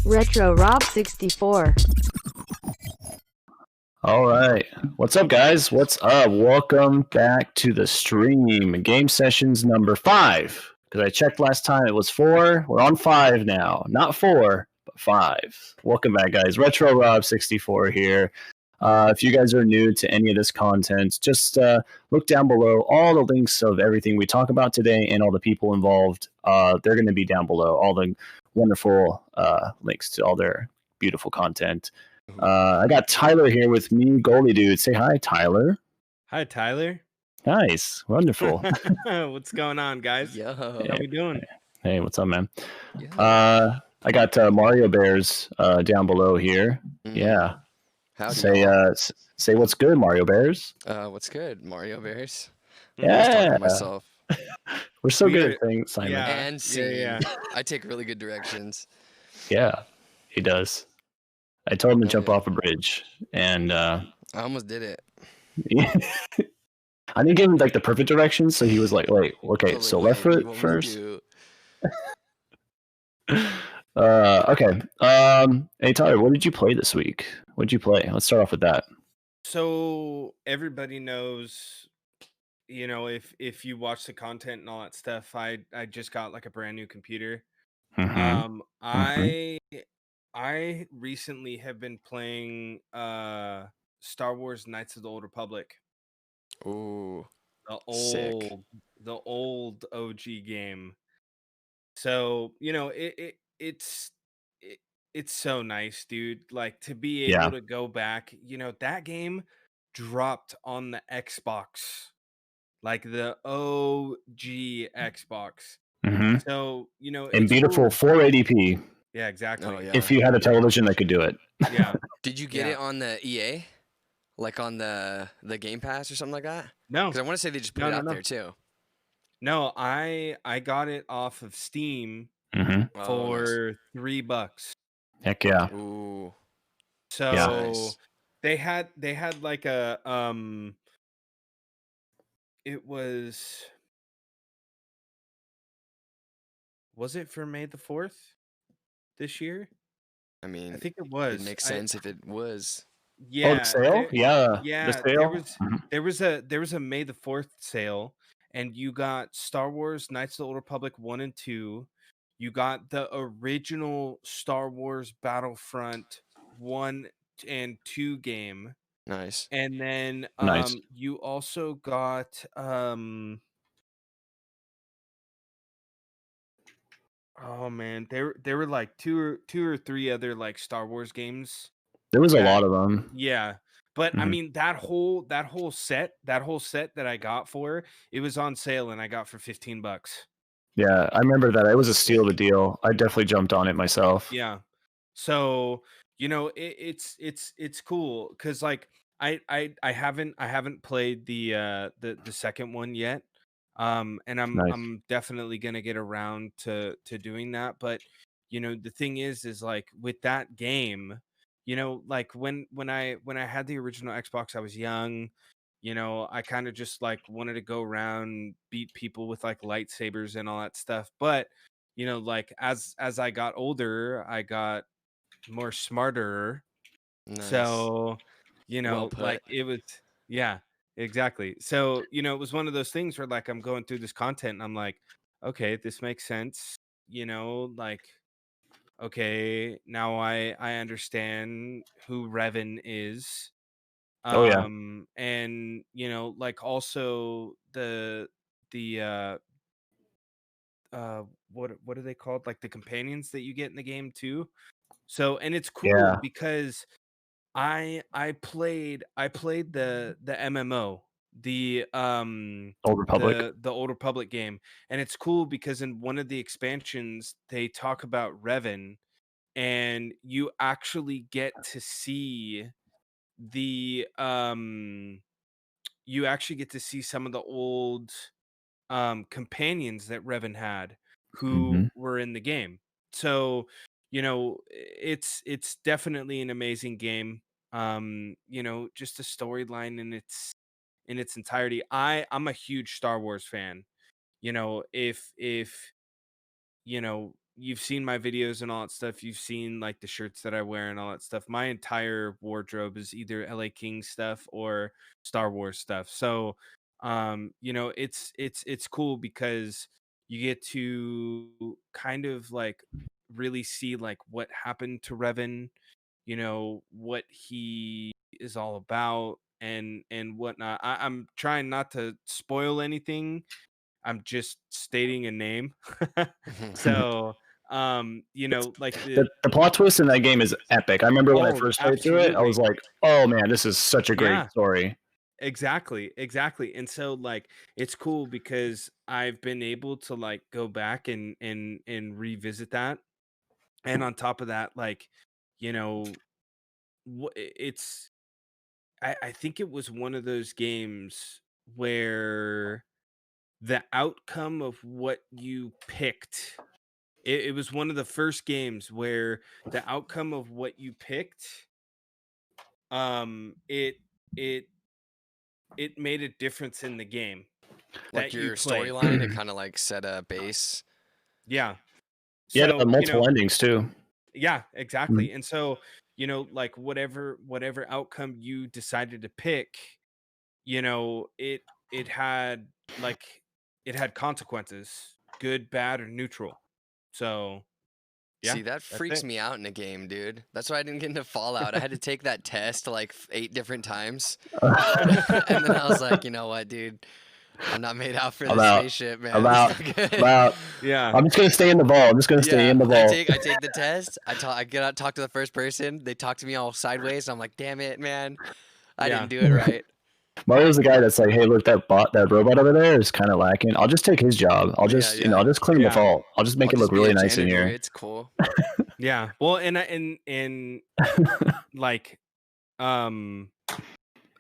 Retro Rob 64. All right. What's up, guys? What's up? Welcome back to the stream. Game sessions number 5. Because I checked last time, it was 4. We're on 5 now. Not 4, but 5. Welcome back, guys. Retro Rob 64 here. If you guys are new to any of this content, just look down below. All the links of everything we talk about today and all the people involved, they're going to be down below. All the wonderful links to all their beautiful content. I got Tyler here with me, Goaliedude. Say hi, Tyler. Hi, Tyler. Nice. Wonderful. What's going on, guys? Yo. How we doing? Hey, what's up, man? Yeah. I got Mariobearz down below here. Yeah. Howdy, Say what's good, Mariobearz. what's good, Mariobearz? Yeah. Myself. We're so good at things, Simon. Yeah. And singing. Yeah. I take really good directions. Yeah, he does. I told him to jump yeah. off a bridge, and I almost did it. I didn't give him like the perfect directions, so he was like, "Wait, okay, so left foot first." Okay. Hey Tyler, what did you play this week? What did you play? Let's start off with that. So everybody knows, you know, if you watch the content and all that stuff, I just got like a brand new computer. Mm-hmm. I recently have been playing Star Wars Knights of the Old Republic. Ooh. The old OG game. So, you know, it's so nice, dude. Like to be able to go back, you know, that game dropped on the Xbox, like the OG Xbox. Mm-hmm. So, you know, And beautiful cool. 480p. Yeah, exactly. Oh, yeah. If you had a television that could do it. Yeah. Did you get it on the EA? Like on the Game Pass or something like that? No. Because I want to say they just put it out there too. No, I got it off of Steam for $3. Heck yeah. Ooh. So nice. they had like a it was it for May the 4th this year? I mean, I think it was. It makes sense if it was. Yeah. Oh, the sale? Yeah. The sale? There was a May the 4th sale, and you got Star Wars Knights of the Old Republic 1 and 2. You got the original Star Wars Battlefront 1 and 2 game. Nice. And then Nice. you also got oh man, there were like two or three other like Star Wars games. There was a lot of them. Yeah. But I mean that whole set that I got for it was on sale and I got for $15. Yeah, I remember that. It was a steal of the deal. I definitely jumped on it myself. Yeah. So, you know, it's cool cuz like I haven't played the second one yet. And I'm definitely going to get around to doing that, but you know, the thing is like with that game, you know, like when I had the original Xbox, I was young, you know, I kind of just like wanted to go around, beat people with like lightsabers and all that stuff. But, you know, like as I got older, I got more smarter. Nice. So, you know, like it was, yeah, exactly. So, you know, it was one of those things where like I'm going through this content and I'm like, okay, this makes sense. You know, like, okay, now I understand who Revan is. Oh yeah. And you know, like also the what are they called? Like the companions that you get in the game too. So, and it's cool because I played the MMO, the Old Republic. the Old Republic game, and it's cool because in one of the expansions they talk about Revan, and you actually get to see the some of the old companions that Revan had who were in the game. So, you know, it's definitely an amazing game. You know, just the storyline in its entirety. I'm a huge Star Wars fan. You know, if you know, you've seen my videos and all that stuff. You've seen like the shirts that I wear and all that stuff. My entire wardrobe is either LA King stuff or Star Wars stuff. So, you know, it's cool because you get to kind of like really see like what happened to Revan, you know, what he is all about and whatnot. I'm trying not to spoil anything. I'm just stating a name. So, you know, like the plot twist in that game is epic. I remember when I oh, first played through it, I was absolutely. like, "Oh man, this is such a great Yeah, story." exactly. And so like it's cool because I've been able to like go back and revisit that. And on top of that, like, you know, it's I think it was one of those games where the outcome of what you picked, it was one of the first games where the outcome of what you picked, it it it made a difference in the game Like that you your played. storyline, it kind of like set a base. Yeah. Yeah, So, you multiple know, endings too. yeah, Mhm. exactly. And so, you know, like whatever outcome you decided to pick, you know, it had like it had consequences, good, bad, or neutral. So, yeah, See, that that's freaks it. me out in a game, dude. That's why I didn't get into Fallout. I had to take that test like 8 different times. And then I was like, you know what, dude? I'm not made out for this About spaceship, man. This is about not good. about. Yeah. I'm just gonna stay in the vault. I'm just gonna stay Yeah, in the vault. I take the test. I get out, talk to the first person. They talk to me all sideways. I'm like, damn it, man. I Yeah. didn't do it right. Mario's the guy that's like, "Hey, look, that robot over there is kind of lacking. I'll just take his job. I'll Yeah, just, I'll yeah. just clean the Yeah. vault. I'll just make I'll it look just be a really nice in janitor. here." It's cool. Yeah. Well, and like um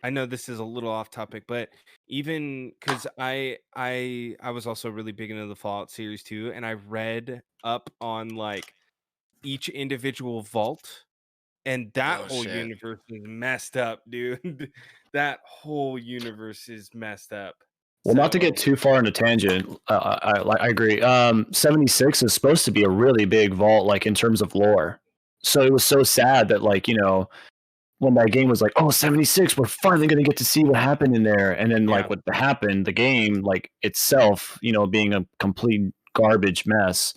I know this is a little off topic, but even because I was also really big into the Fallout series too, and I read up on like each individual vault, and that Oh whole shit. universe is messed up, dude. That whole universe is messed up. Well, not to get So too far on a tangent, I agree. 76 is supposed to be a really big vault, like in terms of lore. So it was so sad that, like, when that game was like, "Oh, 76, we're finally going to get to see what happened in there," and then yeah, like what happened, the game like itself, being a complete garbage mess.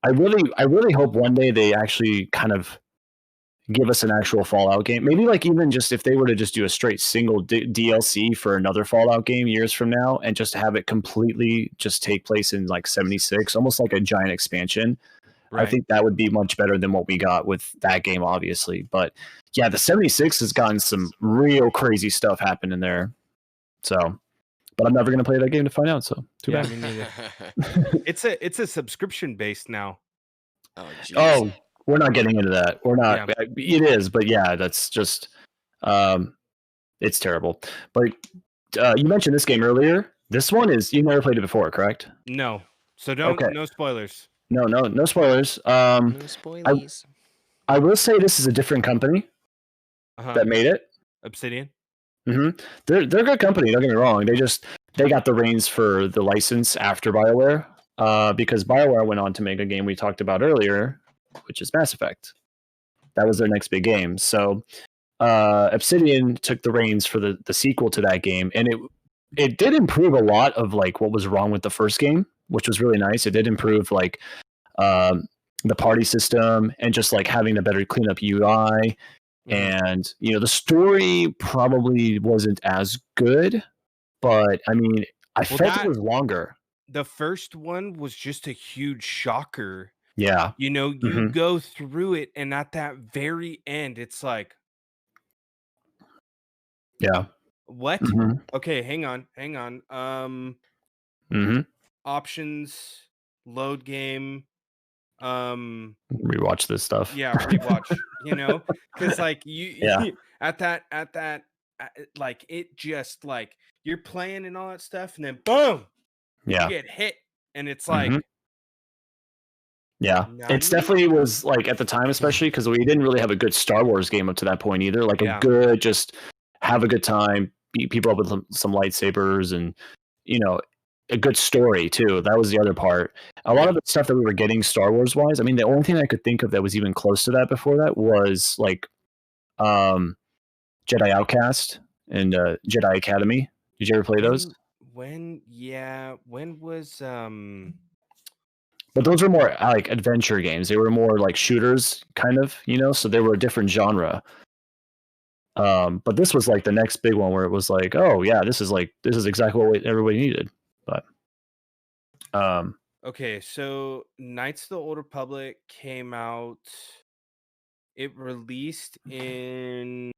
I really hope one day they actually kind of give us an actual Fallout game. Maybe like even just if they were to just do a straight single DLC for another Fallout game years from now and just have it completely just take place in like 76, almost like a giant expansion. I right. think that would be much better than what we got with that game, obviously. But yeah, the 76 has gotten some real crazy stuff happening there. So, but I'm never going to play that game to find out. So too Yeah, bad. me neither. It's a subscription based now. Oh jeez. Oh, we're not getting into that. We're not. Yeah. It is, but yeah, that's just. It's terrible. But you mentioned this game earlier. This one is you never played it before, correct? No. So Okay. no spoilers. No spoilers. No I spoilies. I will say this is a different company Uh-huh. that made it. Obsidian. hmm they're a good company. Don't get me wrong. They got the reins for the license after BioWare, because BioWare went on to make a game we talked about earlier, which is Mass Effect. That was their next big game. So Obsidian took the reins for the sequel to that game, and it did improve a lot of like what was wrong with the first game, which was really nice. It did improve like um, the party system and just like having a better cleanup UI. And the story probably wasn't as good, but I mean, I Well, felt it was longer. the first one was just a huge shocker. Yeah. You know, you hmm go through it, and at that very end, it's like, Yeah. what? hmm Okay, hang on. hmm Options, load game, Rewatch this stuff. yeah, rewatch, because like Yeah. like it just like you're playing and all that stuff, and then boom, you Yeah. get hit, and it's hmm like, Yeah. It's nani? definitely was like at the time, especially because we didn't really have a good Star Wars game up to that point either. Like a Yeah. good, just have a good time, beat people up with some lightsabers, and you know, a good story too. That was the other part. A lot of the stuff that we were getting Star Wars wise, I mean, the only thing I could think of that was even close to that before that was like Jedi Outcast and Jedi Academy. Did you ever play those? When was But those were more like adventure games. They were more like shooters, kind of, you know. So they were a different genre. But this was like the next big one where it was like, oh yeah, this is exactly what everybody needed. But okay, so Knights of the Old Republic came out. It released in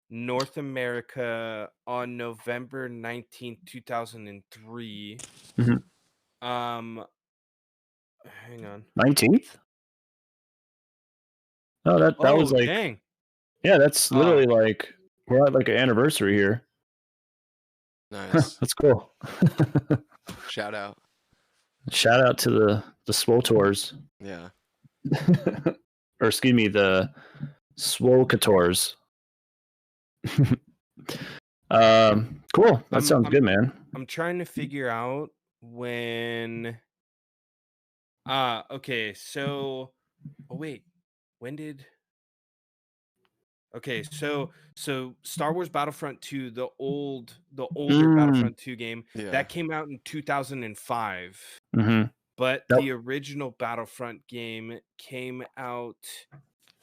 North America on November 19th, 2003. Mhm. Hang on. 19th? Oh, that was like, dang. yeah, that's literally like we're at like an anniversary here. Nice. That's cool. Shout out. Shout out to the SWOTORs. Yeah. Or excuse me, the SWOCATORs. Cool. That sounds good, man. I'm trying to figure out when. Okay, so. Oh wait, when did? Okay, so Star Wars Battlefront 2, the older Battlefront 2 game, that came out in 2005. Mm-hmm. But the original Battlefront game came out.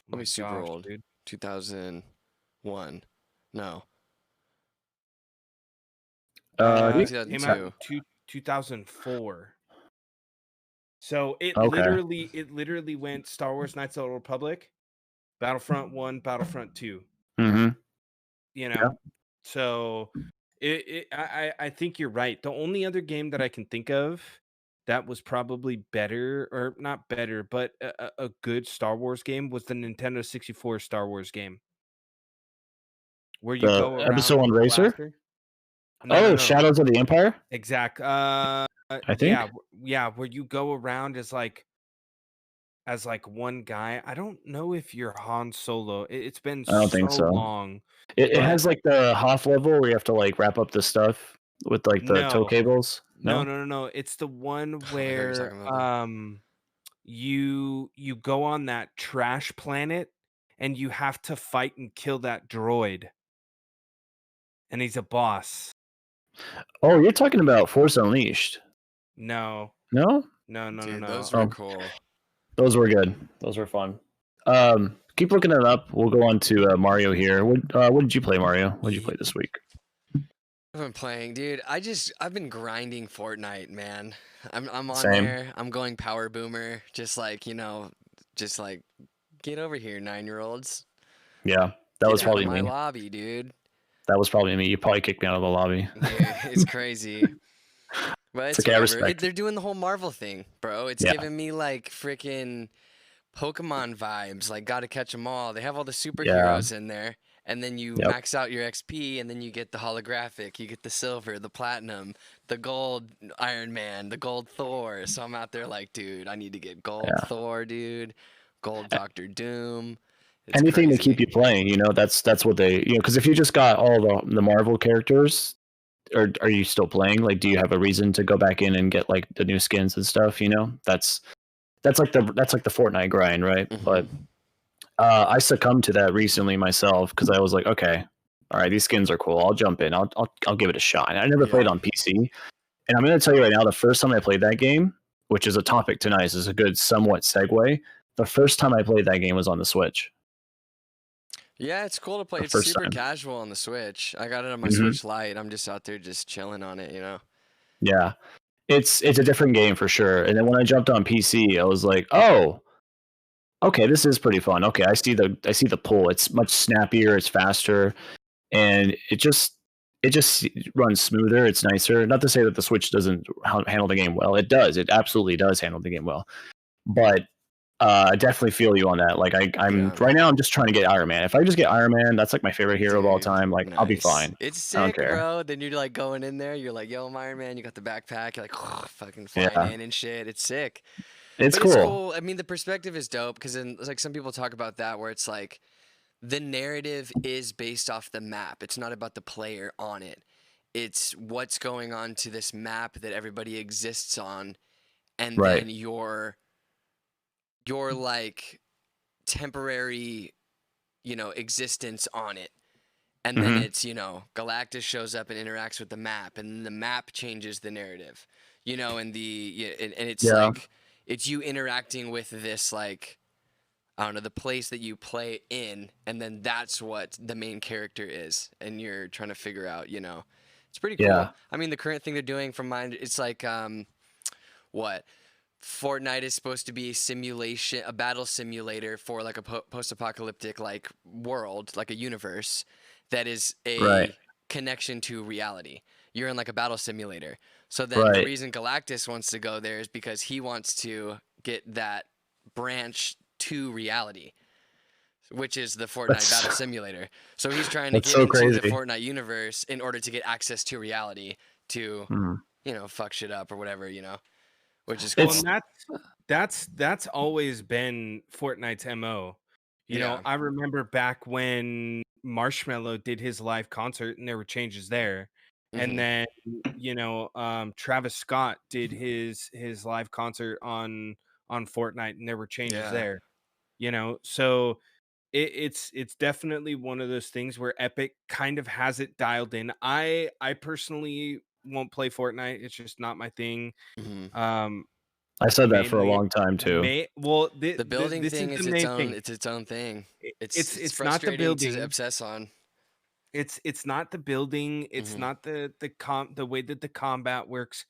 Let me super old, dude. 2001. No. Came out in 2004. So it literally went Star Wars Knights of the Old Republic, Battlefront 1, Battlefront 2. Mm-hmm. You know, so I think you're right. The only other game that I can think of that was probably better, or not better, but a good Star Wars game was the Nintendo 64 Star Wars game, where you go around Episode 1 Racer. No. Shadows of the Empire. Exact. I think. Yeah, where you go around as like one guy. I don't know if you're Han Solo. It's been I don't think so. long. It has like the Hoth level where you have to like wrap up the stuff with like the tow cables. No. It's the one where you go on that trash planet and you have to fight and kill that droid. And he's a boss. Oh, you're talking about Force Unleashed. No. No? No. Those were cool. Those were good. Those were fun. Keep looking it up. We'll go on to Mario here. What did you play, Mario? What did you play this week? I've been playing, dude. I've been grinding Fortnite, man. I'm on Same. there. I'm going power boomer. Just like get over here, 9-year-olds. Yeah, that was probably my me. lobby, dude. That was probably me. You probably kicked me out of the lobby. Yeah, it's crazy. But it's okay, I respect. they're doing the whole Marvel thing, bro. It's giving me like freaking Pokemon vibes. Like, gotta catch them all. They have all the superheroes in there. And then you max out your XP, and then you get the holographic. You get the silver, the platinum, the gold Iron Man, the gold Thor. So I'm out there like, dude, I need to get gold Thor, dude. Gold Doctor Doom. It's anything crazy. to keep you playing, you know. That's what they, you know. Because if you just got all the Marvel characters, or are you still playing? Like, do you have a reason to go back in and get like the new skins and stuff? You know, that's like the Fortnite grind, right? Mm-hmm. But I succumbed to that recently myself because I was like, okay, all right, these skins are cool. I'll jump in. I'll give it a shot. And I never played on PC, and I'm going to tell you right now, the first time I played that game, which is a topic tonight, this is a good somewhat segue. The first time I played that game was on the Switch. Yeah, it's cool to play. It's super casual on the Switch. I got it on my Switch Lite. I'm just out there just chilling on it, you know. Yeah, it's a different game for sure. And then when I jumped on PC, I was like, oh. Okay, this is pretty fun. Okay, I see the pull. It's much snappier, it's faster, and it just runs smoother. It's nicer. Not to say that the Switch doesn't handle the game well. It does. It absolutely does handle the game well. But I definitely feel you on that. Like I'm right now, I'm just trying to get Iron Man. If I just get Iron Man, that's like my favorite hero of all time. Like I'll be fine. It's sick, bro. Then you're like going in there. You're like, yo, I'm Iron Man. You got the backpack. You're like, oh, fucking flying in and shit. It's sick. It's cool. I mean, the perspective is dope because then, like, some people talk about that where it's like the narrative is based off the map. It's not about the player on it. it's what's going on to this map that everybody exists on, and Right. then your like temporary, existence on it. And then it's, Galactus shows up and interacts with the map, and the map changes the narrative, and and it's like, it's you interacting with this, like, I don't know, the place that you play in, and then that's what the main character is, and you're trying to figure out, it's pretty cool. Yeah. I mean, the current thing they're doing from mine, it's like, what? Fortnite is supposed to be a battle simulator for like a post-apocalyptic like world, like a universe that is a connection to reality. You're in like a battle simulator. So then the reason Galactus wants to go there is because he wants to get that branch to reality, which is the Fortnite battle simulator. So he's trying to get into the Fortnite universe in order to get access to reality to, fuck shit up or whatever, which is cool. Well, and that's always been Fortnite's MO. You know, I remember back when Marshmello did his live concert and there were changes there. And then, Travis Scott did his live concert on Fortnite and there were changes there. So it's definitely one of those things where Epic kind of has it dialed in. I personally won't play Fortnite. It's just not my thing. I said that for a long time too. The building thing is its own thing. It's not the building to obsess on. It's not the building. It's not the way that the combat works.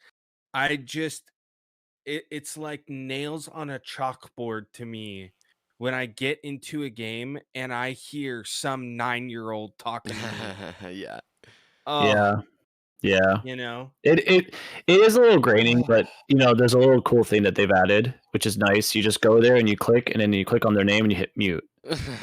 It's like nails on a chalkboard to me when I get into a game and I hear some 9-year-old talking to me. Yeah. It is a little graining, but there's a little cool thing that they've added, which is nice. You just go there and you click, and then you click on their name and you hit mute.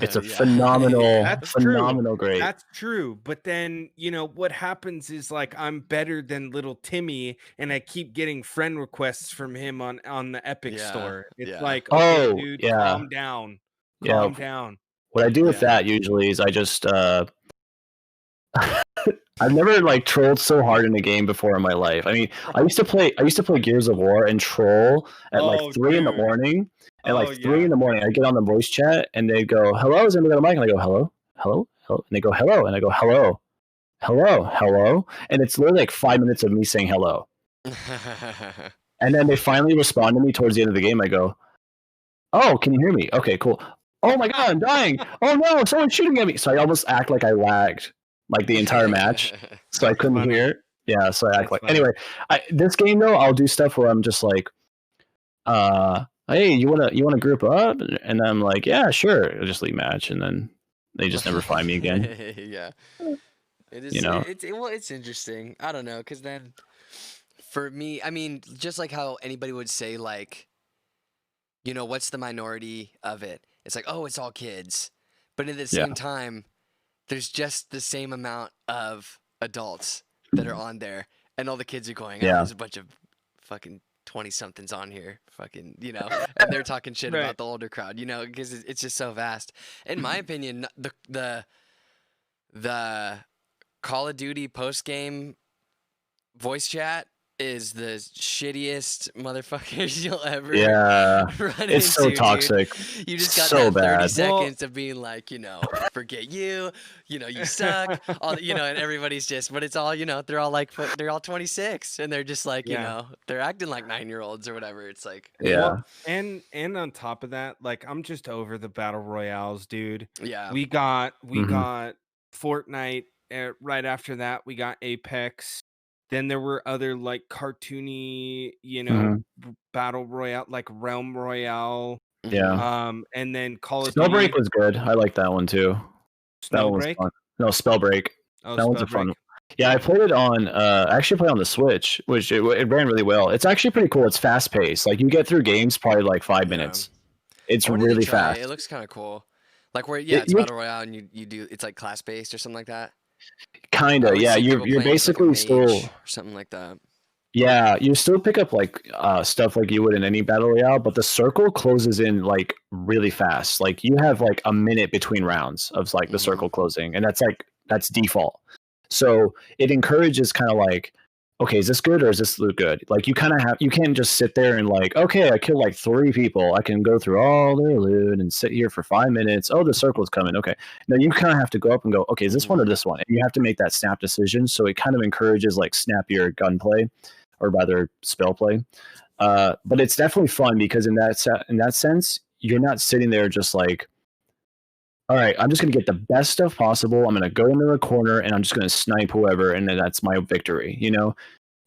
It's a phenomenal grade. That's true. But then, what happens is like I'm better than little Timmy and I keep getting friend requests from him on the Epic store. It's like, okay, dude, calm down. Calm down. What I do with that usually is I just I've never like trolled so hard in a game before in my life. I mean, I used to play Gears of War and troll at like 3 in the morning. At like 3 in the morning, I get on the voice chat and they go, "Hello, is anybody on the mic?" And I go, "Hello, hello, hello," and they go, "Hello," and I go, "Hello, hello, hello," and it's literally like 5 minutes of me saying hello. And then they finally respond to me towards the end of the game. I go, "Oh, can you hear me? Okay, cool. Oh my god, I'm dying. Oh no, someone's shooting at me." So I almost act like I lagged like the entire match, so I couldn't hear. Yeah, so I act like. Anyway, this game though, I'll do stuff where I'm just like, "Hey, you wanna group up?" And I'm like, "Yeah, sure." I'll just leave match, and then they just never find me again. Yeah, it is. It's interesting. I don't know, because then for me, I mean, just like how anybody would say, like, what's the minority of it? It's like, oh, it's all kids, but at the same time, there's just the same amount of adults that are on there, and all the kids are going, "Oh, there's a bunch of fucking 20-somethings on here, fucking," and they're talking shit about the older crowd, because it's just so vast. In my opinion, the Call of Duty post-game voice chat is the shittiest motherfuckers you'll ever run into. It's so toxic. Dude. You just got so that 30 bad. seconds of being like, forget you, you suck, all, and everybody's just, but it's all, they're all like, they're all 26 and they're just like, they're acting like 9-year-olds or whatever. It's like, well, and on top of that, like, I'm just over the battle royales, dude. Yeah. We got Fortnite. Right after that, we got Apex. Then there were other like cartoony, battle royale, like Realm Royale. Yeah. And then Call of Duty. Spellbreak was good. I like that one too. That one was fun. No, Spellbreak. Oh, that one's a fun one. Yeah, I played it on. I actually played on the Switch, which it ran really well. It's actually pretty cool. It's fast paced. Like you get through games probably like 5 minutes. It's really fast. It looks kind of cool. Like where it's battle royale and you do, it's like class based or something like that. Kinda, yeah. You're basically like still or something like that. Yeah, you still pick up like stuff like you would in any battle royale, but the circle closes in like really fast. Like you have like a minute between rounds of like the circle closing, and that's default. So it encourages kind of like, okay, is this good or is this loot good? Like you can't just sit there and like, okay, I killed like 3 people. I can go through all their loot and sit here for 5 minutes. Oh, the circle's coming. Okay. No, you kind of have to go up and go, okay, is this one or this one? And you have to make that snap decision. So it kind of encourages like snappier gunplay, or rather spell play. But it's definitely fun because in that sense, you're not sitting there just like, all right, I'm just going to get the best stuff possible. I'm going to go into the corner and I'm just going to snipe whoever, and then that's my victory.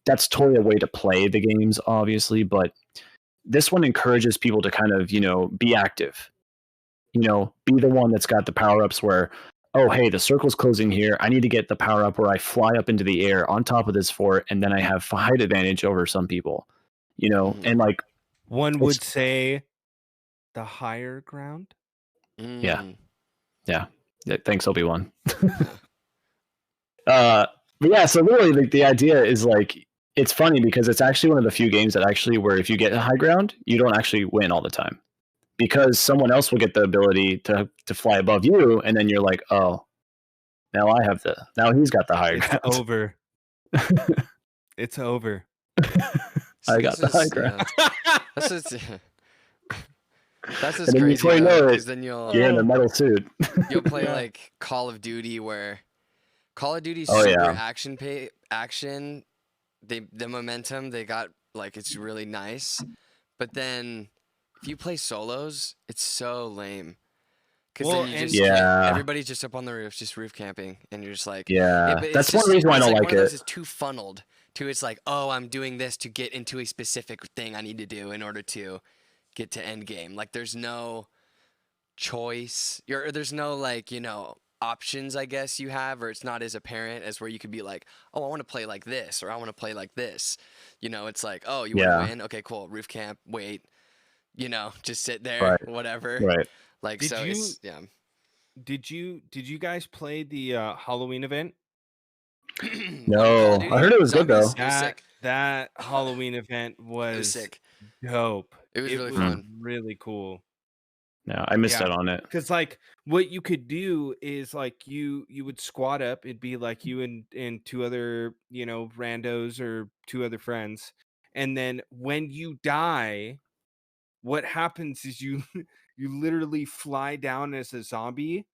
That's totally a way to play the games, obviously, but this one encourages people to kind of, be active. Be the one that's got the power-ups where, oh, hey, the circle's closing here. I need to get the power-up where I fly up into the air on top of this fort, and then I have height advantage over some people. And like... One would say the higher ground? Yeah. Yeah. Thanks, Obi-Wan. But yeah, so really the idea is like, it's funny because it's actually one of the few games that actually where if you get a high ground, you don't actually win all the time. Because someone else will get the ability to fly above you, and then you're like, oh, now he's got the high ground. It's over. It's over. I got the high ground. That's just crazy. Because then you're in a metal suit. You'll play like Call of Duty, where Call of Duty's super action. The momentum they got, like, it's really nice. But then if you play solos, it's so lame. Because then you just everybody's just up on the roofs, just roof camping, and you're just like, that's one reason why I don't like it. It's too funneled to. It's like, oh, I'm doing this to get into a specific thing I need to do in order to get to end game. Like there's no choice. There's no like, options, I guess you have, or it's not as apparent as where you could be like, oh, I want to play like this, or I want to play like this. It's like, oh, you want to win? Okay, cool. Roof camp, wait. Just sit there, whatever. Right. Like Did you guys play the Halloween event? No. I heard it was good though. That Halloween event was sick. Dope. It was really fun. Really cool. No, I missed out on it. Because like what you could do is like you would squat up. It'd be like you and 2 other, randos or 2 other friends. And then when you die, what happens is you literally fly down as a zombie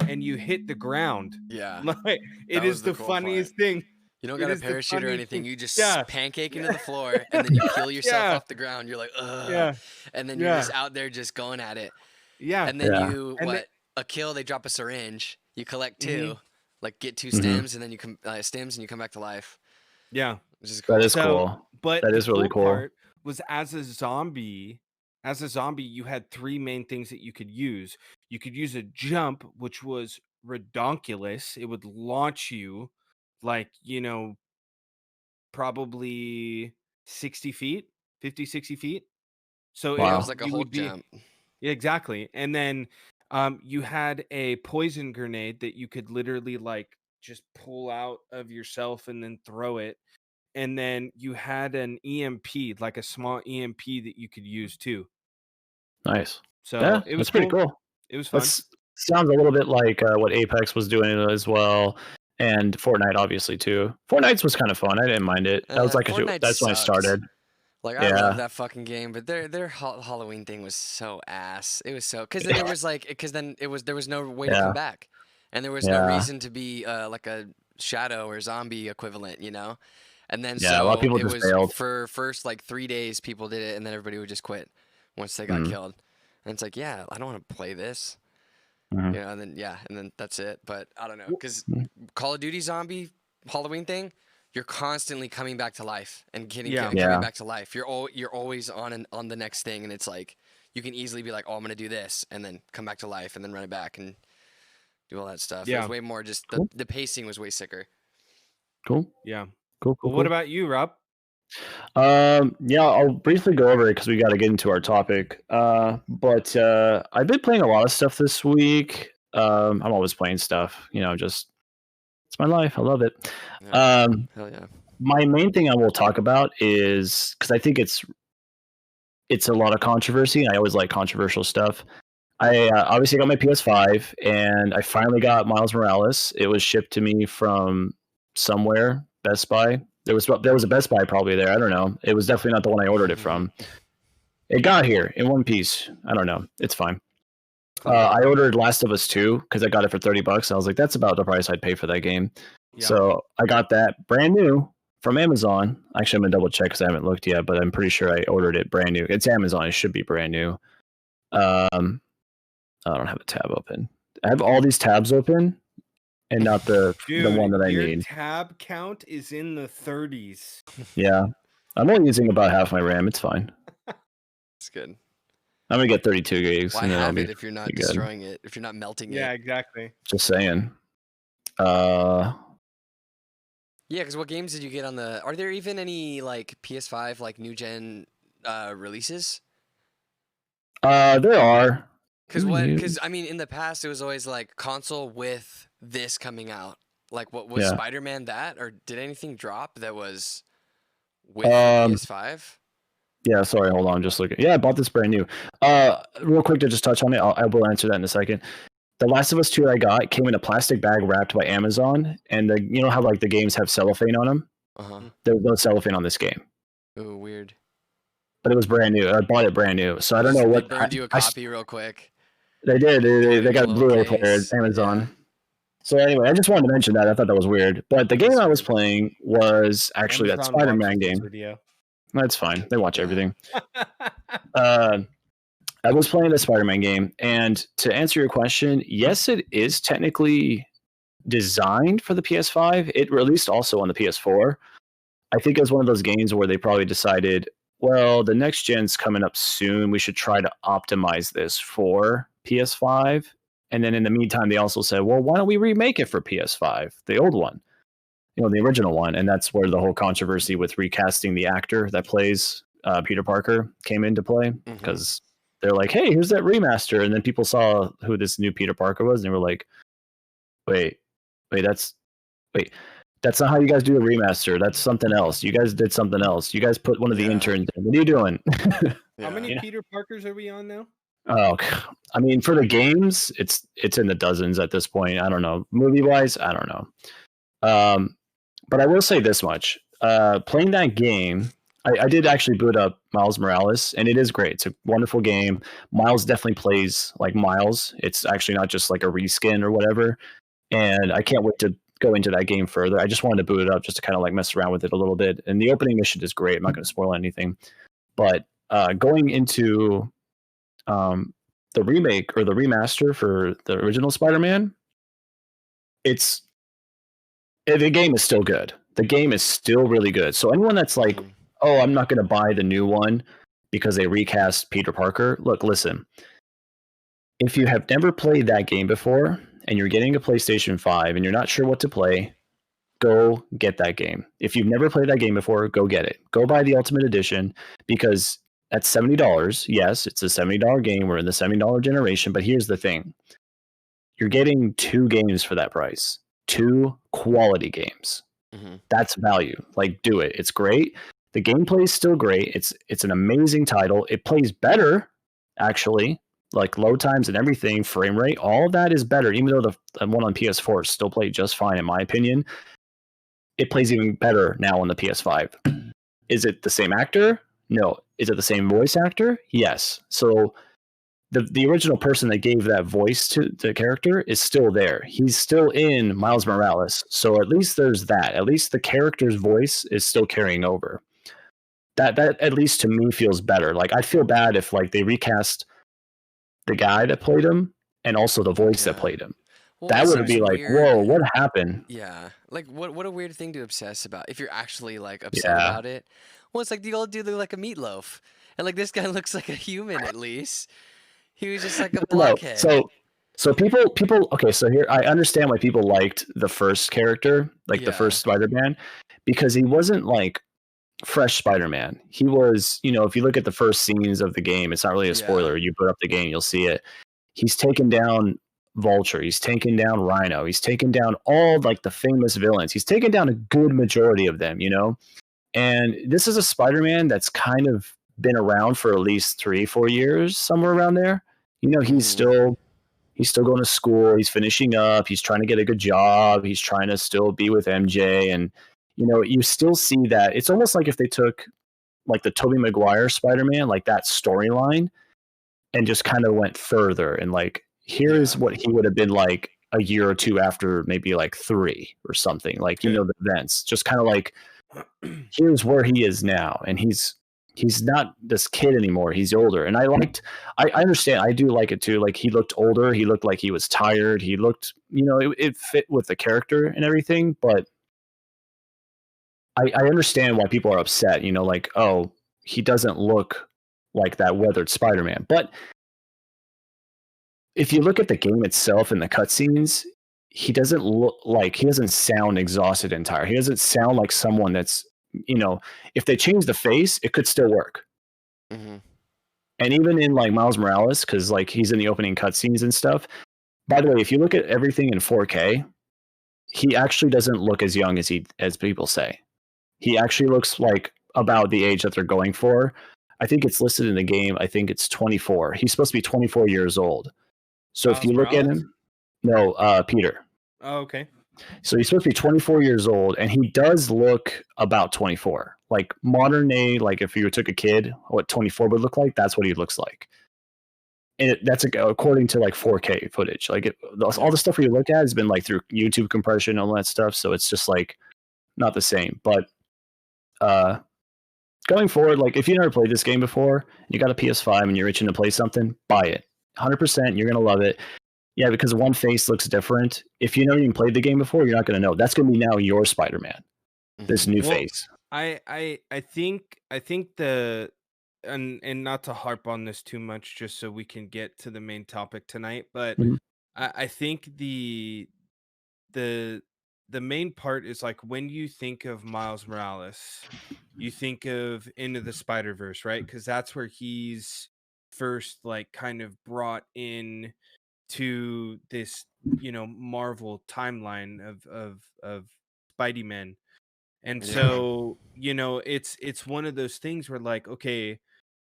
and you hit the ground. Yeah. Like, it is the funniest thing. You don't got a parachute or anything. You just pancake into the floor, and then you peel yourself off the ground. You're like, ugh. Yeah. And then you're just out there just going at it. Yeah. And then a kill, they drop a syringe. You collect 2, like get 2 stems, and then you come back to life. Yeah. Which is cool. That is cool. But that is really cool. Part was as a zombie, you had 3 main things that you could use. You could use a jump, which was redonkulous. It would launch you like, probably 60 feet, 50, 60 feet. So it was like a whole jump. Yeah, exactly. And then you had a poison grenade that you could literally like just pull out of yourself and then throw it. And then you had an EMP, like a small EMP that you could use too. Nice. So it was pretty cool. It was fun. Sounds a little bit like what Apex was doing as well. And Fortnite, obviously, too. Fortnite's was kind of fun. I didn't mind it. That was that's when I started. Like, I love that fucking game, but their Halloween thing was so ass. It was so... Because then there was no way to come back. And there was no reason to be like a shadow or zombie equivalent, And then a lot of people just failed. For first, like, 3 days, people did it, and then everybody would just quit once they got killed. And it's like, I don't want to play this. Mm-hmm. And then that's it. But I don't know, because Call of Duty zombie Halloween thing, you're constantly coming back to life and coming back to life. You're always on the next thing, and it's like you can easily be like, oh, I'm gonna do this, and then come back to life, and then run it back and do all that stuff. Yeah, it was way more just the pacing was way sicker. Cool. Yeah. Cool. Well, what about you, Rob? I'll briefly go over it because we got to get into our topic. But I've been playing a lot of stuff this week. I'm always playing stuff, just it's my life. I love it. Yeah. Hell yeah. My main thing I will talk about is because I think it's a lot of controversy, and I always like controversial stuff. I obviously got my PS5, and I finally got Miles Morales. It was shipped to me from somewhere. Best Buy. There was a Best Buy probably there. I don't know. It was definitely not the one I ordered it from. It got here in one piece. I don't know. It's fine. I ordered Last of Us 2 because I got it for $30. I was like, that's about the price I'd pay for that game. Yeah. So I got that brand new from Amazon. Actually, I'm gonna double check because I haven't looked yet, but I'm pretty sure I ordered it brand new. It's Amazon. It should be brand new. I don't have a tab open. I have all these tabs open. And not the one that I need. Your tab count is in the 30s. Yeah. I'm only using about half my RAM. It's fine. It's good. I'm going to get 32 gigs. Why have it if you're not destroying it? If you're not melting it? Yeah, exactly. Just saying. Yeah, because what games did you get on the... Are there even any, like, PS5, like, new-gen releases? There are. Because I mean, in the past, it was always, like, console with this coming out. Like, what was Spider-Man that? Or did anything drop that was with PS5? Yeah, sorry, hold on, just looking. Yeah, I bought this brand new. Real quick to just touch on it, I will answer that in a second. The Last of Us 2 I got came in a plastic bag wrapped by Amazon, and you know how like the games have cellophane on them? There was no cellophane on this game. Ooh, weird. But it was brand new. I bought it brand new, so I don't know what. They burned you a copy real quick. They did. They got a Blu-ray player at Amazon. Yeah. So anyway, I just wanted to mention that. I thought that was weird. But the game I was playing was actually that Spider-Man game. That's fine. They watch everything. I was playing the Spider-Man game, and to answer your question, yes, it is technically designed for the PS5. It released also on the PS4. I think it was one of those games where they probably decided, well, the next gen's coming up soon. We should try to optimize this for PS5. And then in the meantime, they also said, well, why don't we remake it for PS5, the old one, the original one. And that's where the whole controversy with recasting the actor that plays Peter Parker came into play, because they're like, hey, here's that remaster. And then people saw who this new Peter Parker was, and they were like, wait, that's not how you guys do a remaster. That's something else. You guys did something else. You guys put one of the interns in. What are you doing? How many Peter Parkers are we on now? Oh, I mean, for the games, it's in the dozens at this point. I don't know. Movie-wise, I don't know. But I will say this much. Playing that game, I did actually boot up Miles Morales, and it is great. It's a wonderful game. Miles definitely plays like Miles. It's actually not just like a reskin or whatever. And I can't wait to go into that game further. I just wanted to boot it up just to kind of like mess around with it a little bit. And the opening mission is great. I'm not going to spoil anything. But going into the remake or the remaster for the original Spider-Man, the game is still good. The game is still really good. So anyone that's like, oh, I'm not going to buy the new one because they recast Peter Parker. Look, listen. If you have never played that game before and you're getting a PlayStation 5 and you're not sure what to play, go get that game. If you've never played that game before, go get it. Go buy the Ultimate Edition, because at $70, yes, it's a $70 game. We're in the $70 generation, but here's the thing. You're getting 2 games for that price. 2 quality games. That's value. Like, do it. It's great. The gameplay is still great. It's an amazing title. It plays better, actually. Like load times and everything, frame rate, all of that is better. Even though the one on PS4 still played just fine, in my opinion, it plays even better now on the PS5. Is it the same actor? No. Is it the same voice actor? Yes. So the original person that gave that voice to the character is still there. He's still in Miles Morales. So at least there's that. At least the character's voice is still carrying over. That at least to me feels better. Like, I'd feel bad if like they recast the guy that played him and also the voice that played him. Well, that would be like, whoa, what happened? Yeah. Like, what a weird thing to obsess about if you're actually like upset about it. Well, it's like the old dude looked like a meatloaf. And like this guy looks like a human at least. He was just like a blockhead. So people okay, so here I understand why people liked the first character, like the first Spider-Man, because he wasn't like fresh Spider-Man. He was, if you look at the first scenes of the game, it's not really a spoiler. You put up the game, you'll see it. He's taken down Vulture. He's taken down Rhino. He's taken down all like the famous villains. He's taken down a good majority of them, And this is a Spider-Man that's kind of been around for at least 3-4 years, somewhere around there. He's still He's still going to school. He's finishing up. He's trying to get a good job. He's trying to still be with MJ. And, you still see that. It's almost like if they took like the Tobey Maguire Spider-Man, like that storyline, and just kind of went further. And like, here's what he would have been like a year or two after, maybe like 3 or something. Like, the events. Just kind of like, here's where he is now. And he's not this kid anymore. He's older. And I understand. I do like it too. Like, he looked older. He looked like he was tired. He looked, it fit with the character and everything. But I understand why people are upset, like, oh, he doesn't look like that weathered Spider-Man. But if you look at the game itself and the cutscenes, he doesn't sound exhausted and tired. He doesn't sound like someone that's, if they change the face, it could still work. Mm-hmm. And even in like Miles Morales, because like he's in the opening cutscenes and stuff. By the way, if you look at everything in 4K, he actually doesn't look as young as people say. He actually looks like about the age that they're going for. I think it's listed in the game. I think it's 24. He's supposed to be 24 years old. So if you look at him, Peter. Oh, okay. So he's supposed to be 24 years old, and he does look about 24. Like modern day, like if you took a kid, what 24 would look like, that's what he looks like. And that's according to like 4K footage. Like all the stuff we look at has been like through YouTube compression and all that stuff. So it's just like not the same. But going forward, like if you never played this game before, you got a PS5 and you're itching to play something, buy it. 100%, you're going to love it. Yeah, because one face looks different. If you played the game before, you're not going to know. That's going to be now your Spider-Man, this new face. I think the and not to harp on this too much, just so we can get to the main topic tonight, but I think the main part is like when you think of Miles Morales, you think of Into the Spider-Verse, right? Because that's where he's first like kind of brought in to this Marvel timeline of Spidey-Men. And so it's one of those things where like, okay,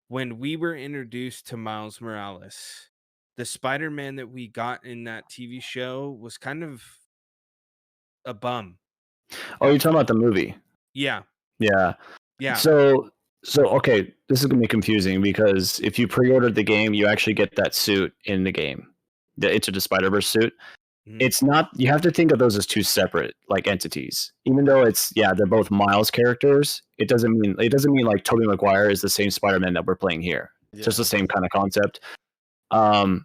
when we were introduced to Miles Morales, the Spider-Man that we got in that TV show was kind of a bum. Oh, you're talking about the movie? Yeah. So okay, this is gonna be confusing because if you pre-ordered the game, you actually get that suit in the game, the Into the Spider-Verse suit. Mm-hmm. It's not. You have to think of those as two separate like entities. Even though they're both Miles characters. It doesn't mean like Tobey Maguire is the same Spider-Man that we're playing here. Yeah. It's just the same kind of concept. But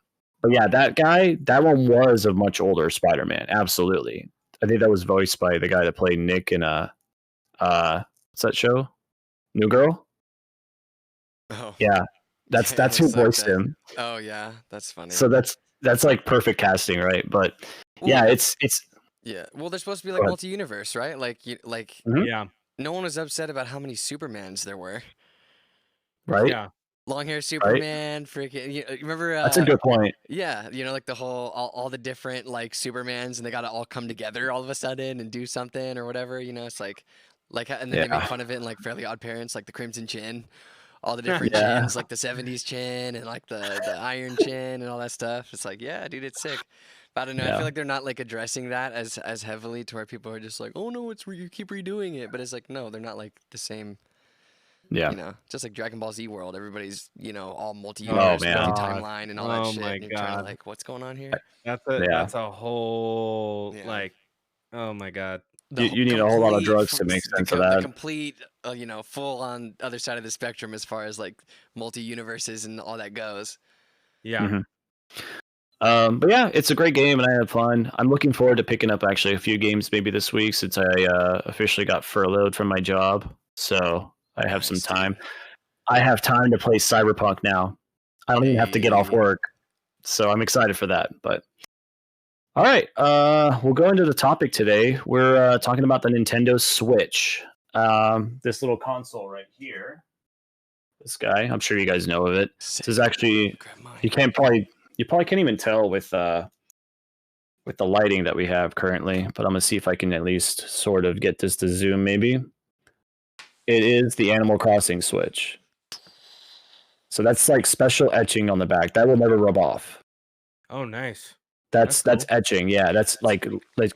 yeah, that one was a much older Spider-Man. Absolutely. I think that was voiced by the guy that played Nick in what's that show? New Girl? Oh. Yeah. That's who voiced him. Oh yeah, that's funny. So that's like perfect casting, right? But yeah, it's yeah. Well, there's supposed to be like multi-universe, right? Yeah. No one was upset about how many Supermans there were. Right? Yeah. Long hair Superman, freaking. You remember? That's a good point. Yeah, like the whole all the different like Supermans, and they got to all come together all of a sudden and do something or whatever. It's like, and then they make fun of it in like Fairly Odd Parents, like the Crimson Chin, all the different chins, like the '70s chin and like the Iron Chin and all that stuff. It's like, yeah, dude, it's sick. But I don't know. I feel like they're not like addressing that as heavily to where people are just like, oh no, you keep redoing it. But it's like, no, they're not like the same. Yeah. Just like Dragon Ball Z World, everybody's all multi-universe, multi-timeline, and all that shit. My and you're God. trying to like, what's going on here? That's a whole like, oh my God. You need a whole lot of drugs to make sense of that. The complete, full on other side of the spectrum as far as like multi-universes and all that goes. Yeah. Mm-hmm. But yeah, it's a great game and I had fun. I'm looking forward to picking up actually a few games maybe this week since I officially got furloughed from my job. So I have some time. I have time to play Cyberpunk now. I don't even have to get off work. So I'm excited for that. But all right, we'll go into the topic today. We're talking about the Nintendo Switch. This little console right here. This guy, I'm sure you guys know of it. This is actually you probably can't even tell with the lighting that we have currently, but I'm gonna see if I can at least sort of get this to zoom maybe. It is the Animal Crossing Switch. So that's like special etching on the back. That will never rub off. Oh, nice. That's cool. etching. Yeah, that's like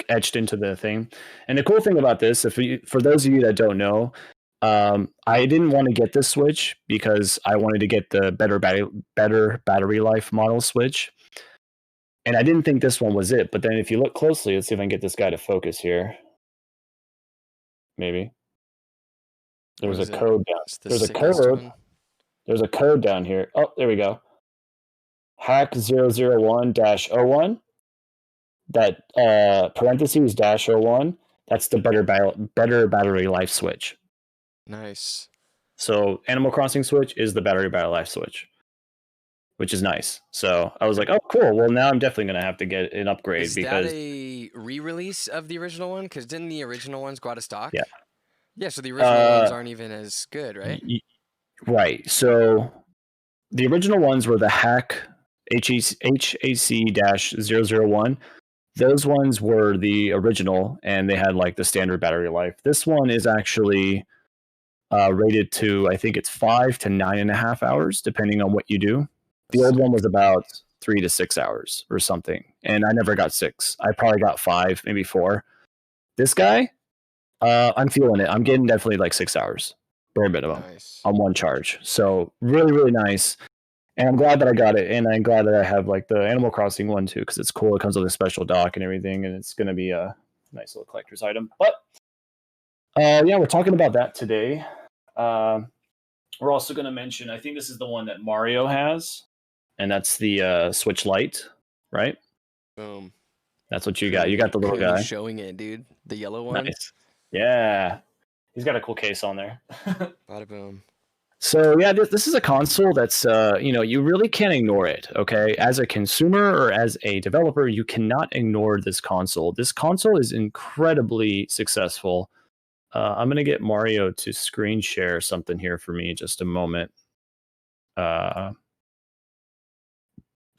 etched into the thing. And the cool thing about this, for those of you that don't know, I didn't want to get this Switch because I wanted to get the better battery life model Switch, and I didn't think this one was it. But then if you look closely, let's see if I can get this guy to focus here. Maybe there's a code down. There's a code. There's a code down here. Oh, there we go. Hack 001-01. That parentheses -01, that's the better battery life switch. Nice. So Animal Crossing Switch is the battery life switch, which is nice. So I was like, oh, cool. Well, now I'm definitely going to have to get an upgrade. Is that a re-release of the original one? Because didn't the original ones go out of stock? Yeah. Yeah, so the original ones aren't even as good, right? Right. So the original ones were the hack HAC-001. Those ones were the original, and they had like the standard battery life. This one is actually rated to, I think it's 5 to 9.5 hours, depending on what you do. The old one was about 3 to 6 hours or something, and I never got 6. I probably got 5, maybe 4. This guy, I'm feeling it. I'm getting definitely like 6 hours, bare minimum, on one charge. So really, really nice. And I'm glad that I got it, and I'm glad that I have like the Animal Crossing one too, because it's cool. It comes with a special dock and everything, and it's going to be a nice little collector's item. But yeah, we're talking about that today. We're also going to mention, I think this is the one that Mario has, and that's the Switch Lite, right? Boom. That's what you got. You got the little guy. Showing it, dude. The yellow one. Nice. Yeah. He's got a cool case on there. Bada boom. So yeah, this is a console that's you really can't ignore it. Okay, as a consumer or as a developer, you cannot ignore this console. This console is incredibly successful. I'm gonna get Mario to screen share something here for me, just a moment, so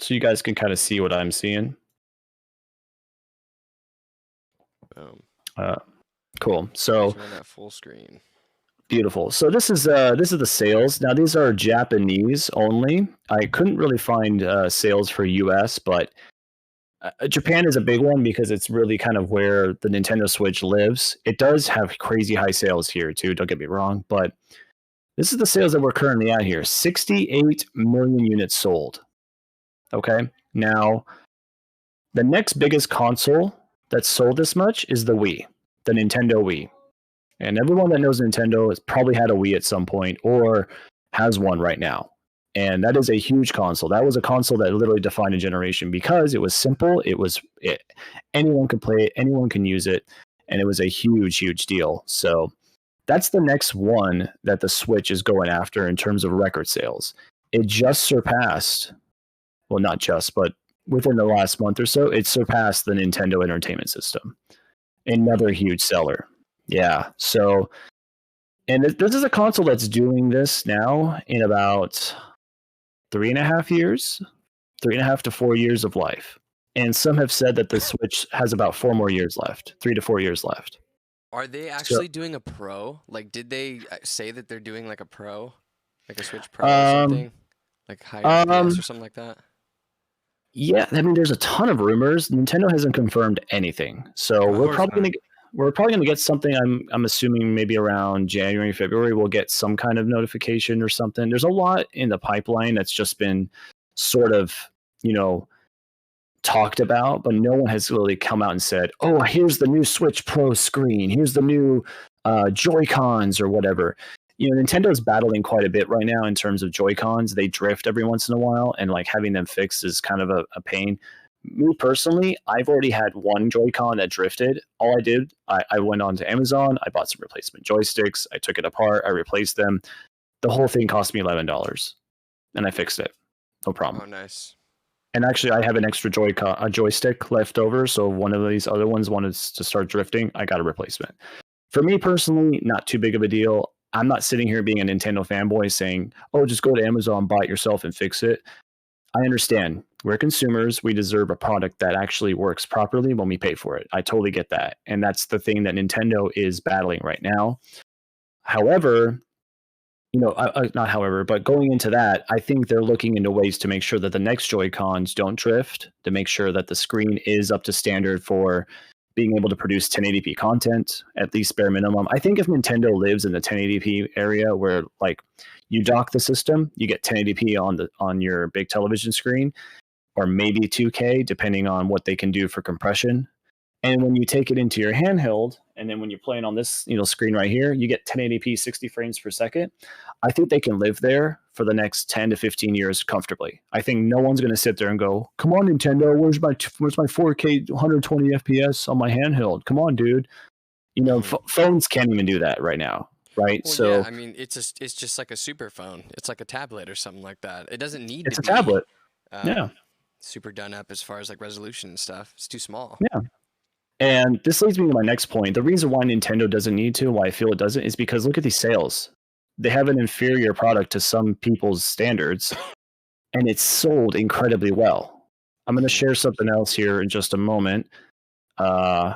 you guys can kind of see what I'm seeing. Boom. Cool. So that full screen. Beautiful. So this is the sales. Now these are Japanese only. I couldn't really find sales for US, but Japan is a big one because it's really kind of where the Nintendo Switch lives. It does have crazy high sales here too, don't get me wrong, but this is the sales that we're currently at here. 68 million units sold. Okay? Now, the next biggest console that's sold this much is the Wii, the Nintendo Wii. And everyone that knows Nintendo has probably had a Wii at some point or has one right now. And that is a huge console. That was a console that literally defined a generation because it was simple. Anyone could play it. Anyone can use it. And it was a huge, huge deal. So that's the next one that the Switch is going after in terms of record sales. It just surpassed, well, not just, but within the last month or so, it surpassed the Nintendo Entertainment System. Another huge seller. Yeah. So, and this is a console that's doing this now in about 3.5 years, 3.5 to 4 years of life. And some have said that the Switch has about 4 more years left, 3 to 4 years left. Are they actually doing a Pro? Like, did they say that they're doing like a Pro, like a Switch Pro or something, like higher FPS or something like that? Yeah, I mean, there's a ton of rumors. Nintendo hasn't confirmed anything, so we're probably gonna get something. I'm assuming maybe around January, February, we'll get some kind of notification or something. There's a lot in the pipeline that's just been sort of, talked about, but no one has really come out and said, "Oh, here's the new Switch Pro screen. Here's the new Joy-Cons or whatever." Nintendo's battling quite a bit right now in terms of Joy-Cons. They drift every once in a while, and like having them fixed is kind of a pain. Me personally, I've already had one Joy-Con that drifted. All I did, I went on to Amazon, I bought some replacement joysticks, I took it apart, I replaced them. The whole thing cost me $11, and I fixed it. No problem. Oh, nice. And actually, I have an extra joystick left over, so one of these other ones wanted to start drifting. I got a replacement. For me personally, not too big of a deal. I'm not sitting here being a Nintendo fanboy saying, "Oh, just go to Amazon, buy it yourself, and fix it." I understand. We're consumers. We deserve a product that actually works properly when we pay for it. I totally get that. And that's the thing that Nintendo is battling right now. However, not however, but going into that, I think they're looking into ways to make sure that the next Joy-Cons don't drift, to make sure that the screen is up to standard for being able to produce 1080p content, at least bare minimum. I think if Nintendo lives in the 1080p area where like you dock the system, you get 1080p on your big television screen, or maybe 2K, depending on what they can do for compression. And when you take it into your handheld, and then when you're playing on this screen right here, you get 1080p 60 frames per second. I think they can live there for the next 10 to 15 years comfortably. I think no one's going to sit there and go, come on, Nintendo, where's my 4K 120 FPS on my handheld? Come on, dude. Phones can't even do that right now, right? Well, so yeah, I mean, it's just like a super phone. It's like a tablet or something like that. It doesn't need it's to a tablet. be super done up as far as like resolution and stuff. It's too small. Yeah. And this leads me to my next point. The reason why Nintendo doesn't need to, why I feel it doesn't, is because look at these sales. They have an inferior product to some people's standards, and it's sold incredibly well. I'm going to share something else here in just a moment. I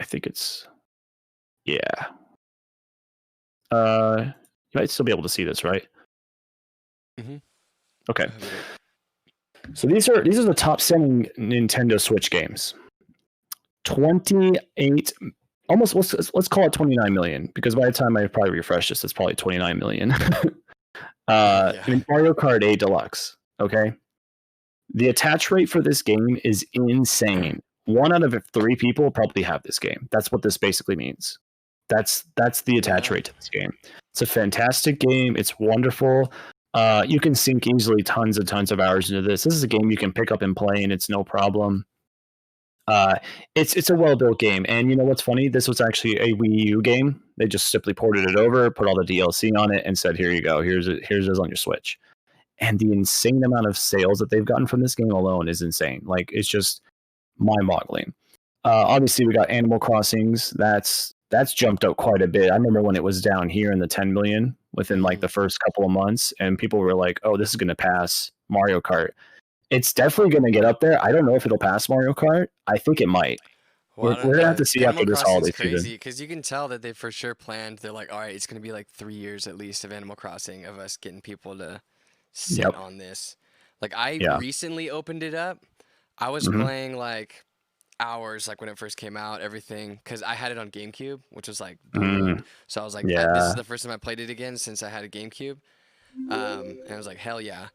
think it's, yeah. You might still be able to see this, right? Mm-hmm. Okay. So these are the top selling Nintendo Switch games. 28, almost let's call it 29 million, because by the time I probably refresh this, it's probably 29 million. In Mario Kart 8 Deluxe, okay? The attach rate for this game is insane. 1 out of 3 people probably have this game. That's what this basically means. That's the attach rate to this game. It's a fantastic game. It's wonderful. You can sink easily tons and tons of hours into this. This is a game you can pick up and play, and it's no problem. It's a well-built game, and you know what's funny? This was actually a Wii U game. They just simply ported it over, put all the DLC on it, and said, "Here you go. Here's it on your Switch." And the insane amount of sales that they've gotten from this game alone is insane. Like, it's just mind-boggling. Obviously, we got Animal Crossings. That's jumped up quite a bit. I remember when it was down here in the 10 million within like the first couple of months, and people were like, "Oh, this is going to pass Mario Kart." It's definitely going to get up there. I don't know if it'll pass Mario Kart. I think it might. Well, we're going to have to see after this holiday season. Crazy because you can tell that they for sure planned. They're like, all right, it's going to be like 3 years at least of Animal Crossing, of us getting people to sit on this. Like, I recently opened it up. I was playing like hours, like when it first came out, everything, because I had it on GameCube, which was like so I was like, this is the first time I played it again since I had a GameCube, and I was like, hell yeah.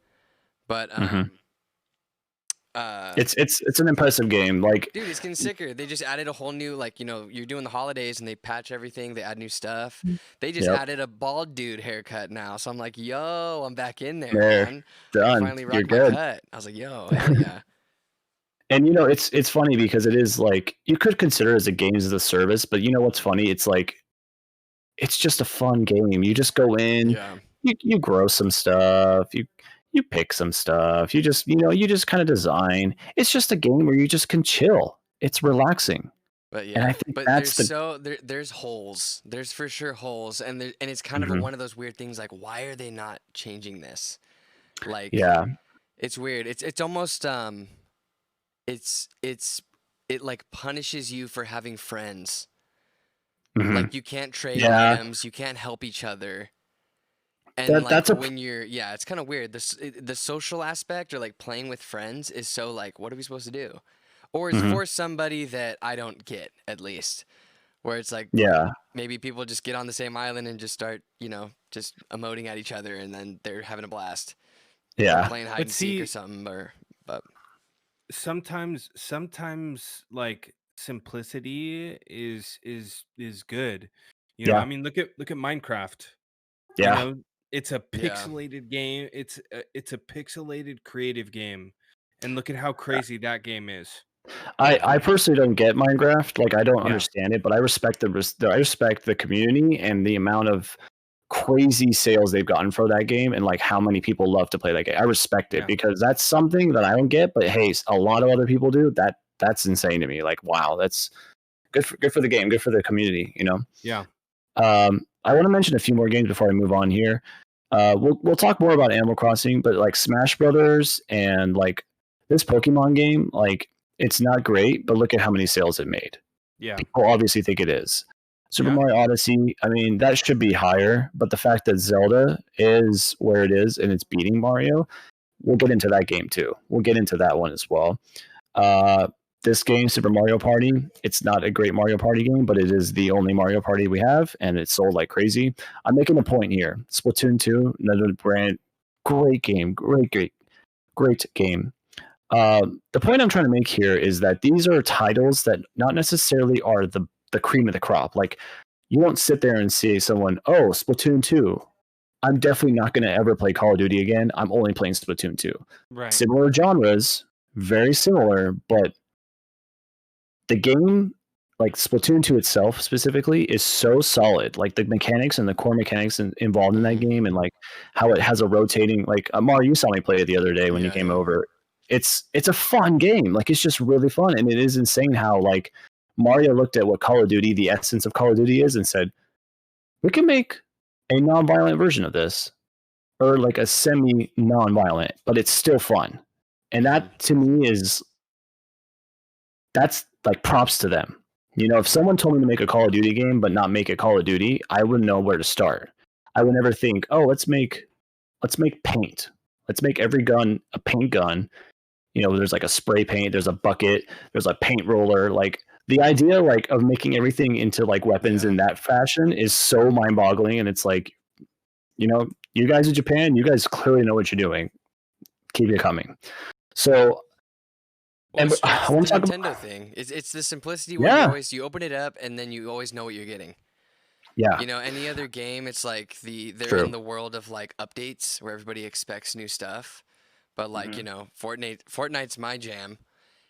But it's an impressive game. Like, dude, it's getting sicker. They just added a whole new, like, you're doing the holidays and they patch everything, they add new stuff. They just added a bald dude haircut now, so I'm like, yo, I'm back in there, man. Done. I finally rocked my cut. I was like, yo, hell yeah. And it's funny because it is like, you could consider it as a games as a service, but you know what's funny? It's like, it's just a fun game. You just go in, you grow some stuff, you pick some stuff, you just kind of design. It's just a game where you just can chill. It's relaxing. But yeah, and I think there's holes. There's for sure holes, and it's kind of one of those weird things. Like, why are they not changing this? Like, it's weird. It's almost it like punishes you for having friends. Like, you can't trade items, you can't help each other. And it's kind of weird. The social aspect, or like playing with friends, is so like, what are we supposed to do? Or it's for somebody that I don't get, at least, where it's like, maybe people just get on the same island and just start, just emoting at each other, and then they're having a blast. Playing hide and seek or something, but sometimes like simplicity is good. I mean, look at Minecraft. It's a pixelated game. It's a pixelated creative game, and look at how crazy that game is. I personally don't get Minecraft. Like, I don't understand it, but I respect the community and the amount of crazy sales they've gotten for that game, and like how many people love to play that game. I respect it because that's something that I don't get, but hey, a lot of other people do. That's insane to me. Like, wow, that's good for the game, good for the community. I want to mention a few more games before I move on here. We'll talk more about Animal Crossing, but like Smash Brothers and like this Pokemon game, like, it's not great, but look at how many sales it made. People obviously think it is. Super Mario Odyssey, I mean, that should be higher, but the fact that Zelda is where it is and it's beating Mario, we'll get into that game too. We'll get into that one as well. This game, Super Mario Party, it's not a great Mario Party game, but it is the only Mario Party we have, and it's sold like crazy. I'm making a point here. Splatoon 2, another great game, great game. The point I'm trying to make here is that these are titles that not necessarily are the cream of the crop. Like, you won't sit there and see someone, oh, Splatoon 2. I'm definitely not going to ever play Call of Duty again. I'm only playing Splatoon 2. Right. Similar genres, very similar, but the game, like Splatoon 2 itself specifically, is so solid. Like the mechanics and the core mechanics involved in that game, and like how it has a rotating, like Amar, you saw me play it the other day when you came over. It's a fun game. Like, it's just really fun, and it is insane how like Mario looked at what Call of Duty, the essence of Call of Duty is, and said, we can make a non-violent version of this, or like a semi non-violent, but it's still fun. And that to me that's like props to them. You know, if someone told me to make a Call of Duty game but not make it Call of Duty, I wouldn't know where to start. I would never think, oh, let's make paint. Let's make every gun a paint gun. You know, there's like a spray paint, there's a bucket, there's a paint roller. Like, the idea like of making everything into like weapons in that fashion is so mind-boggling. And it's like, you know, you guys in Japan, you guys clearly know what you're doing. Keep it coming. So, and I want to talk Nintendo thing. It's the simplicity where you open it up and then you always know what you're getting. Yeah. You know, any other game, it's like they're in the world of like updates where everybody expects new stuff. But like, you know, Fortnite's my jam,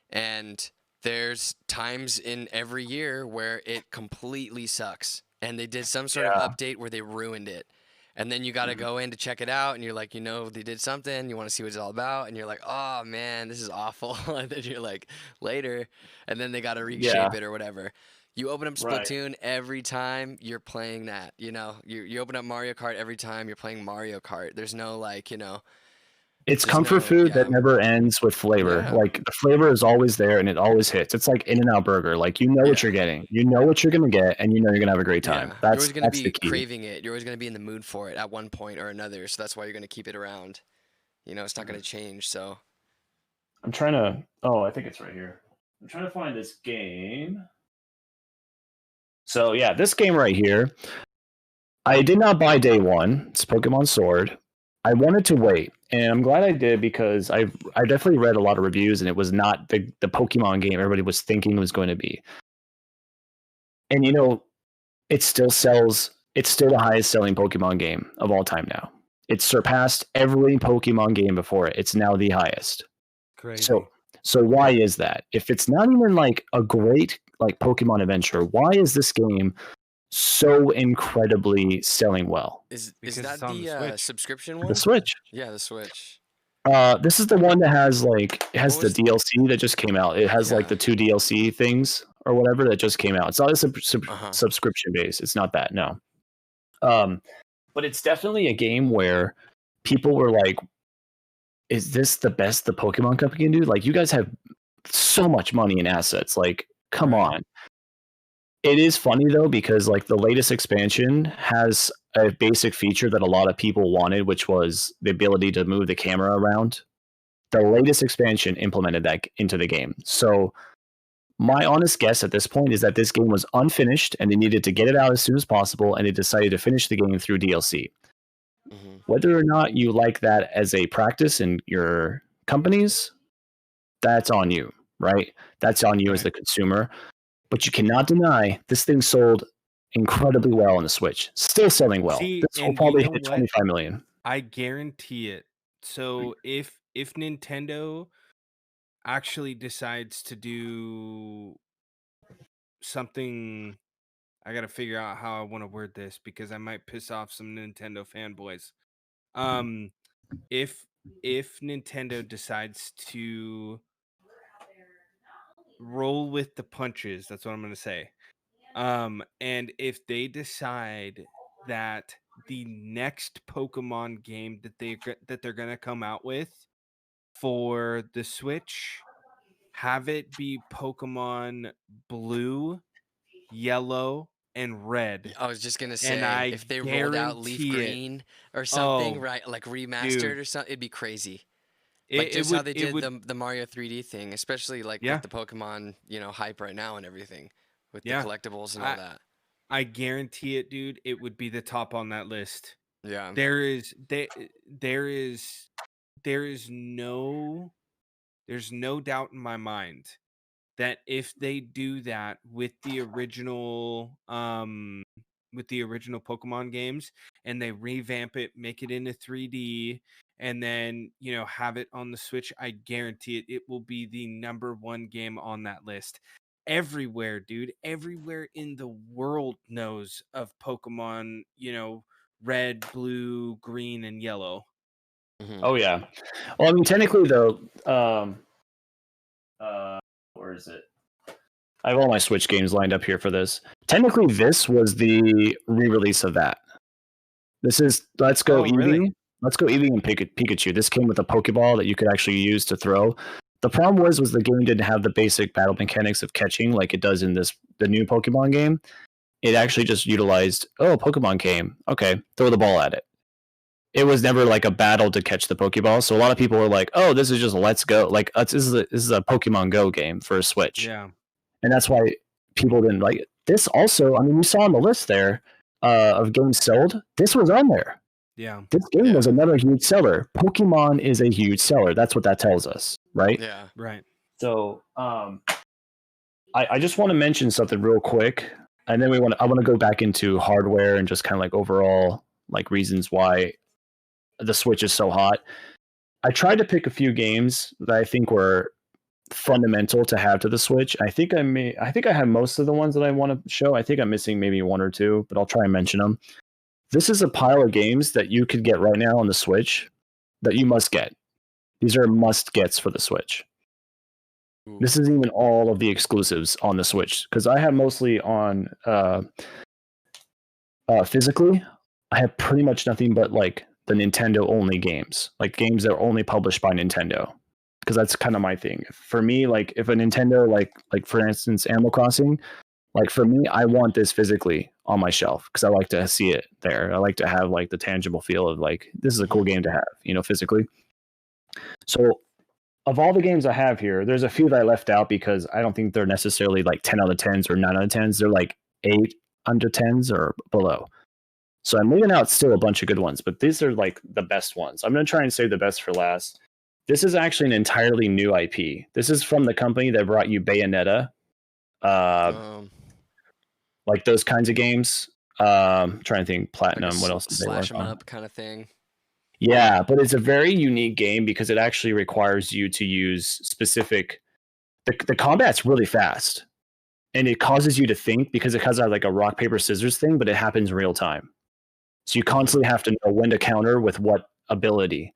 and there's times in every year where it completely sucks, and they did some sort of update where they ruined it. And then you got to go in to check it out, and you're like, you know, they did something, you want to see what it's all about, and you're like, oh man, this is awful. And then you're like, later, and then they got to reshape it or whatever. You open up Splatoon every time you're playing that, you know, you open up Mario Kart every time you're playing Mario Kart. There's no like, you know, it's comfort food that never ends with flavor. Yeah. Like, the flavor is always there and it always hits. It's like In-N-Out Burger. Like, you know what you're getting. You know what you're going to get, and you know you're going to have a great time. You're always going to be craving it. You're always going to be in the mood for it at one point or another. So that's why you're going to keep it around. You know, it's not going to change. So I'm trying to... Oh, I think it's right here. I'm trying to find this game. So, yeah, this game right here, I did not buy day one. It's Pokemon Sword. I wanted to wait, and I'm glad I did, because I definitely read a lot of reviews, and it was not the Pokemon game everybody was thinking it was going to be. And, you know, it still sells. It's still the highest selling Pokemon game of all time now. It's surpassed every Pokemon game before it. It's now the highest. Crazy. So why is that? If it's not even like a great like Pokemon adventure, why is this game so incredibly selling well? Is that the subscription one? The Switch. Yeah, the Switch. This is the one that has like the DLC that just came out. It has like the 2 DLC things or whatever that just came out. It's not a subscription base. It's not that, no. But it's definitely a game where people were like, is this the best the Pokemon company can do? Like, you guys have so much money and assets. Like, come on. It is funny though, because like the latest expansion has a basic feature that a lot of people wanted, which was the ability to move the camera around. The latest expansion implemented that into the game. So my honest guess at this point is that this game was unfinished and they needed to get it out as soon as possible, and they decided to finish the game through DLC. Whether or not you like that as a practice in your companies, that's on you, right? That's on you as the consumer. But you cannot deny this thing sold incredibly well on the Switch. Still selling well. This will probably hit 25 million. I guarantee it. So if Nintendo actually decides to do something, I got to figure out how I want to word this, because I might piss off some Nintendo fanboys. If Nintendo decides to roll with the punches, that's what I'm going to say. And if they decide that the next Pokemon game that they're going to come out with for the Switch, have it be Pokemon Blue, Yellow, and red. I was just gonna And I say, if they rolled out Leaf Green or something, Oh, right, like remastered dude. or something, it'd be crazy. Like It just how would they it did would the Mario 3D thing, especially like yeah, with the Pokemon, you know, hype right now and everything, with the yeah. collectibles and all I that. I guarantee it, dude. It would be the top on that list. Yeah. There is there is there is no there's no doubt in my mind that if they do that with the original Pokemon games and they revamp it, make it into 3D, and then, you know, have it on the Switch, I guarantee it will be the #1 game on that list. Everywhere, dude, everywhere in the world knows of Pokemon, you know, red, blue, green, and yellow. Oh yeah. Well, I mean, technically though, where is it? I have all my Switch games lined up here for this. Technically, this was the re-release of that. This is Let's Go Eevee. Really? Let's Go Eevee and Pikachu. This came with a Pokeball that you could actually use to throw. The problem was the game didn't have the basic battle mechanics of catching like it does in the new Pokemon game. It actually just utilized, Pokemon came. Okay, throw the ball at it. It was never like a battle to catch the Pokeball. So a lot of people were like, "Oh, this is just Let's Go." Like this is a Pokemon Go game for a Switch. Yeah. And that's why people didn't like it. This also, I mean, you saw on the list there of games sold. This was on there. Yeah. This game was another huge seller. Pokemon is a huge seller. That's what that tells us, right? Yeah. Right. So, I just want to mention something real quick, and then I want to go back into hardware and just kind of like overall like reasons why the Switch is so hot. I tried to pick a few games that I think were fundamental to have to the Switch. I think I have most of the ones that I want to show. I think I'm missing maybe one or two, but I'll try and mention them. This is a pile of games that you could get right now on the Switch that you must get. These are must gets for the Switch. Ooh. This is even all of the exclusives on the Switch because I have mostly on physically. I have pretty much nothing but like the Nintendo only games, like games that are only published by Nintendo. Because that's kind of my thing. For me, like if a Nintendo, like for instance, Animal Crossing, like for me, I want this physically on my shelf because I like to see it there. I like to have like the tangible feel of like this is a cool game to have, you know, physically. So, of all the games I have here, there's a few that I left out because I don't think they're necessarily like 10 out of 10s or 9 out of 10s. They're like 8 under 10s or below. So I'm leaving out still a bunch of good ones, but these are like the best ones. I'm going to try and save the best for last. This is actually an entirely new IP. This is from the company that brought you Bayonetta, like those kinds of games. Trying to think, Platinum. Like what else did they slash work on? them up kind of thing. Yeah, but it's a very unique game because it actually requires you to use specific. The combat's really fast, and it causes you to think because it has like a rock paper scissors thing, but it happens real time. So you constantly have to know when to counter with what ability.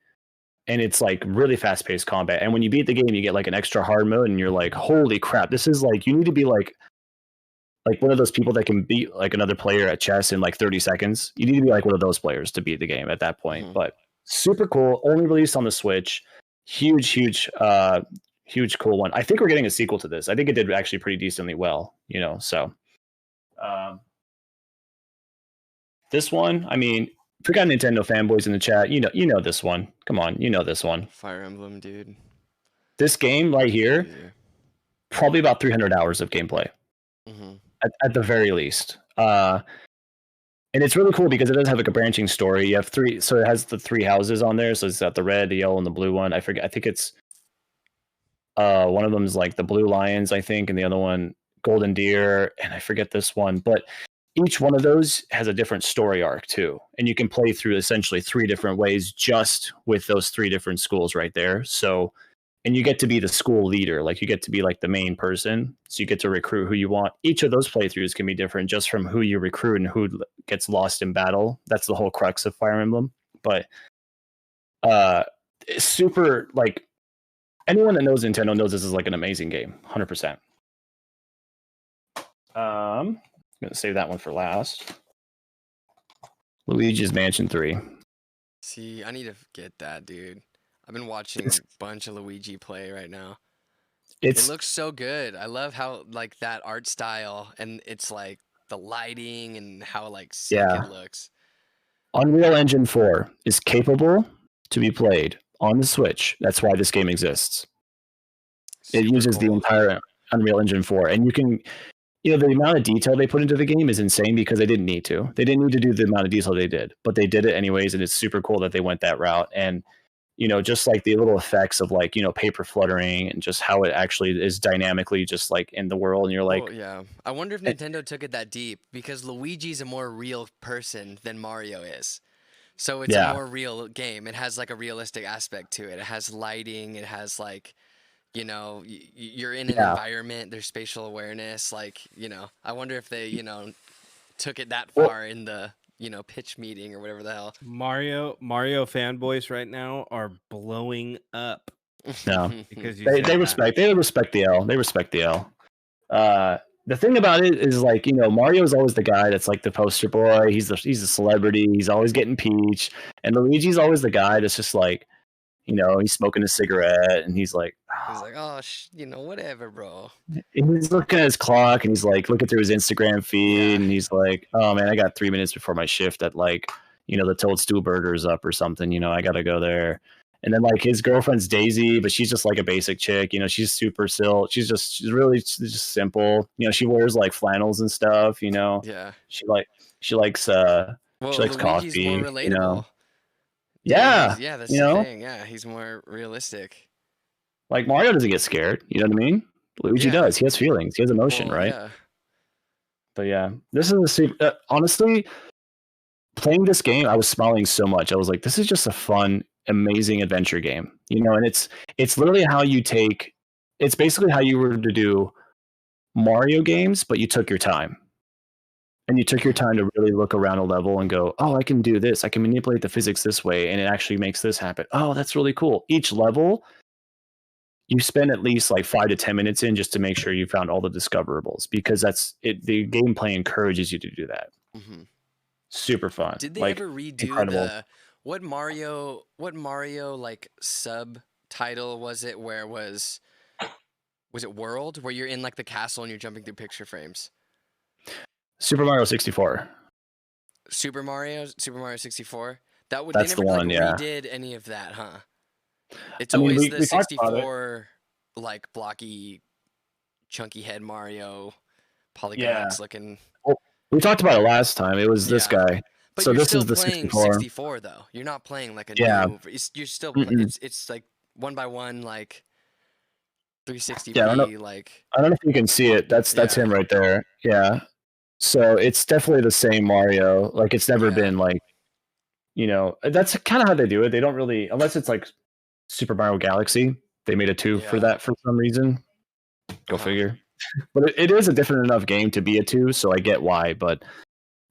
And it's like really fast-paced combat. And when you beat the game, you get like an extra hard mode, and you're like, "Holy crap! This is like you need to be like one of those people that can beat like another player at chess in like 30 seconds. You need to be like one of those players to beat the game at that point." Mm-hmm. But super cool. Only released on the Switch. Huge, cool one. I think we're getting a sequel to this. I think it did actually pretty decently well. You know, so this one, I mean. If we got Nintendo fanboys in the chat, you know this one. Come on, you know this one. Fire Emblem, dude. This game right here, probably about 300 hours of gameplay, at the very least. And it's really cool because it does have like a branching story. You have three, so it has the 3 houses on there. So it's got the red, the yellow, and the blue one. I forget. I think it's one of them is like the Blue Lions, I think, and the other one Golden Deer, and I forget this one, but. Each one of those has a different story arc too. And you can play through essentially 3 different ways just with those 3 different schools right there. So, and you get to be the school leader. Like you get to be like the main person. So you get to recruit who you want. Each of those playthroughs can be different just from who you recruit and who gets lost in battle. That's the whole crux of Fire Emblem. But it's super, like anyone that knows Nintendo knows this is like an amazing game. 100%. I'm going to save that one for last. Luigi's Mansion 3. See, I need to get that, dude. I've been watching a bunch of Luigi play right now. It looks so good. I love how like that art style, and it's like the lighting and how like sick it looks. Unreal Engine 4 is capable to be played on the Switch. That's why this game exists. It uses the entire Unreal Engine 4, and you can, the amount of detail they put into the game is insane because they didn't need to. They didn't need to do the amount of detail they did, but they did it anyways, and it's super cool that they went that route. And just like the little effects of like paper fluttering and just how it actually is dynamically just like in the world, and you're like, yeah. I wonder if Nintendo took it that deep because Luigi's a more real person than Mario is. So it's a more real game. It has like a realistic aspect to it. It has lighting. It has like, you're in an environment. There's spatial awareness. Like, I wonder if they, took it that far in the, pitch meeting or whatever the hell. Mario fanboys right now are blowing up. No, because they respect the L. They respect the L. The thing about it is like, Mario's always the guy that's like the poster boy. He's a celebrity. He's always getting Peach, and Luigi's always the guy that's just like, he's smoking a cigarette and he's like, oh, whatever, bro. He's looking at his clock and he's like looking through his Instagram feed and he's like, oh man, I got 3 minutes before my shift at like, the Toadstool Burger's up or something. I got to go there. And then like his girlfriend's Daisy, but she's just like a basic chick. She's super she's really just simple. She wears like flannels and stuff. Yeah. She likes coffee. More relatable. Yeah. Yeah, that's the thing. Yeah, he's more realistic. Like Mario doesn't get scared. You know what I mean? Luigi does. He has feelings. He has emotion, right? Yeah. But yeah, this is honestly, playing this game, I was smiling so much. I was like, this is just a fun, amazing adventure game, and it's literally how you take, it's basically how you were to do Mario games, but you took your time. And you took your time to really look around a level and go, oh, I can do this. I can manipulate the physics this way, and it actually makes this happen. Oh, that's really cool. Each level, you spend at least like 5 to 10 minutes in just to make sure you found all the discoverables, because that's it. The gameplay encourages you to do that. Mm-hmm. Super fun. Did they ever redo incredible. What Mario like subtitle was it? Where was it World, where you're in like the castle and you're jumping through picture frames? Super Mario 64. Super Mario 64. That's they never the one. redid any of that, huh? It's always the 64 like blocky, chunky head Mario, polygons looking. Well, we talked about it last time. It was this guy. But so you're this still is the playing 64 though. You're not playing like a new. You're still. It's like 1x1 like 360p. Yeah, I don't know if you can see it. That's him right there. Yeah. So it's definitely the same Mario. Like it's never been like, that's kind of how they do it. They don't really, unless it's like Super Mario Galaxy. They made a 2 for that for some reason. Go figure. But it is a different enough game to be a 2, so I get why. But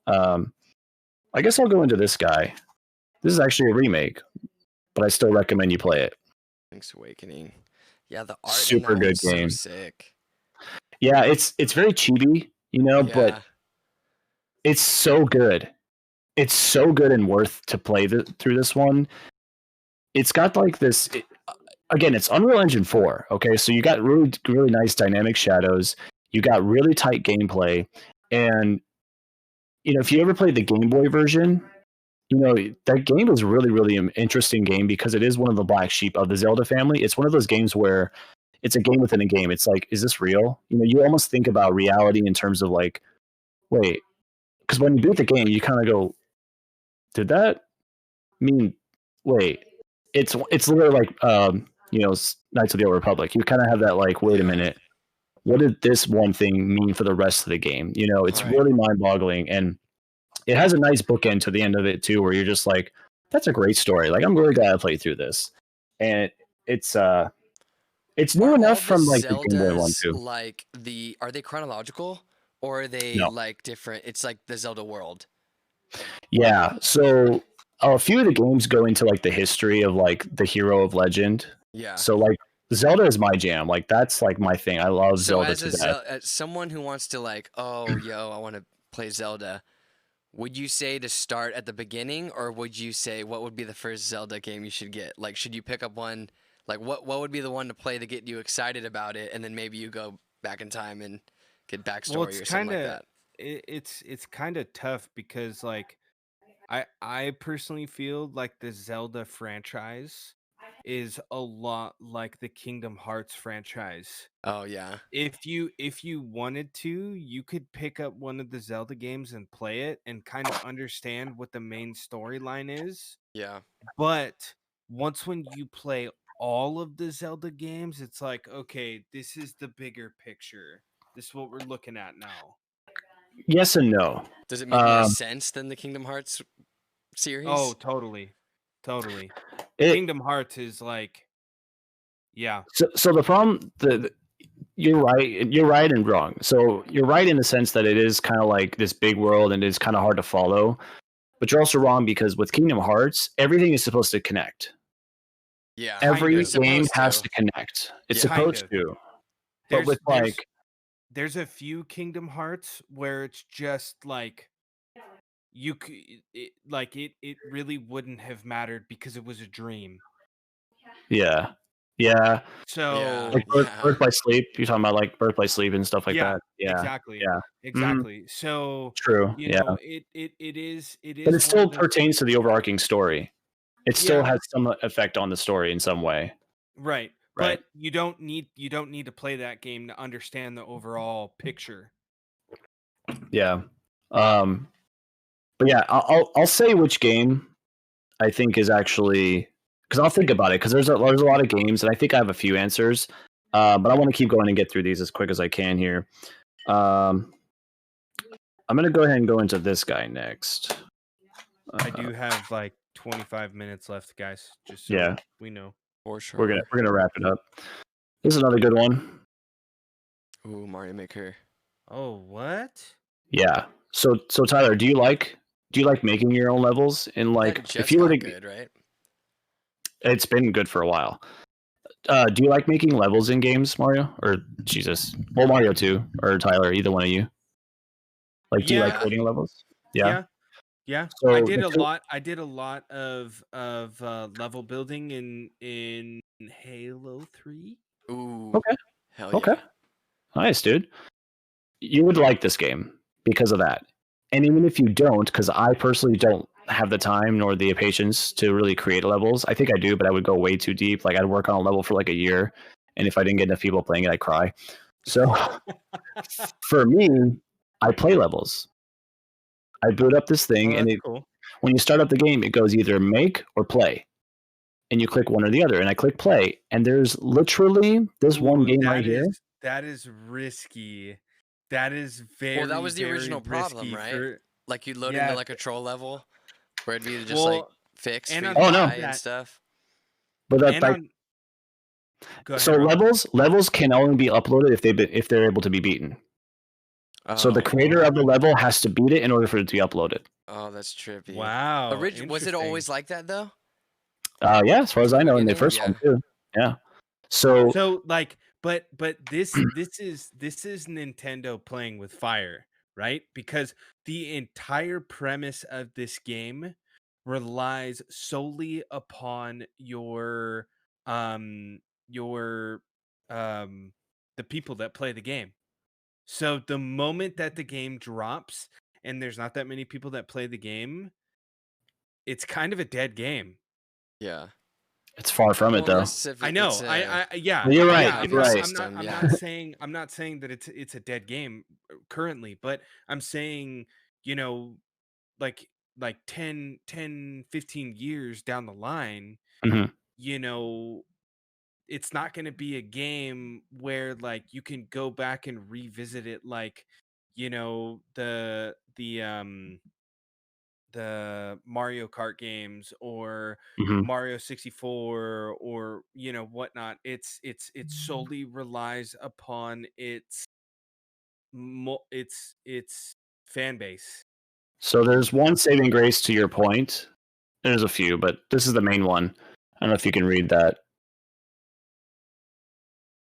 I guess I'll go into this guy. This is actually a remake, but I still recommend you play it. Link's Awakening. Yeah, the art super good game. So sick. Yeah, it's very chibi, but it's so good. It's so good and worth to play through this one. It's got like this. Again, it's Unreal Engine 4. Okay, so you got really, really nice dynamic shadows. You got really tight gameplay, and if you ever played the Game Boy version, that game is really, really an interesting game because it is one of the black sheep of the Zelda family. It's one of those games where it's a game within a game. It's like, is this real? You almost think about reality in terms of like, wait, because when you beat the game, you kind of go, did that mean? Wait, it's literally like Knights of the Old Republic. You kind of have that like, wait a minute, what did this one thing mean for the rest of the game? It's really mind-boggling, and it has a nice bookend to the end of it too, where you're just like, that's a great story. Like, I'm really glad I played through this, and it's new enough from like the Game Boy one too. Like are they chronological or are they like different? It's like the Zelda world. Yeah, so a few of the games go into like the history of like the hero of legend. Yeah. So like Zelda is my jam. Like that's like my thing. I love Zelda to death. As someone who wants to like, I want to play Zelda, would you say to start at the beginning, or would you say what would be the first Zelda game you should get? Like, should you pick up one? Like, what would be the one to play to get you excited about it, and then maybe you go back in time and get backstory or something like that? it's kind of tough because like I personally feel like the Zelda franchise is a lot like the Kingdom Hearts franchise. Oh yeah. If you wanted to, you could pick up one of the Zelda games and play it and kind of understand what the main storyline is. Yeah. But once when you play all of the Zelda games, it's like, okay, this is the bigger picture. This is what we're looking at now. Yes and no. Does it make more sense than the Kingdom Hearts series? Oh, totally. Kingdom Hearts is like, yeah. So the problem, you're right and wrong. So you're right in the sense that it is kind of like this big world and it's kind of hard to follow. But you're also wrong because with Kingdom Hearts, everything is supposed to connect. Yeah. Every game has to connect. It's supposed to. But with like, there's a few Kingdom Hearts where it's just like it really wouldn't have mattered because it was a dream. Yeah. So like Birth by Sleep. You're talking about like Birth by Sleep and stuff like that. Yeah. Exactly. Yeah. Exactly. So true. You know, it is. But it still pertains to the overarching story. It still has some effect on the story in some way. Right. But you don't need to play that game to understand the overall picture. Yeah. But yeah, I'll say which game I think is actually, because I'll think about it, because there's a lot of games and I think I have a few answers. But I want to keep going and get through these as quick as I can here. I'm gonna go ahead and go into this guy next. I do have like 25 minutes left, guys. Just so we know. For sure. We're gonna wrap it up. This is another good one. Ooh, Mario Maker. Oh, what? Yeah. So Tyler, do you like making your own levels in like if you were to good, right? It's been good for a while. Do you like making levels in games, Mario? Or Jesus. Well, Mario too, or Tyler, either one of you. Like do you like creating levels? Yeah. So I did a lot of level building in Halo 3. Ooh. Okay. Hell yeah. Okay. Nice, dude. You would like this game because of that. And even if you don't, because I personally don't have the time nor the patience to really create levels. I think I do, but I would go way too deep. Like I'd work on a level for like a year, and if I didn't get enough people playing it, I'd cry. So for me, I play levels. I boot up this thing, and when you start up the game, it goes either make or play, and you click one or the other. And I click play, and there's literally this one game right here. That is risky. That is very. Well, that was the original problem, right? Like you load into like a troll level, where it'd be just like fixed and stuff. But so levels can only be uploaded if they're able to be beaten. So the creator of the level has to beat it in order for it to be uploaded. Oh, that's trippy. Wow. Was it always like that though? Yeah, as far as I know, in the first one too. Yeah. So like, but this is Nintendo playing with fire, right? Because the entire premise of this game relies solely upon the people that play the game. So the moment that the game drops and there's not that many people that play the game, it's kind of a dead game. Yeah. It's far from it though. I know. Yeah. You're right. I'm not saying that it's a dead game currently, but I'm saying, like 10, 15 years down the line, it's not going to be a game where like you can go back and revisit it like, the Mario Kart games or Mario 64 or whatnot. It solely relies upon its fan base. So there's one saving grace to your point. There's a few, but this is the main one. I don't know if you can read that.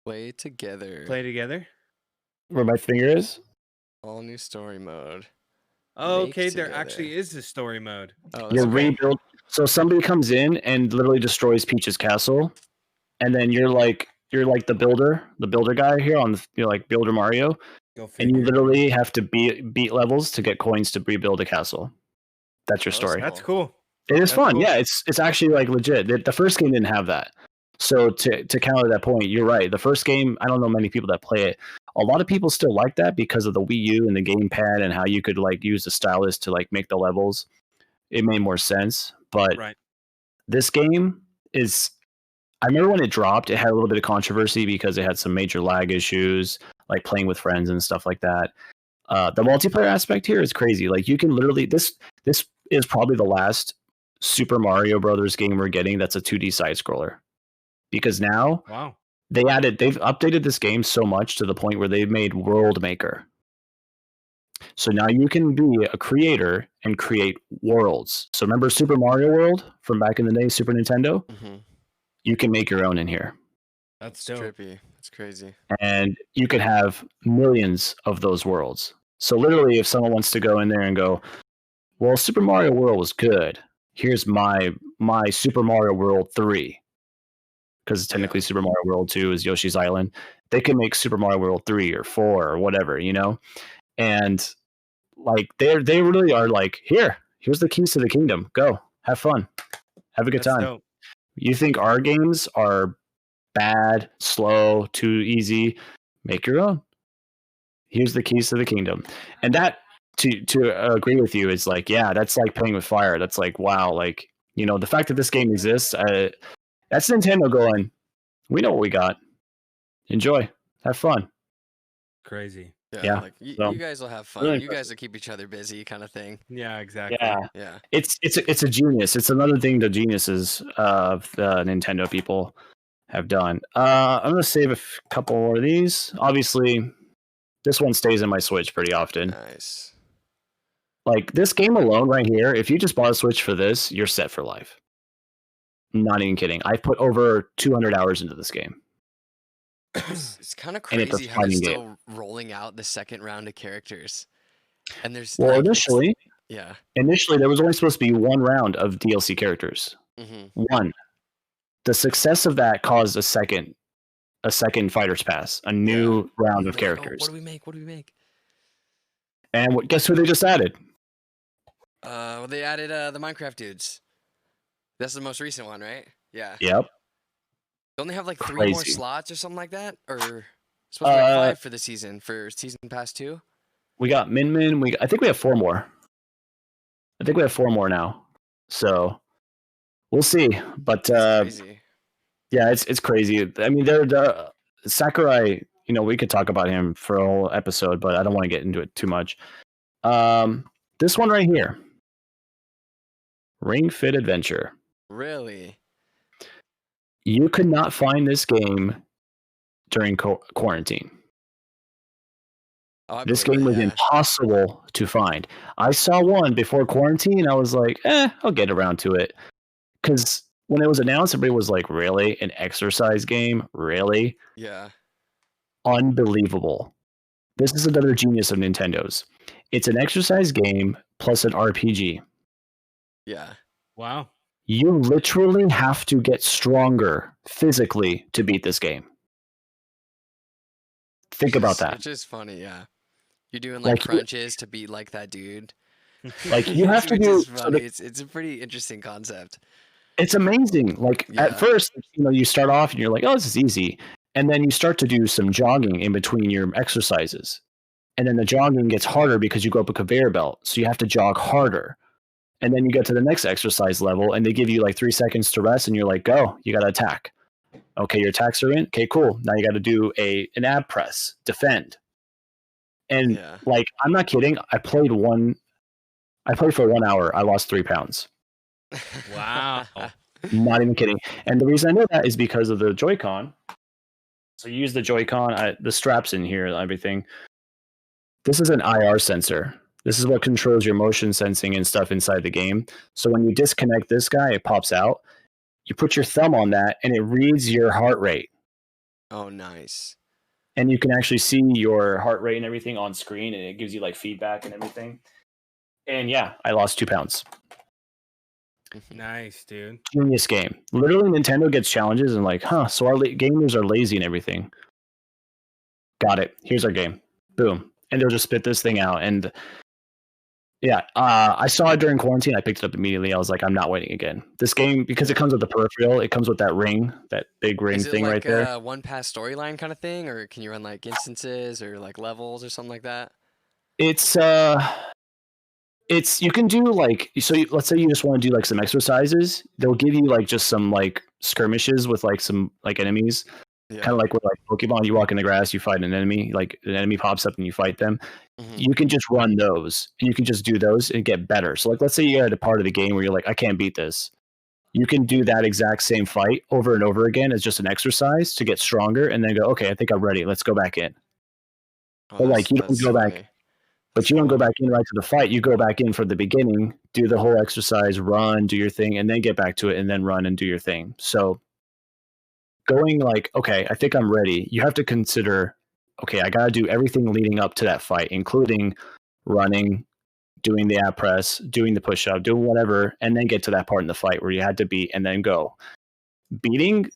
Play together. Where my finger is? All new story mode. Oh, okay, there actually is a story mode. Oh, you rebuild. So somebody comes in and literally destroys Peach's castle, and then you're like the builder guy here on you're like Builder Mario. And you literally have to beat levels to get coins to rebuild a castle. That's your story. That's cool. It is fun. Cool. Yeah, it's actually like legit. The first game didn't have that. So to counter that point, you're right. The first game, I don't know many people that play it. A lot of people still like that because of the Wii U and the gamepad and how you could like use the stylus to like make the levels. It made more sense. But this game is, I remember when it dropped, it had a little bit of controversy because it had some major lag issues, like playing with friends and stuff like that. The multiplayer aspect here is crazy. Like you can literally, this is probably the last Super Mario Brothers game we're getting that's a 2D side scroller. Because now they've updated this game so much to the point where they've made World Maker. So now you can be a creator and create worlds. So remember Super Mario World from back in the day, Super Nintendo? Mm-hmm. You can make your own in here. That's trippy. That's crazy. And you could have millions of those worlds. So literally, if someone wants to go in there and go, well, Super Mario World was good. Here's my Super Mario World 3. Because technically Super Mario World 2 is Yoshi's Island. They can make Super Mario World 3 or 4 or whatever, you know? And like they really are like, here's the keys to the kingdom. Go. Have fun. Have a good time. Dope. You think our games are bad, slow, too easy? Make your own. Here's the keys to the kingdom. And that to agree with you is like, yeah, that's like playing with fire. That's like, wow, like, you know, the fact that this game exists, that's Nintendo going, we know what we got. Enjoy. Have fun. Crazy. Yeah. Like, you guys will have fun. Really, you guys will keep each other busy kind of thing. Yeah, exactly. Yeah. It's a genius. It's another thing the geniuses of the Nintendo people have done. I'm going to save a couple more of these. Obviously, this one stays in my Switch pretty often. Nice. Like, this game alone right here, if you just bought a Switch for this, you're set for life. Not even kidding. I've put over 200 hours into this game. It's kind of crazy how they're still rolling out the second round of characters. And there's initially there was only supposed to be one round of DLC characters. Mm-hmm. One. The success of that caused a second Fighter's Pass, a new round of characters. What do we make? And guess who they just added? Well, they added the Minecraft dudes. That's the most recent one, right? Yeah. Yep. Don't they have like 3 more slots or something like that? Or supposed to be like 5 for the season, for season pass 2? We got Min. I think we have 4 more. I think we have 4 more now. So we'll see. But crazy. Yeah, it's crazy. I mean, they're Sakurai, you know, we could talk about him for a whole episode, but I don't want to get into it too much. This one right here. Ring Fit Adventure. Really? You could not find this game during quarantine. This game was impossible to find. I saw one before quarantine. I was like, I'll get around to it. Because when it was announced, everybody was like, really? An exercise game? Really? Yeah. Unbelievable. This is another genius of Nintendo's. It's an exercise game plus an RPG. Yeah. Wow. You literally have to get stronger physically to beat this game. Think about that. Which is funny, yeah. You're doing like crunches to beat like that dude. Like you have to do. It's a pretty interesting concept. It's amazing. Like at first, you know, you start off and you're like, oh, this is easy, and then you start to do some jogging in between your exercises, and then the jogging gets harder because you go up a conveyor belt, so you have to jog harder. And then you get to the next exercise level, and they give you like 3 seconds to rest, and you're like, go, you got to attack. Okay, your attacks are in. Okay, cool. Now you got to do an ab press, defend. And like, I'm not kidding. I played for 1 hour. I lost 3 pounds. Wow. Not even kidding. And the reason I know that is because of the Joy-Con. So you use the Joy-Con, the straps in here and everything. This is an IR sensor. This is what controls your motion sensing and stuff inside the game. So when you disconnect this guy, it pops out. You put your thumb on that, and it reads your heart rate. Oh, nice. And you can actually see your heart rate and everything on screen, and it gives you like feedback and everything. And yeah, I lost 2 pounds. Nice, dude. Genius game. Literally, Nintendo gets challenges and like, so our gamers are lazy and everything. Got it. Here's our game. boom, and they'll just spit this thing out. And yeah, I saw it during quarantine. I picked it up immediately. I was like, I'm not waiting again. This game, because it comes with the peripheral, it comes with that ring, that big ring thing right there. Is it like a one-pass storyline kind of thing, or can you run like instances or like levels or something like that? It's you can do like, so let's say you just want to do like some exercises. They'll give you like just some like skirmishes with like some like enemies. Yeah. Kind of like with like Pokemon, you walk in the grass, you fight an enemy, like an enemy pops up and you fight them. Mm-hmm. You can just run those and you can just do those and get better. So like, let's say you're at a part of the game where you're like, I can't beat this. You can do that exact same fight over and over again as just an exercise to get stronger and then go, okay, I think I'm ready. Let's go back in. But like, you don't go back, but you don't go back in right to the fight. You go back in from the beginning, do the whole exercise, run, do your thing, and then get back to it and then run and do your thing. So going like, okay, I think I'm ready. You have to consider, okay, I got to do everything leading up to that fight, including running, doing the ab press, doing the push up, doing whatever, and then get to that part in the fight where you had to beat and then go. Beating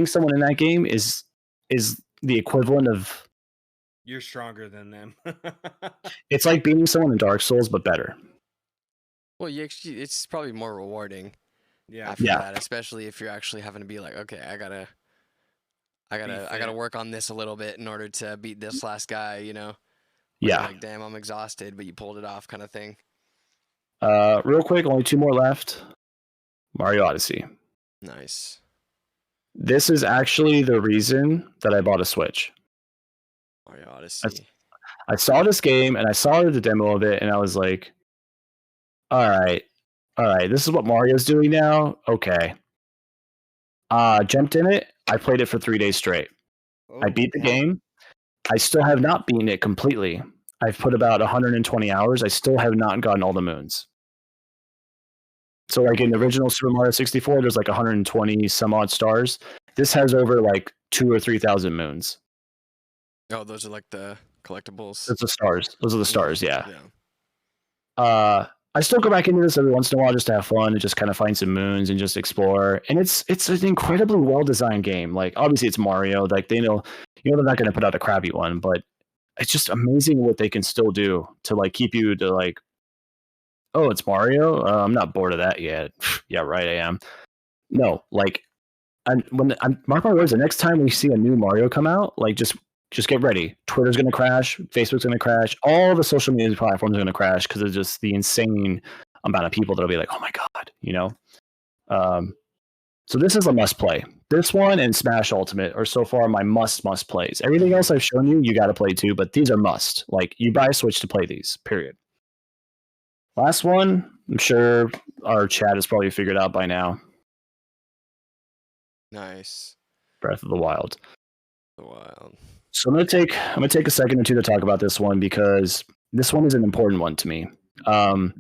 someone in that game is the equivalent of you're stronger than them. It's like beating someone in Dark Souls, but better. Well, it's probably more rewarding. Yeah. After that, especially if you're actually having to be like, okay, I gotta work on this a little bit in order to beat this last guy, you know? Yeah. Like, damn, I'm exhausted, but you pulled it off, kind of thing. Real quick, only 2 more left. Mario Odyssey. Nice. This is actually the reason that I bought a Switch. Mario Odyssey. I saw this game and I saw the demo of it, and I was like, all right, this is what Mario's doing now. Okay. Jumped in it. I played it for 3 days straight. I beat the game. I still have not beaten it completely. I've put about 120 hours. I still have not gotten all the moons. So like in the original Super Mario 64, there's like 120 some odd stars. This has over like 2,000 or 3,000 moons. Oh, those are like the collectibles. Those are the stars. Those are the stars. Yeah. Yeah. I still go back into this every once in a while just to have fun and just kind of find some moons and just explore. And it's an incredibly well designed game. Like obviously it's Mario. Like they know, they're not going to put out a crappy one, but it's just amazing what they can still do to like keep you to like, oh, it's Mario. I'm not bored of that yet. Yeah, right. I am. No, like, mark my words. The next time we see a new Mario come out, like just get ready. Twitter's going to crash. Facebook's going to crash. All the social media platforms are going to crash because of just the insane amount of people that'll be like, oh my God, So this is a must play. This one and Smash Ultimate are so far my must plays. Everything else I've shown you, you got to play too, but these are must. Like you buy a Switch to play these, period. Last one, I'm sure our chat has probably figured out by now. Nice. Breath of the Wild. Wild. So I'm gonna take a second or two to talk about this one because this one is an important one to me. Again,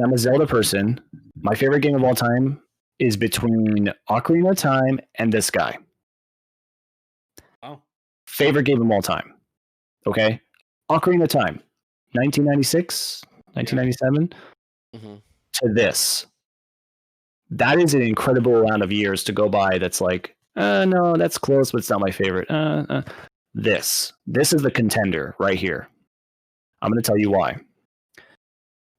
I'm a Zelda person. My favorite game of all time is between Ocarina of Time and this guy. Oh. Favorite game of all time. Okay? Ocarina of Time. 1996, 1997 to this. That is an incredible amount of years to go by. That's like, no, that's close, but it's not my favorite. This is the contender right here. I'm going to tell you why.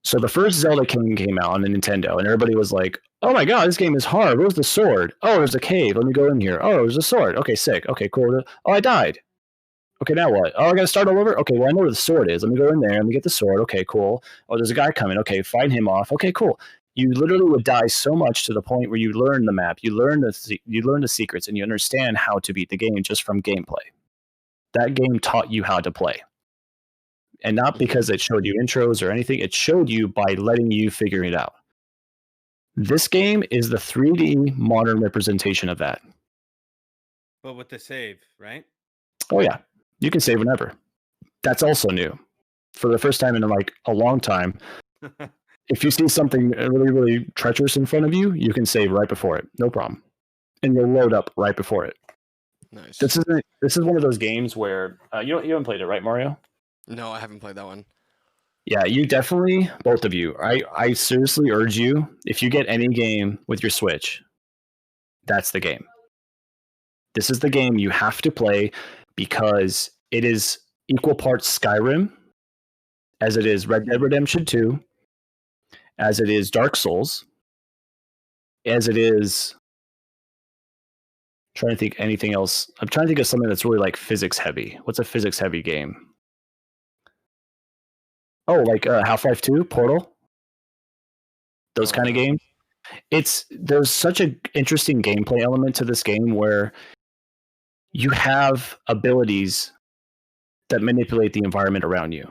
So the first Zelda came out on the Nintendo, and everybody was like, oh my God, this game is hard. Where's the sword? Oh, there's a cave. Let me go in here. Oh, there's a sword. Okay, sick. Okay, cool. Oh, I died. Okay, now what? Oh, I gotta start all over? Okay, well, I know where the sword is. Let me go in there. Let me get the sword. Okay, cool. Oh, there's a guy coming. Okay, fight him off. Okay, cool. You literally would die so much to the point where you learn the map, you learn the secrets, and you understand how to beat the game just from gameplay. That game taught you how to play. And not because it showed you intros or anything. It showed you by letting you figure it out. This game is the 3D modern representation of that. But with the save, right? Oh, yeah. You can save whenever. That's also new. For the first time in like a long time, if you see something really, really treacherous in front of you, you can save right before it. No problem. And you'll load up right before it. Nice. This is one of those games where you haven't played it, right, Mario? No, I haven't played that one. Yeah, you definitely, both of you. I seriously urge you, if you get any game with your Switch, that's the game. This is the game you have to play because It is equal parts Skyrim, as it is Red Dead Redemption 2, as it is Dark Souls, as it is trying to think anything else. I'm trying to think of something that's really like physics heavy. What's a physics heavy game? Oh, like Half-Life 2, Portal, those kind of games. There's such an interesting gameplay element to this game where you have abilities that manipulate the environment around you.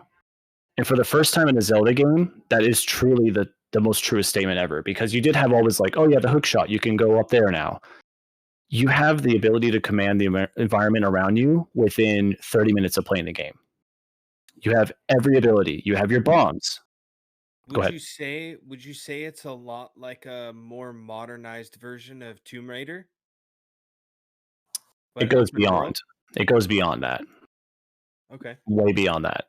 And for the first time in a Zelda game, that is truly the most truest statement ever, because you did have always like, oh yeah, the hook shot, you can go up there now. You have the ability to command the environment around you within 30 minutes of playing the game. You have every ability. You have your bombs. Go ahead. Would you say it's a lot like a more modernized version of Tomb Raider? It goes beyond. It goes beyond that. Okay. Way beyond that.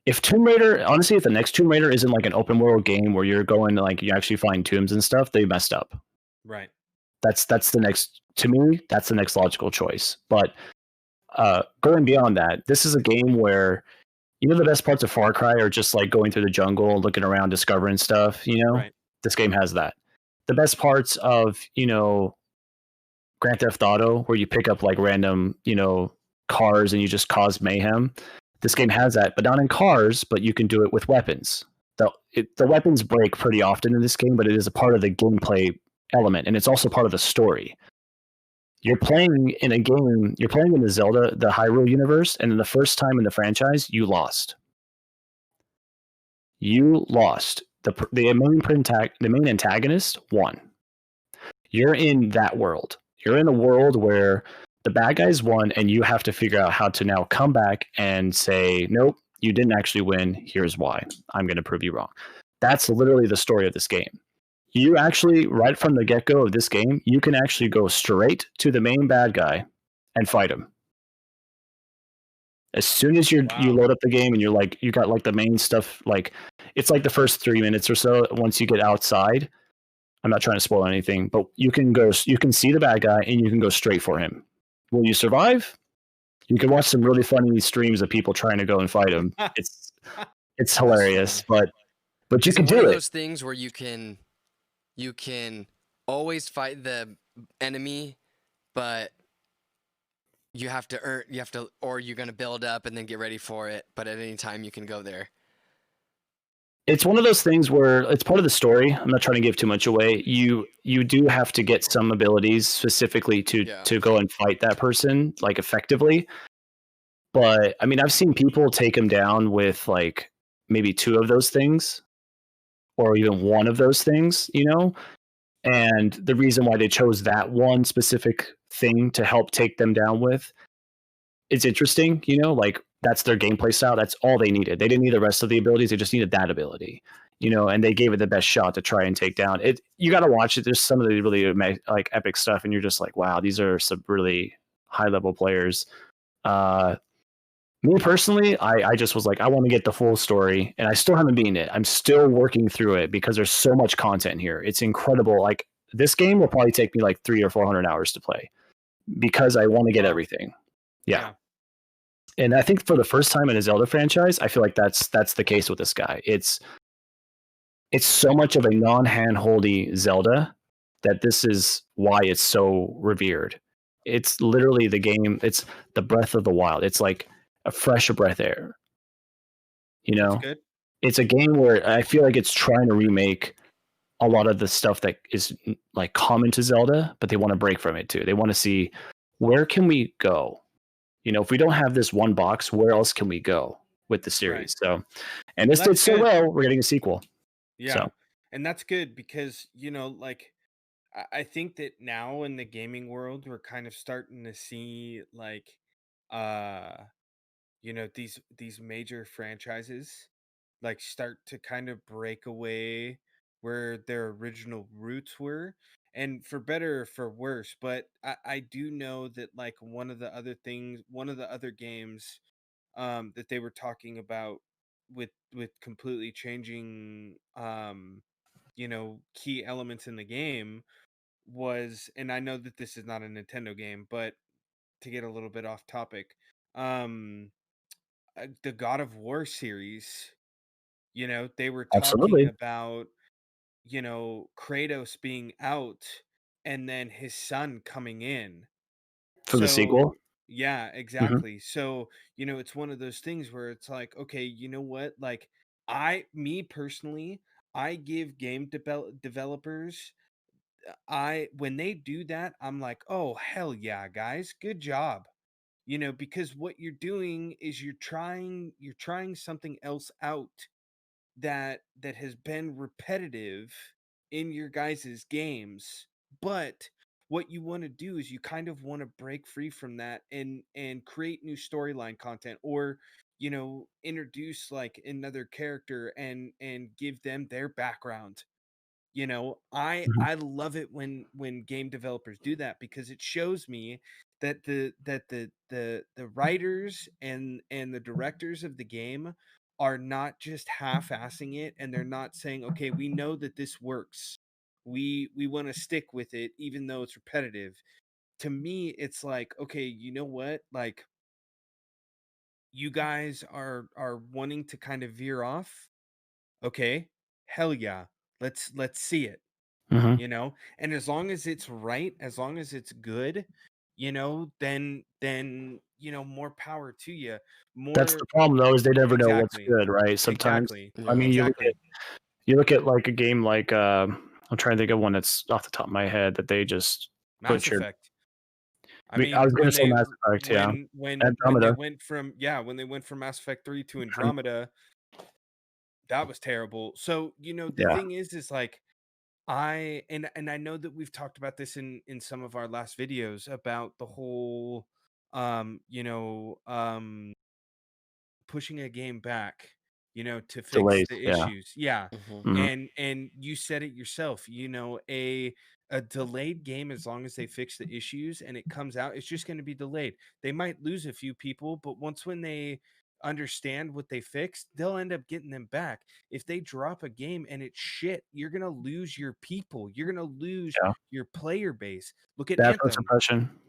If Tomb Raider, honestly, if the next Tomb Raider isn't like an open world game where you're going to like you actually find tombs and stuff, they messed up. Right. That's the next, to me, that's the next logical choice. But going beyond that, this is a game where, you know, the best parts of Far Cry are just like going through the jungle, looking around, discovering stuff, you know? Right. This game has that. The best parts of, you know, Grand Theft Auto, where you pick up like random, you know, cars and you just cause mayhem. This game has that, but not in cars, but you can do it with weapons. The weapons break pretty often in this game, but it is a part of the gameplay element, and it's also part of the story. You're playing in a game, you're playing in the Zelda, the Hyrule universe, and the first time in the franchise, you lost. You lost. The main antagonist won. You're in that world. You're in a world where the bad guys won, and you have to figure out how to now come back and say, nope, you didn't actually win. Here's why. I'm going to prove you wrong. That's literally the story of this game. You actually, right from the get-go of this game, you can actually go straight to the main bad guy and fight him. As soon as you load up the game and you're like, you got like the main stuff, like it's like the first 3 minutes or so. Once you get outside, I'm not trying to spoil anything, but you can see the bad guy and you can go straight for him. Will you survive? You can watch some really funny streams of people trying to go and fight him. It's hilarious, but you can do it. It's one of those things where you can always fight the enemy, but or you're gonna build up and then get ready for it. But at any time you can go there. It's one of those things where it's part of the story. I'm not trying to give too much away. You do have to get some abilities specifically to go and fight that person like effectively. But I mean, I've seen people take him down with like maybe 2 of those things, or even 1 of those things, you know? And the reason why they chose that one specific thing to help take them down with, it's interesting, you know, like that's their gameplay style. That's all they needed. They didn't need the rest of the abilities. They just needed that ability, you know, and they gave it the best shot to try and take down it. You got to watch it. There's some of the really like epic stuff, and you're just like, wow, these are some really high level players. Me personally, I just was like, I want to get the full story, and I still haven't beaten it. I'm still working through it because there's so much content here. It's incredible. Like this game will probably take me like 300 or 400 hours to play because I want to get everything. Yeah. And I think for the first time in a Zelda franchise, I feel like that's the case with this guy. It's so much of a non-handholdy Zelda that this is why it's so revered. It's literally the game. It's the Breath of the Wild. It's like a fresh breath air. You know, it's a game where I feel like it's trying to remake a lot of the stuff that is like common to Zelda, but they want to break from it too. They want to see, where can we go? You know, if we don't have this one box, where else can we go with the series? Right. So, and this did so well, we're getting a sequel. Yeah. So. And that's good because, you know, like I think that now in the gaming world, we're kind of starting to see like, you know, these major franchises like start to kind of break away where their original roots were, and for better or for worse. But I do know that like one of the other games that they were talking about with completely changing you know, key elements in the game was, and I know that this is not a Nintendo game, but to get a little bit off topic, um the God of War series, they were talking Absolutely. about, Kratos being out and then his son coming in. For the sequel. So, yeah, Hmm. exactly. So, it's one of those things where it's like, okay, you know what? Like, me personally, I give developers, when they do that, I'm like, oh, hell yeah, guys, good job. Because what you're doing is you're trying something else out that has been repetitive in your guys' games, but what you want to do is you kind of want to break free from that and create new storyline content, or introduce like another character and give them their background. Hmm. I love it when game developers do that, because it shows me that the writers and the directors of the game are not just half-assing it, and they're not saying, okay, we know that this works, we want to stick with it even though it's repetitive. To me, it's like, okay, you know what, like, you guys are wanting to kind of veer off. Okay, hell yeah, let's see it. Hmm. And as long as it's right, as long as it's good, then more power to you. That's the More. problem, though, is they never know what's Exactly. good, right? Sometimes, Exactly. I No. mean, Exactly. you look at like a game like I'm trying to think of one that's off the top of my head that they just Mass butchered. Effect. I I mean, was gonna say Mass Effect, yeah. when they Andromeda. went from, Mass Effect 3 to Andromeda, that was terrible. So, the Yeah. thing is like, and I know that we've talked about this in some of our last videos about the whole, um you know um pushing a game back, to fix Delays, the yeah. issues. Yeah. Hmm. Mhm. And you said it yourself, a delayed game, as long as they fix the issues and it comes out, it's just going to be delayed. They might lose a few people, but once when they understand what they fixed, they'll end up getting them back. If they drop a game and it's shit, you're going to lose your people. You're going to lose Yeah. your player base. Look at Bad first Anthem. impression.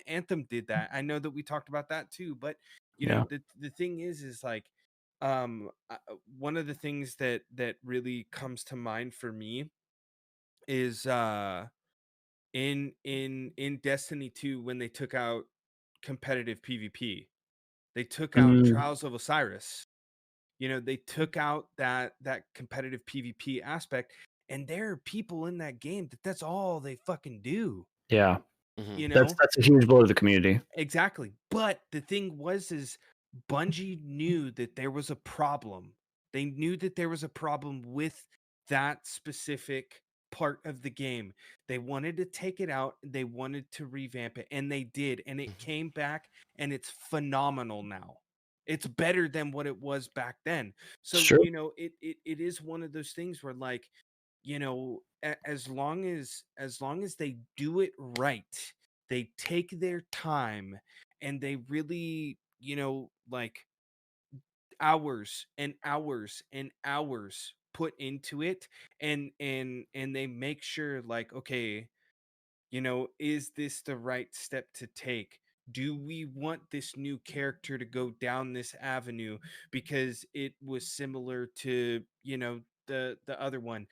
Anthem did that. I know that we talked about that too, but Yeah. the thing is like, one of the things that really comes to mind for me is, in Destiny 2, when they took out competitive PvP. They took out Mm, Trials of Osiris. They took out that competitive PvP aspect, and there are people in that game that's all they fucking do, yeah. Hmm. you That's know? that's a huge blow to the community. Exactly. But the thing is Bungie knew that there was a problem. They knew that there was a problem with that specific part of the game. They wanted to take it out, they wanted to revamp it, and they did. And it came back, and it's phenomenal now. It's better than what it was back then. It's So, true. it is one of those things where, like, as long as they do it right, they take their time, and they really, like, hours and hours and hours put into it, and they make sure, like, okay, is this the right step to take? Do we want this new character to go down this avenue because it was similar to, the other one?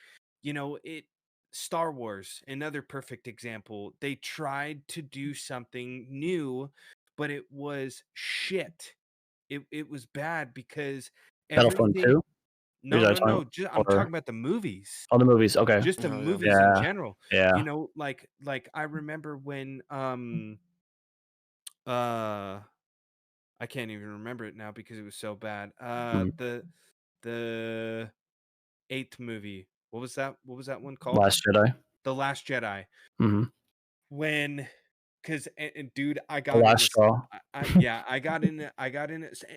It Star Wars, another perfect example. They tried to do something new, but it was shit. It was bad because Battlefront everything. 2? Or No, is no, that talking no. I'm or talking about the movies, the movies? Okay. just the Oh, yeah. movies in Yeah. general. Yeah. Like I remember when, uh I can't even remember it now because it was so bad. Mm. The eighth movie. What was that one called? Last Jedi. The Last Jedi. Mhm. When, because, and dude, I The got in last this. straw. Yeah, I got in it,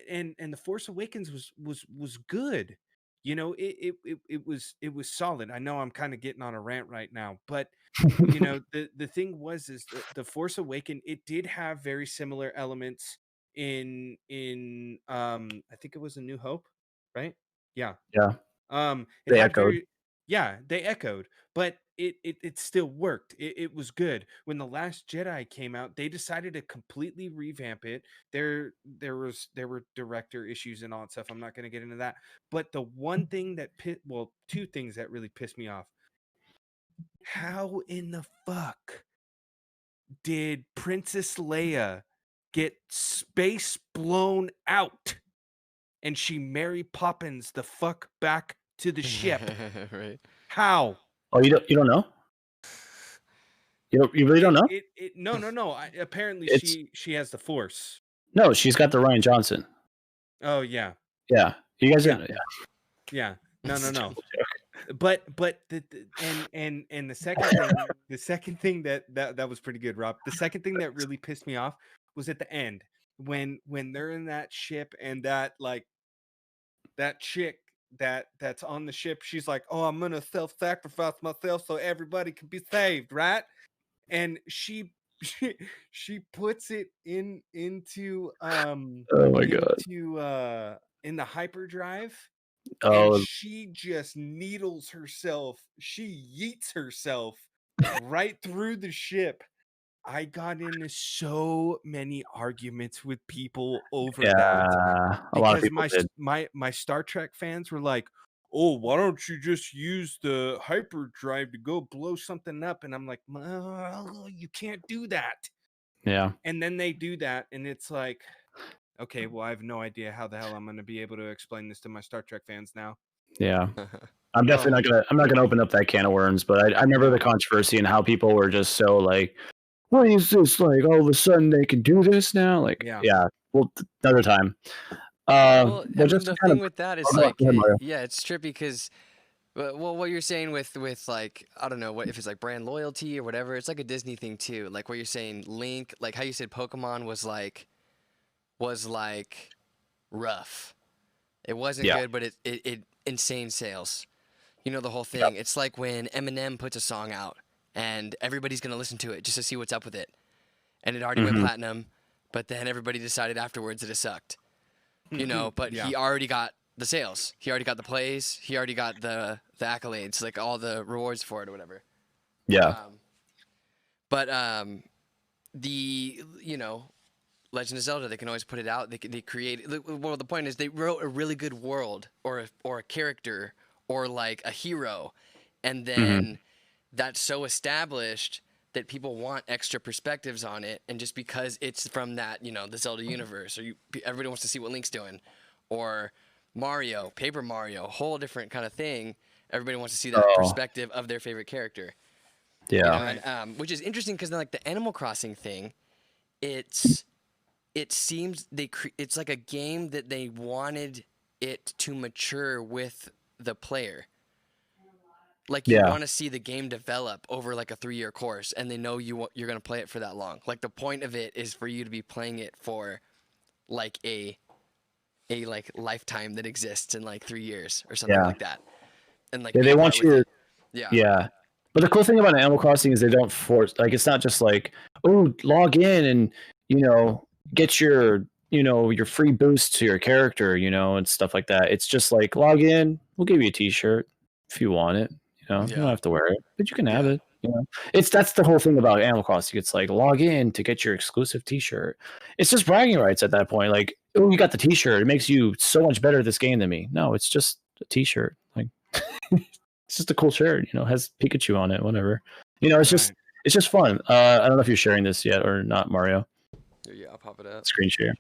and the Force Awakens was good. It was solid. I know I'm kind of getting on a rant right now, but the thing is the Force Awaken, it did have very similar elements in I think it was A New Hope, right? Yeah. Yeah. It They had echoed. very, yeah, they echoed, but it still worked. It was good. When The Last Jedi came out, they decided to completely revamp it. There were director issues and all that stuff. I'm not going to get into that. But the one thing that two things that really pissed me off. How in the fuck did Princess Leia get space blown out and she Mary Poppins the fuck back to the ship? Right. How? Oh, you don't know? You really don't know? No. Apparently she has the Force. No, she's got the Ryan Johnson. Oh yeah. Yeah. You guys Yeah. didn't. Yeah. No. But the second thing that was pretty good, Rob. The second thing that really pissed me off was at the end when they're in that ship and that chick that's on the ship, she's like, "Oh, I'm gonna self-sacrifice myself so everybody can be saved," right? And she puts it into Oh my god. in the hyperdrive. And Oh, she just needles herself. She yeets herself right through the ship. I got into so many arguments with people over that yeah. A lot of because people did. my Star Trek fans were like, "Oh, why don't you just use the hyperdrive to go blow something up?" And I'm like, "Well, you can't do that." Yeah. And then they do that, and it's like, okay, well, I have no idea how the hell I'm going to be able to explain this to my Star Trek fans now. Yeah. I'm definitely not gonna open up that can of worms, but I remember the controversy and how people were just so like, what is this? Like all of a sudden they can do this now? Like, yeah. Well, another time. Well, I But mean, just the kind thing of with that is go like, ahead, Mario. yeah, it's trippy because, well, what you're saying with like, I don't know what if it's like brand loyalty or whatever. It's like a Disney thing too. Like what you're saying, Link, like how you said Pokemon was like rough. It wasn't good, but it insane sales. You know the whole thing. Yep. It's like when Eminem puts a song out and everybody's gonna listen to it just to see what's up with it, and it already went platinum, but then everybody decided afterwards that it sucked. You know, but he already got the sales. He already got the plays. He already got the accolades, like all the rewards for it or whatever. Yeah. But the Legend of Zelda, they can always put it out. They create. Well, the point is they wrote a really good world or a character or like a hero, and then that's so established that people want extra perspectives on it, and just because it's from that, the Zelda universe, or everybody wants to see what Link's doing, or Mario, Paper Mario, whole different kind of thing. Everybody wants to see that perspective of their favorite character. Yeah. And, which is interesting because like the Animal Crossing thing, it seems it's like a game that they wanted it to mature with the player. Like you want to see the game develop over like a 3-year course, and they know you're going to play it for that long. Like the point of it is for you to be playing it for like a like lifetime that exists in like 3 years or something like that. And like they want you to yeah. But the cool thing about Animal Crossing is they don't force, like, it's not just like, oh, log in and get your your free boost to your character, and stuff like that. It's just like, log in, we'll give you a t-shirt if you want it. You don't have to wear it, but you can have it. That's the whole thing about Animal Crossing. It's like, log in to get your exclusive t-shirt. It's just bragging rights at that point. Like, oh, you got the t-shirt, it makes you so much better at this game than me. No, it's just a t-shirt. Like, it's just a cool shirt, has Pikachu on it, whatever. It's just fun. I don't know if you're sharing this yet or not, Mario. Yeah, I'll pop it up. Screen share.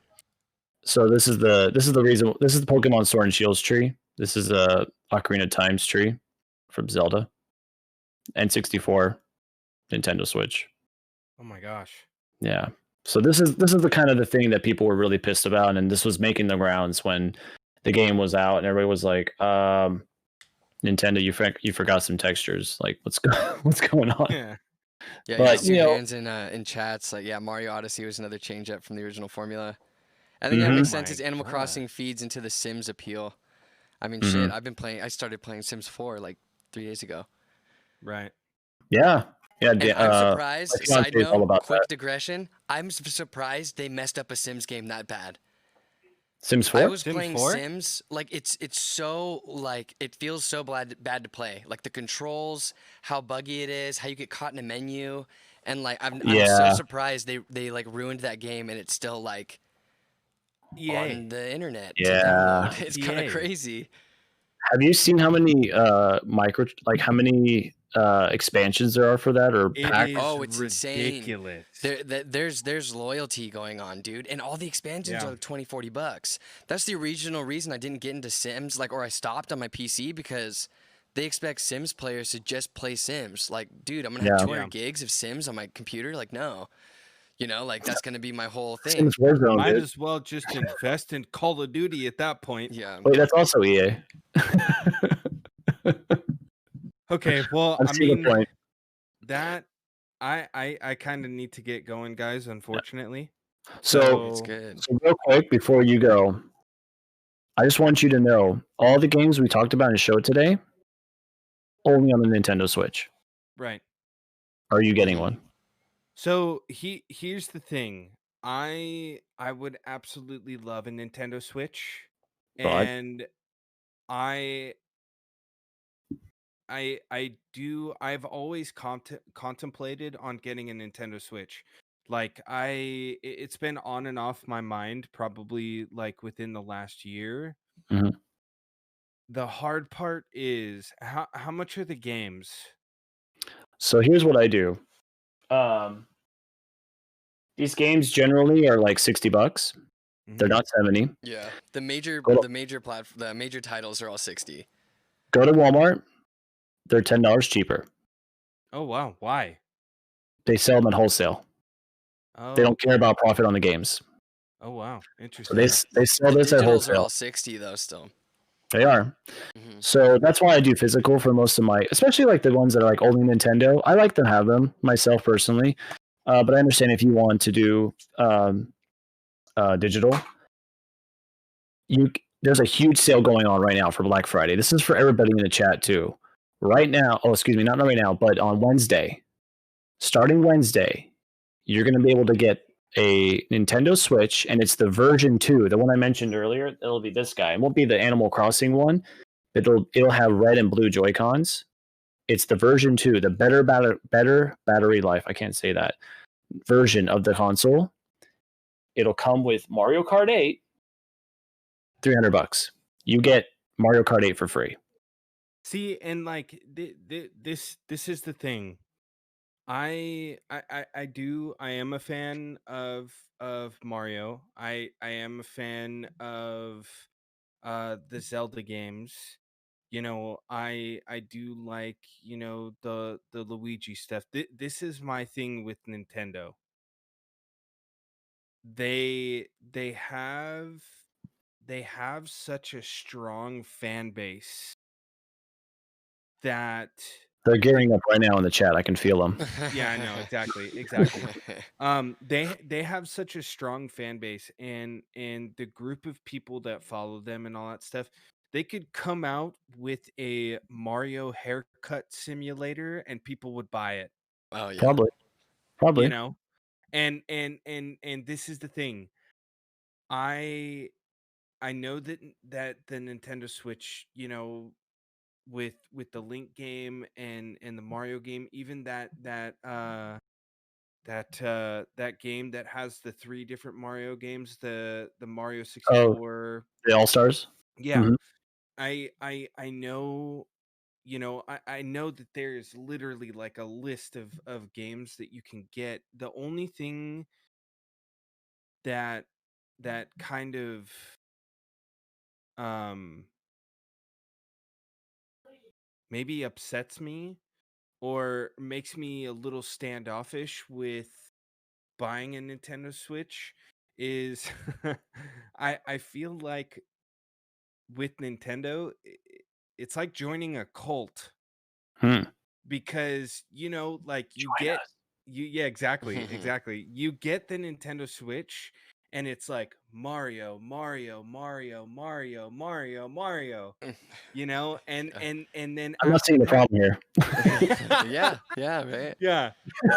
So this is the reason. This is the Pokemon Sword and Shields tree. This is a Ocarina of Time's tree from Zelda. N64, Nintendo Switch. Oh my gosh. Yeah. So this is the kind of the thing that people were really pissed about, and this was making the rounds when the game was out, and everybody was like, Nintendo, you forgot some textures. Like, what's going on? Yeah. Yeah, but hands in chats like, Mario Odyssey was another change up from the original formula. I think that makes sense. As Animal Crossing feeds into the Sims appeal. I mean, shit, I started playing Sims 4 like 3 days ago. Right. Yeah. Yeah. And I'm surprised. Side note, quick that. digression. I'm surprised they messed up a Sims game that bad. Sims 4? I was Sims playing 4? Sims. Like it's so like it feels so bad to play. Like the controls, how buggy it is, how you get caught in a menu, and like I'm so surprised they like ruined that game and it's still like EA. on the internet to Yeah. download. It's kind of EA. crazy. Have you seen how many how many expansions there are for that or It packs? is Oh, it's ridiculous. insane. There's loyalty going on, dude. And all the expansions Yeah. are like 20, $40. That's the original reason I didn't get into Sims, like, or I stopped on my PC because they expect Sims players to just play Sims. Like, dude, I'm gonna have Yeah. 200 gigs of Sims on my computer. Like, no. You know, like that's gonna be my whole thing. Sims Warzone, Might dude. as well just invest in Call of Duty at that point. Yeah. Wait, that's also EA. Okay, well, I I see the mean point. that I kind of need to get going, guys, unfortunately. So, It's good. so real quick before you go, I just want you to know all the games we talked about in the show today only on the Nintendo Switch. Right. Are you getting one? So here's the thing. I would absolutely love a Nintendo Switch, But and I I've always contemplated on getting a Nintendo Switch. Like it's been on and off my mind probably like within the last year. Mhm. The hard part is how much are the games? So here's what I do. These games generally are like $60. They're not 70. Yeah. The major titles are all 60. Go to Walmart. They're $10 cheaper. Oh wow, why? They sell them at wholesale. Oh, They don't care about profit on the games. oh wow, So interesting. they sell The this at digitals are wholesale. all 60 though still. They are. Mhm. So that's why I do physical for most of my, especially like the ones that are like only Nintendo. I like to have them myself personally, but I understand if you want to do digital. There's a huge sale going on right now for Black Friday. This is for everybody in the chat too. Right now, excuse me, not right now, but on Wednesday, starting Wednesday, you're going to be able to get a Nintendo Switch, and it's the version 2, the one I mentioned earlier. It'll be this guy. It won't be the Animal Crossing one. It'll have red and blue Joy-Cons. It's the version 2, the better battery life. I can't say that version of the console. It'll come with Mario Kart 8, $300. You get Mario Kart 8 for free. See, and like this is the thing. I am a fan of Mario. I am a fan of the Zelda games. You know, I do like, you know, the Luigi stuff. This is my thing with Nintendo. They have such a strong fan base that They're gearing up right now in the chat. I can feel them. yeah, I know, exactly. They have such a strong fan base, and the group of people that follow them and all that stuff. They could come out with a Mario haircut simulator, and people would buy it. Oh yeah. Probably. You know, and this is the thing. I know that the Nintendo Switch, you know, with the Link game and the Mario game, even that game that has the 3 different Mario games, the Mario 64. The All-Stars? Yeah. Mhm. I know, you know, I know that there's literally like a list of games that you can get. The only thing that kind of um maybe upsets me or makes me a little standoffish with buying a Nintendo Switch is I feel like with Nintendo it's like joining a cult because you know like yeah, exactly you get the Nintendo Switch and it's like Mario, you know, and then I'm not after seeing the that problem here. Yeah, right. yeah,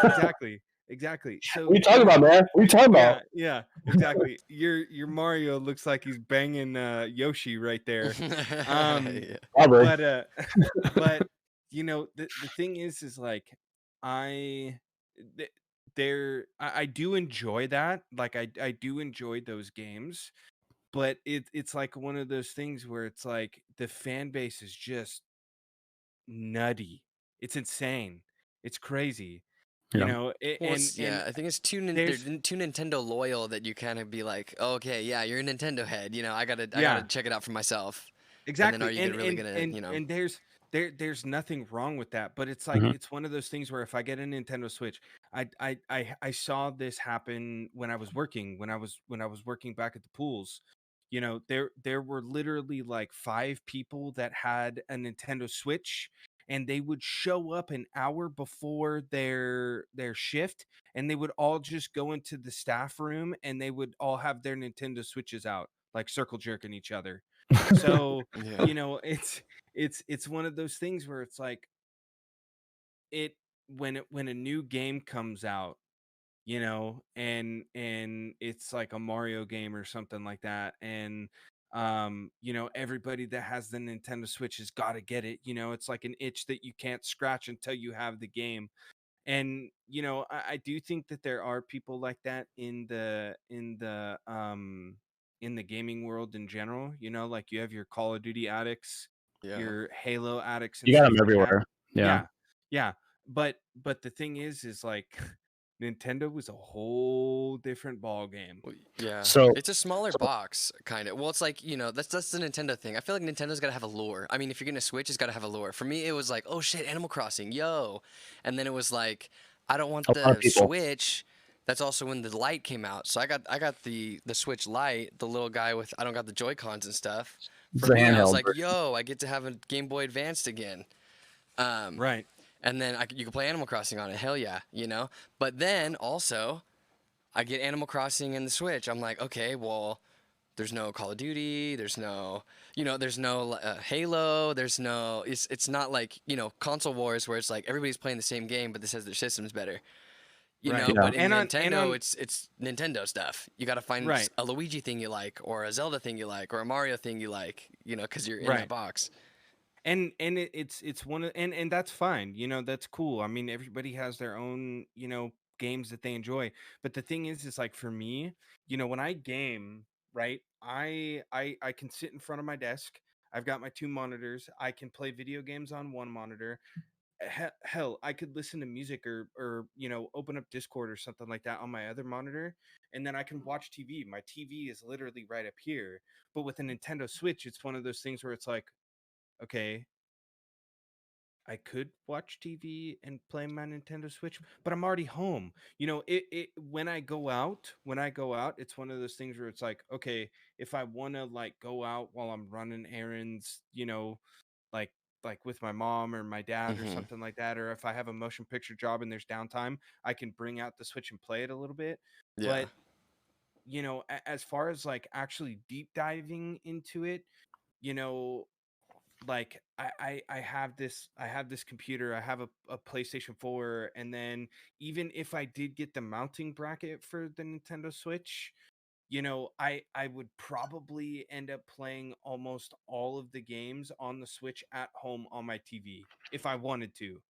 exactly. exactly. So what are you talking about, man? What are you talking about? Yeah, exactly. Your Mario looks like he's banging Yoshi right there. Probably. But you know, the thing is like I th- I do enjoy that. Like I do enjoy those games, but it's like one of those things where it's like the fan base is just nutty. It's insane. It's crazy. You Yeah. know, Well, and I think it's too there's they're too Nintendo loyal that you kind of be like, oh, okay, yeah, you're a Nintendo head. You know, I gotta yeah, check it out for myself. And then are exactly. you really gonna, you know? And there's nothing wrong with that, but it's like Mhm. it's one of those things where if I get a Nintendo Switch, I saw this happen when I was working when I was working back at the pools. You know, there were literally like 5 people that had a Nintendo Switch, and they would show up an hour before their shift, and they would all just go into the staff room, and they would all have their Nintendo Switches out, like circle jerking each other. So, Yeah. you know, it's one of those things where it's like it when a new game comes out, you know, and it's like a Mario game or something like that, and you know, everybody that has the Nintendo Switch has got to get it. You know, it's like an itch that you can't scratch until you have the game. And you know, I do think that there are people like that in the gaming world in general. You know, like you have your Call of Duty addicts, Yeah. your Halo addicts, and You got stuff them like that. everywhere. Yeah. Yeah, yeah. But the thing is like Nintendo was a whole different ball game. Well, yeah, So, it's a smaller box, kind of. Well, it's like, you know, that's the Nintendo thing. I feel like Nintendo's got to have a lure. I mean, if you're gonna Switch, it's got to have a lure. For me, it was like, oh shit, Animal Crossing, yo, and then it was like, I don't want a lot of the people. Switch. That's also when the Lite came out. So I got the Switch Lite, the little guy with I don't got the Joy Cons and stuff. It's For the me, I was handheld like, version. yo, I get to have a Game Boy Advanced again. Um, Right. and then you can play Animal Crossing on it. Hell yeah, you know. But then also, I get Animal Crossing and the Switch. I'm like, okay, well, there's no Call of Duty, there's no, you know, there's no Halo, there's no. It's not like, you know, console wars where it's like everybody's playing the same game, but this says their system's better. You Right. know, Yeah. but in And Nintendo, on it's Nintendo stuff. You got to find right. a Luigi thing you like, or a Zelda thing you like, or a Mario thing you like. You know, because you're in that Right. box. And it's one of and that's fine, you know, that's cool. I mean, everybody has their own, you know, games that they enjoy, but the thing is like for me, you know, when I game, right, I can sit in front of my desk. I've got my 2 monitors. I can play video games on one monitor. Hell, I could listen to music or you know, open up Discord or something like that on my other monitor, and then I can watch TV. My TV is literally right up here. But with a Nintendo Switch, it's one of those things where it's like, okay, I could watch TV and play my Nintendo Switch, but I'm already home. You know, it when I go out, it's one of those things where it's like, okay, if I want to like go out while I'm running errands, you know, like like with my mom or my dad or Hmm. something like that, or if I have a motion picture job and there's downtime, I can bring out the Switch and play it a little bit. Yeah. But, you know, as far as like actually deep diving into it, you know, like I have this computer, I have a PlayStation 4, and then even if I did get the mounting bracket for the Nintendo Switch, you know, I would probably end up playing almost all of the games on the Switch at home on my TV if I wanted to.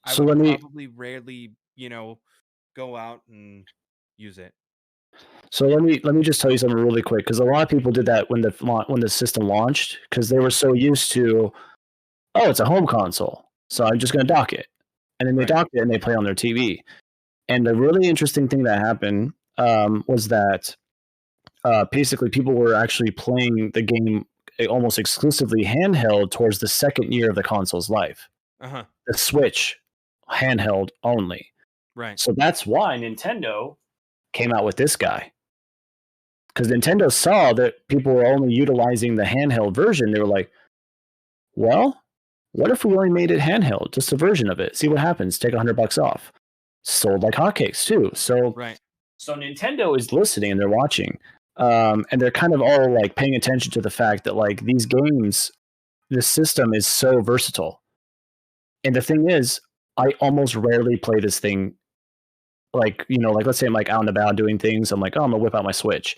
I So would let me probably rarely, you know, go out and use it. let me just tell you something really quick because a lot of people did that when the system launched because they were Mhm. so used to, oh, it's a home console, so I'm just going to dock it, and then they Right. docked it and they play on their TV. And the really interesting thing that happened was that basically people were actually playing the game almost exclusively handheld towards the second year of the console's life. Uh-huh. The Switch handheld only. Right. So that's why Nintendo came out with this guy. Because Nintendo saw that people were only utilizing the handheld version. They were like, well, what if we only made it handheld, just a version of it? See what happens. Take $100 off. Sold like hotcakes too. So Right. Nintendo is listening and they're watching, and they're kind of all like paying attention to the fact that like these games, the system is so versatile. And the thing is, I almost rarely play this thing like let's say I'm like out and about doing things. I'm like, oh, I'm gonna whip out my Switch.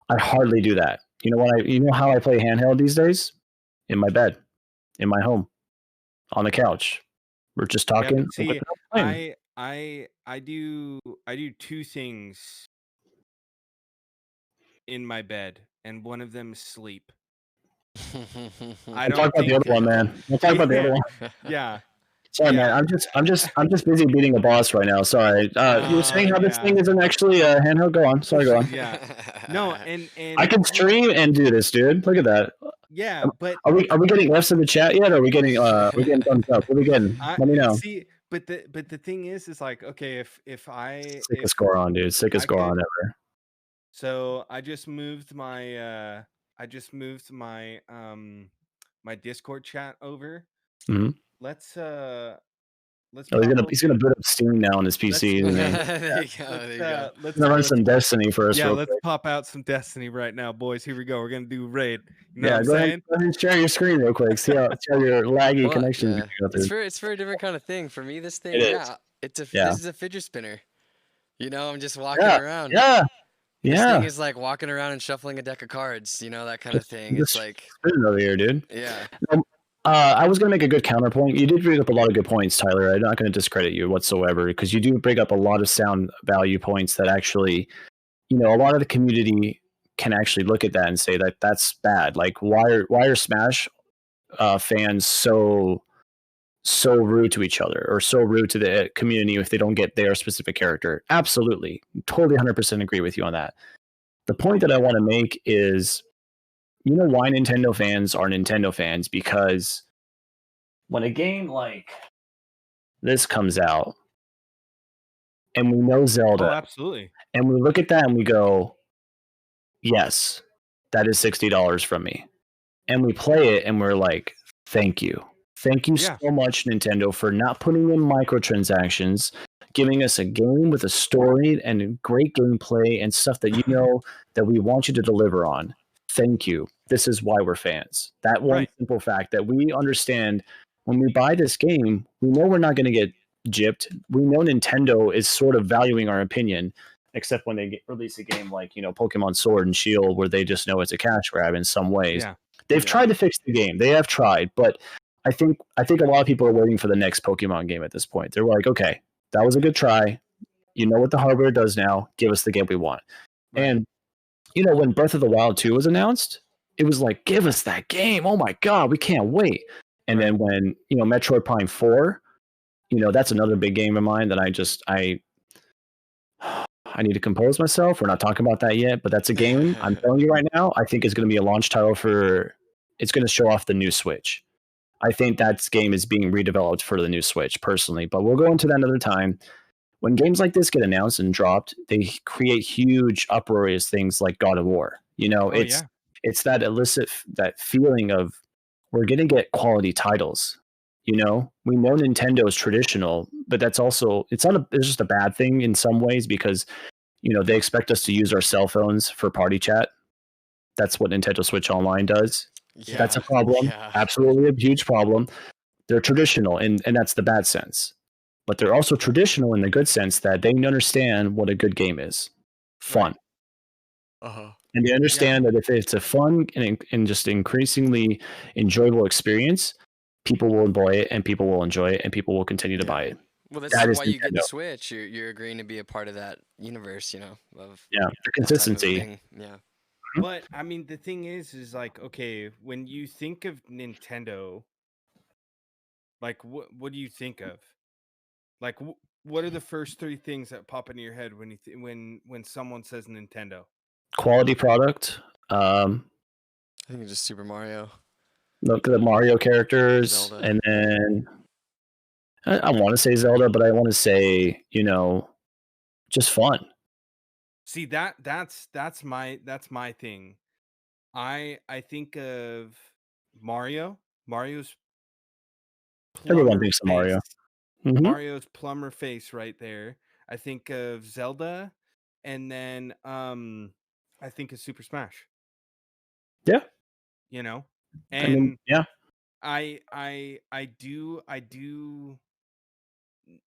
I hardly do that. You know how I play handheld these days? In my bed, in my home, on the couch. We're just Yeah, talking. but see, I do two things in my bed, and one of them is sleep. I Don't talk don't about the other think one, man. Don't talk about the other one. yeah. Sorry, man. I'm just busy beating a boss right now. Sorry. You were saying how this thing isn't actually a handheld. Go on. Sorry, go on. Yeah. No, and I can stream and do this, dude. Look at that. yeah, but Are we getting F's in the chat yet? Or are we getting thumbs up? What are we getting? Let me know. See, but the thing is like, okay, if I Sickest score on, dude. Sickest score on ever. So I just moved my my Discord chat over. Mm-hmm. Let's he's gonna boot up Steam now on his PC. There you go. Let's run some Destiny first. Yeah, let's pop out some Destiny right now, boys. Here we go. We're gonna do raid. You know what I'm go saying? ahead and share your screen real quick. See how your laggy connection. Yeah. It's for a different kind of thing. For me, this thing, this is a fidget spinner. I'm just walking around. This thing is like walking around and shuffling a deck of cards, that kind of thing. It's like spinning over here, dude. Yeah. I was going to make a good counterpoint. You did bring up a lot of good points, Tyler. I'm not going to discredit you whatsoever because you do bring up a lot of sound value points that actually, a lot of the community can actually look at that and say that that's bad. Like, why are Smash fans so rude to each other or so rude to the community if they don't get their specific character? Absolutely. Totally 100% agree with you on that. The point that I want to make is, why Nintendo fans are Nintendo fans? Because when a game like this comes out and we know Zelda, absolutely, and we look at that and we go, yes, that is $60 from me. And we play it and we're like, thank you. Thank you so much, Nintendo, for not putting in microtransactions, giving us a game with a story and great gameplay and stuff that that we want you to deliver on. Thank you. This is why we're fans. That one simple fact that we understand when we buy this game, we know we're not going to get gypped. We know Nintendo is sort of valuing our opinion, except when they release a game like, Pokemon Sword and Shield, where they just know it's a cash grab in some ways. Yeah. They've tried to fix the game. They have tried, but I think a lot of people are waiting for the next Pokemon game at this point. They're like, okay, that was a good try. You know what the hardware does now. Give us the game we want. Right. And, when Breath of the Wild 2 was announced, it was like, give us that game. Oh my God, we can't wait. And then when, Metroid Prime 4, that's another big game of mine that I need to compose myself. We're not talking about that yet, but that's a game I'm telling you right now, I think is going to be a launch title it's going to show off the new Switch. I think that game is being redeveloped for the new Switch personally, but we'll go into that another time. When games like this get announced and dropped, they create huge uproarious things like God of War. It's that that feeling of we're going to get quality titles. We know Nintendo is traditional, but that's also it's just a bad thing in some ways because they expect us to use our cell phones for party chat. That's what Nintendo Switch Online does. Yeah, that's a problem. Yeah. Absolutely a huge problem. They're traditional, and that's the bad sense. But they're also traditional in the good sense that they understand what a good game is. Fun. Right. And they understand that if it's a fun and just increasingly enjoyable experience, people will enjoy it, and people will enjoy it, and people will continue to buy it. Well, that's why you get the Switch. You're agreeing to be a part of that universe, of the consistency. Yeah. But I mean, the thing is like, okay, when you think of Nintendo, like what do you think of? Like, what are the first three things that pop into your head when when someone says Nintendo? Quality product. I think it's just Super Mario. Look at the Mario characters, Zelda. And then I want to say Zelda, but I want to say just fun. See that's my thing. I think of Mario. Mario's. Everyone thinks of Mario. Mm-hmm. Mario's plumber face right there. I think of Zelda, and then I think of Super Smash. Yeah. And I do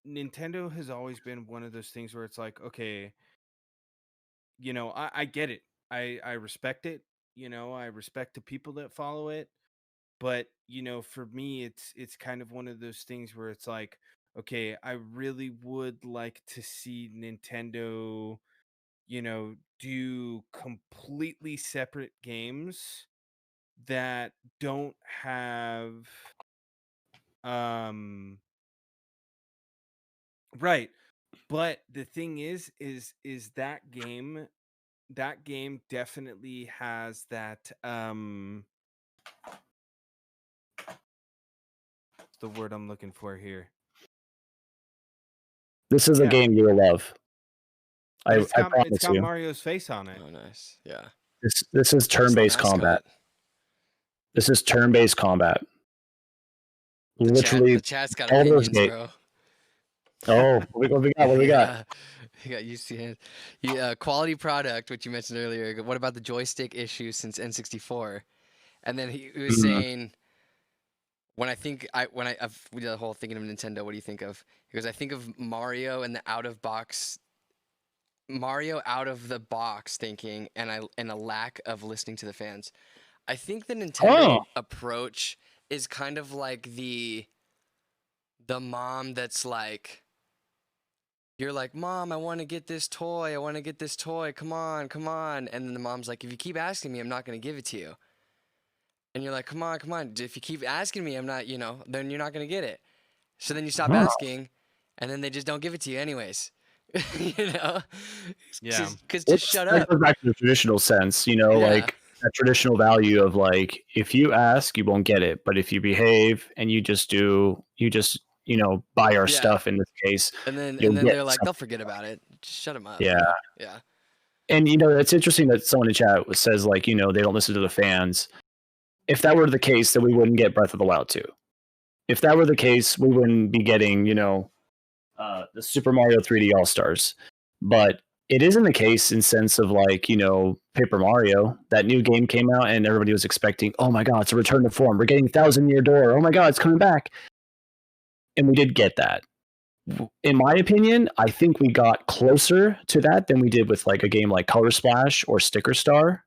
Nintendo has always been one of those things where it's like, okay, I get it. I respect it. I respect the people that follow it. But, for me, it's kind of one of those things where it's like, okay, I really would like to see Nintendo, do completely separate games that don't have um right. But the thing is that game definitely has that the word I'm looking for here. This is a game you will love. I promise it's got you. Mario's face on it. Oh, nice. Yeah. This is turn-based combat. This is turn-based combat. Literally, the chat's got opinions, bro. Oh, what we got? What do we got? You got UC. Quality product, which you mentioned earlier. What about the joystick issue since N64? And then he was saying, we did the whole thinking of Nintendo. What do you think of? He goes, I think of Mario and the out of the box thinking, and a lack of listening to the fans. I think the Nintendo approach is kind of like the mom that's like, you're like, Mom, I want to get this toy. Come on. And then the mom's like, if you keep asking me, I'm not going to give it to you. And you're like, come on. If you keep asking me, I'm not, then you're not going to get it. So then you stop asking, and then they just don't give it to you anyways. Yeah. Because just shut up. That goes back to the traditional sense, like that traditional value of like, if you ask, you won't get it. But if you behave and you just buy our stuff in this case. And then they're like, they'll forget about it. Just shut them up. Yeah. Yeah. And, it's interesting that someone in chat says like, they don't listen to the fans. If that were the case, then we wouldn't get Breath of the Wild 2. If that were the case, we wouldn't be getting, the Super Mario 3D All-Stars. But it isn't the case in sense of like, Paper Mario. That new game came out and everybody was expecting, oh my God, it's a return to form. We're getting Thousand Year Door. Oh my God, it's coming back. And we did get that. In my opinion, I think we got closer to that than we did with like a game like Color Splash or Sticker Star.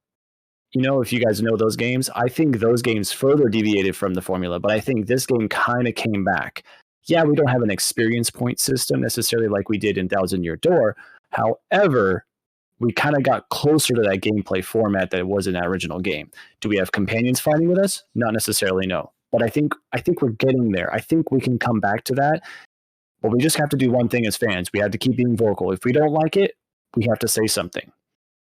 If you guys know those games, I think those games further deviated from the formula, but I think this game kind of came back. Yeah, we don't have an experience point system necessarily like we did in Thousand Year Door. However, we kind of got closer to that gameplay format that it was in that original game. Do we have companions fighting with us? Not necessarily, no. But I think we're getting there. I think we can come back to that. But we just have to do one thing as fans. We have to keep being vocal. If we don't like it, we have to say something.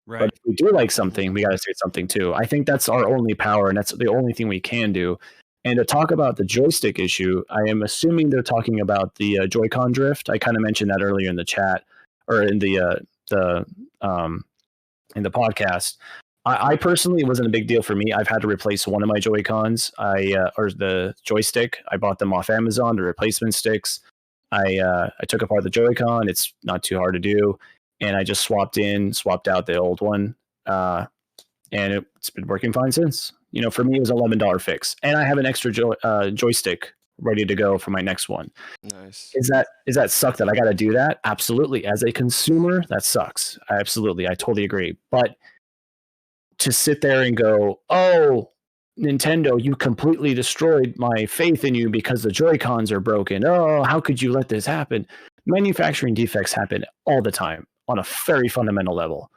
Right. But if we do like something, we got to say something too. I think that's our only power, and that's the only thing we can do. And to talk about the joystick issue, I am assuming they're talking about the Joy-Con drift. I kind of mentioned that earlier in the chat or in the podcast. I personally, it wasn't a big deal for me. I've had to replace one of my Joy-Cons. Or the joystick. I bought them off Amazon, the replacement sticks. I took apart the Joy-Con. It's not too hard to do. And I just swapped out the old one. And it's been working fine since. For me, it was an $11 fix. And I have an extra joystick ready to go for my next one. Nice. Is that suck that I got to do that? Absolutely. As a consumer, that sucks. Absolutely. I totally agree. But to sit there and go, oh, Nintendo, you completely destroyed my faith in you because the Joy-Cons are broken. Oh, how could you let this happen? Manufacturing defects happen all the time on a very fundamental level.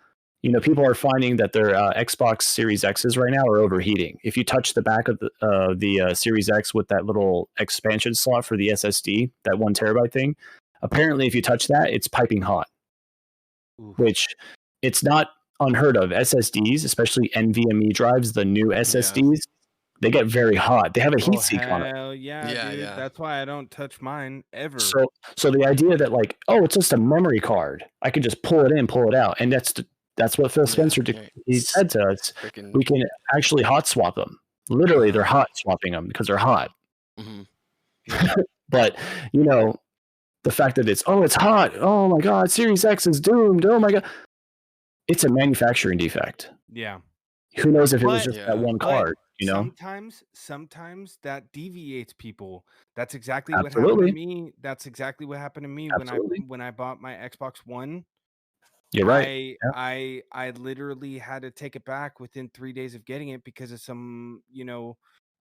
People are finding that their Xbox Series X's right now are overheating. If you touch the back of the Series X with that little expansion slot for the SSD, that 1 terabyte thing, apparently if you touch that, it's piping hot. Ooh. Which it's not unheard of. SSDs, especially NVMe drives, the new SSDs, they get very hot. They have a heat sink on it. Yeah, dude. That's why I don't touch mine ever. So the idea that like, oh, it's just a memory card. I can just pull it in, pull it out. And that's what Phil Spencer he said to us. We can actually hot swap them. Literally, they're hot swapping them because they're hot. Mm-hmm. But, the fact that it's hot. Oh, my God, Series X is doomed. Oh, my God. It's a manufacturing defect. Yeah. Who knows if it was just that one card? You know, sometimes that deviates people. That's exactly what happened absolutely. to me. That's exactly what happened to me Absolutely. when I bought my Xbox One. You're right. Yeah. I literally had to take it back within 3 days of getting it because of some,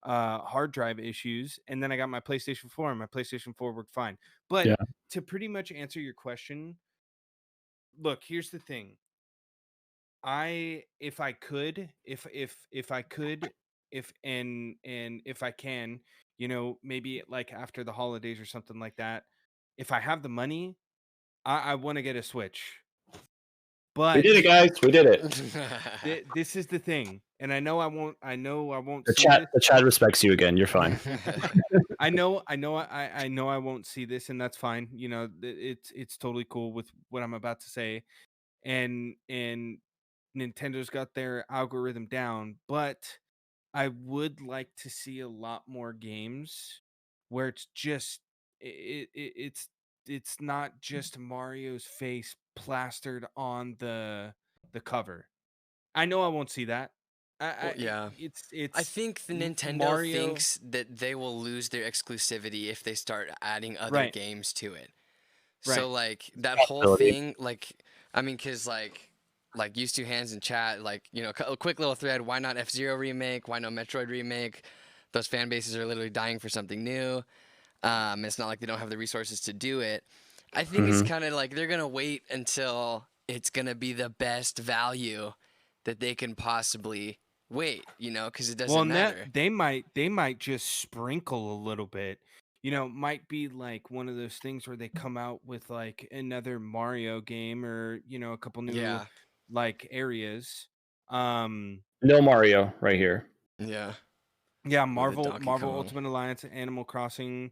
hard drive issues. And then I got my PlayStation 4 and my PlayStation 4 worked fine. But Yeah. to pretty much answer your question, look, here's the thing. If I could, if I could, if I can, maybe like after the holidays or something like that, if I have the money, I want to get a Switch. We But did it, guys. We did it. this is the thing, and I know I won't. The see chat respects you again. You're fine. I know I won't see this, and that's fine. It's totally cool with what I'm about to say, and Nintendo's got their algorithm down, but I would like to see a lot more games where it's just it's not just Mario's face plastered on the cover. I know I won't see that. Well, yeah. It's I think the Nintendo Mario thinks that they will lose their exclusivity if they start adding other games to it. So Right. like that whole thing, like I mean, cause like used to hands in chat, like a quick little thread. Why not F-Zero remake? Why no Metroid remake? Those fan bases are literally dying for something new. It's not like they don't have the resources to do it. I think it's kind of like they're gonna wait until it's gonna be the best value that they can possibly wait, because it doesn't matter. They might just sprinkle a little bit. Might be like one of those things where they come out with like another Mario game or a couple new like areas. No Mario right here. Yeah. Yeah, Marvel Ultimate Alliance, Animal Crossing.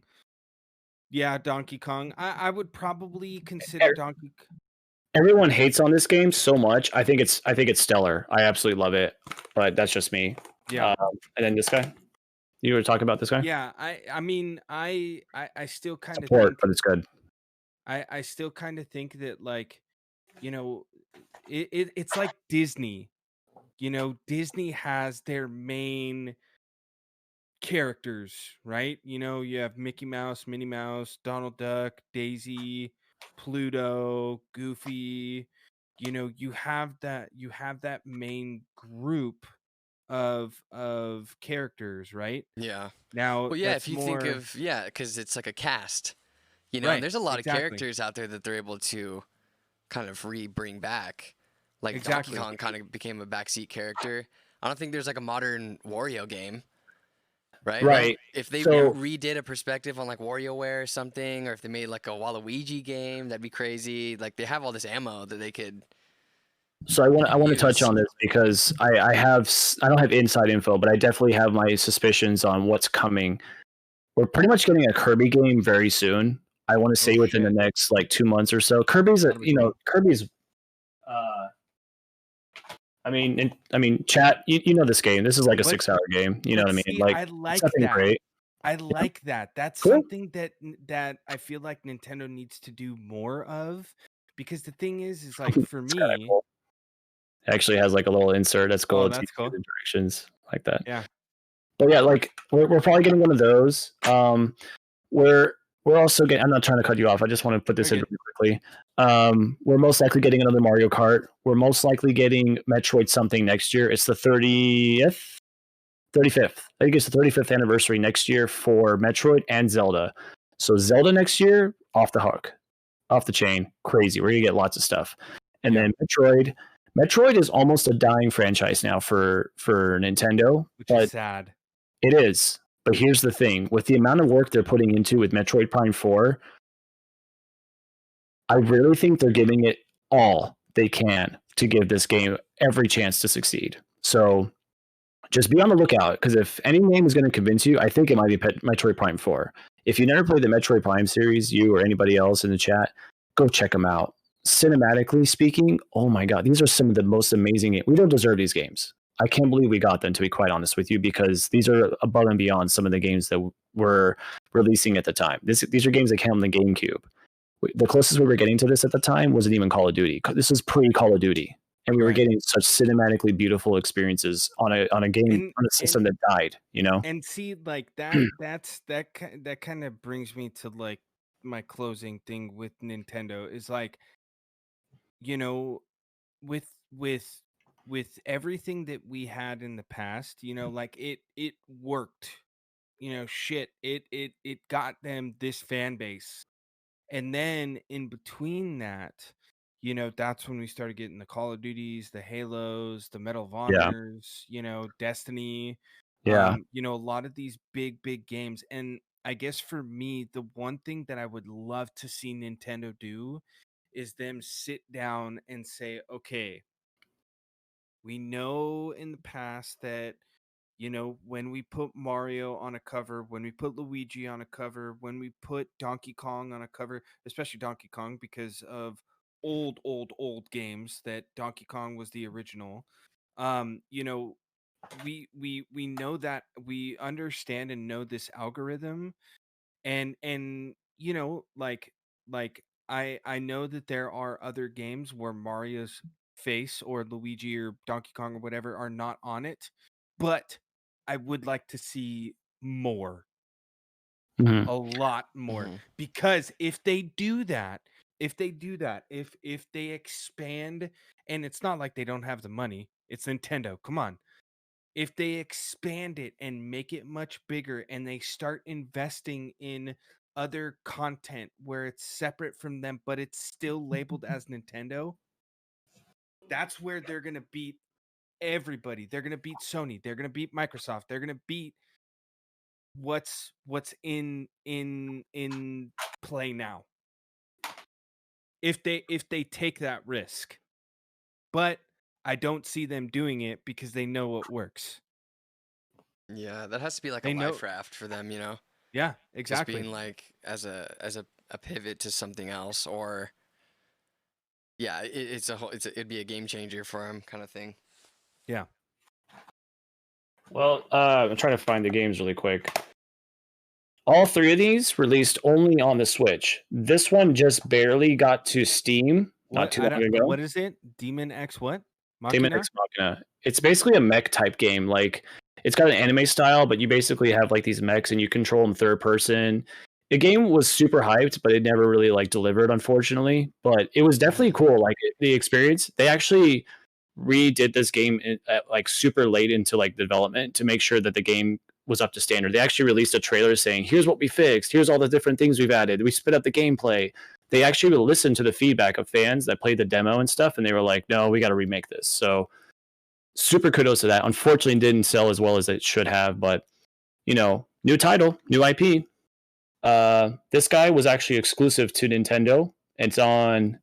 Yeah, Donkey Kong. I would probably consider Donkey. Everyone hates on this game so much. I think it's stellar. I absolutely love it, but that's just me. Yeah. And then this guy. You were talking about this guy? Yeah, I mean, I still kind of think, but it's good. I still kind of think that like, it's like Disney. Disney has their main characters, right? You have Mickey Mouse, Minnie Mouse, Donald Duck, Daisy, Pluto, Goofy. You have that main group of characters, right? Yeah. Now, well, yeah, if you think of because it's like a cast. Right, there's a lot of characters out there that they're able to kind of bring back. Like Donkey Kong kind of became a backseat character. I don't think there's like a modern Wario game. Right. Like, if they redid a perspective on like WarioWare or something, or if they made like a Waluigi game, that'd be crazy. Like they have all this ammo that they could. So I want to touch on this because I don't have inside info, but I definitely have my suspicions on what's coming. We're pretty much getting a Kirby game very soon. I want to say within the next like 2 months or so. Kirby's I mean, chat. You know this game. This is like a 6-hour game. You know what I mean? Like, I like something that. Great. I like that. That's something that I feel like Nintendo needs to do more of. Because the thing is like for me, cool. It actually has like a little insert that's cool. That's cool. Directions like that. Yeah. But yeah, like we're probably getting one of those. We're also getting. I'm not trying to cut you off. I just want to put this in really quickly. We're most likely getting another Mario Kart. We're most likely getting Metroid something next year. It's the 35th. I think it's the 35th anniversary next year for Metroid and Zelda. So Zelda next year, off the hook, off the chain, crazy. We're gonna get lots of stuff. And then Metroid. Metroid is almost a dying franchise now for Nintendo, which is sad. It is. But here's the thing. With the amount of work they're putting into with Metroid Prime 4, I really think they're giving it all they can to give this game every chance to succeed. So just be on the lookout, because if any name is going to convince you, I think it might be Metroid Prime 4. If you never played the Metroid Prime series, you or anybody else in the chat, go check them out. Cinematically speaking, oh my God, these are some of the most amazing games. We don't deserve these games. I can't believe we got them, to be quite honest with you, because these are above and beyond some of the games that were releasing at the time. These are games that came on the GameCube. The closest we were getting to this at the time wasn't even Call of Duty. This is pre-Call of Duty. and we were getting such cinematically beautiful experiences on a game on a system that died, you know. And see, like that kind of brings me to like my closing thing with Nintendo is like, you know, with with with everything that we had in the past, you know, like it worked. You know, shit, it got them this fan base. And then in between that, you know, that's when we started getting the Call of Duties, the Halos, the Medal of Yeah, Honors, you know, Destiny, yeah, you know, a lot of these big games. And I guess for me, the one thing that I would love to see Nintendo do is them sit down and say, okay, we know in the past that, you know, when we put Mario on a cover, when we put Luigi on a cover, when we put Donkey Kong on a cover, especially Donkey Kong because of old games that Donkey Kong was the original. You know, we know that, we understand and know this algorithm, and you know, like I know that there are other games where Mario's face or Luigi or Donkey Kong or whatever are not on it, but I would like to see more, mm-hmm. a lot more, Mm-hmm. because if they do that, if they expand, and it's not like they don't have the money, it's Nintendo, come on. If they expand it and make it much bigger and they start investing in other content where it's separate from them but it's still labeled as Nintendo, that's where they're going to beat everybody. They're going to beat Sony, they're going to beat Microsoft, they're going to beat what's in play now, if they take that risk. But I don't see them doing it because they know what works. Yeah, that has to be like a They know. life raft for them, you know? Yeah, Just exactly. being like as a pivot to something else, or yeah, it'd be a game changer for them, kind of thing. Yeah. Well, I'm trying to find the games really quick. All three of these released only on the Switch. This one just barely got to Steam not too long ago. What is it? Demon X what? Demon Machina? X Machina. It's basically a mech type game. Like, it's got an anime style, but you basically have like these mechs and you control them third person. The game was super hyped, but it never really like delivered, unfortunately. But it was definitely cool. Like the experience. They actually redid this game at like super late into like development to make sure that the game was up to standard. They actually released a trailer saying, "Here's what we fixed. Here's all the different things we've added. We sped up the gameplay." They actually listened to the feedback of fans that played the demo and stuff, and they were like, "No, we got to remake this." So super kudos to that. Unfortunately, didn't sell as well as it should have, but you know, new title, new IP. This guy was actually exclusive to Nintendo. It's on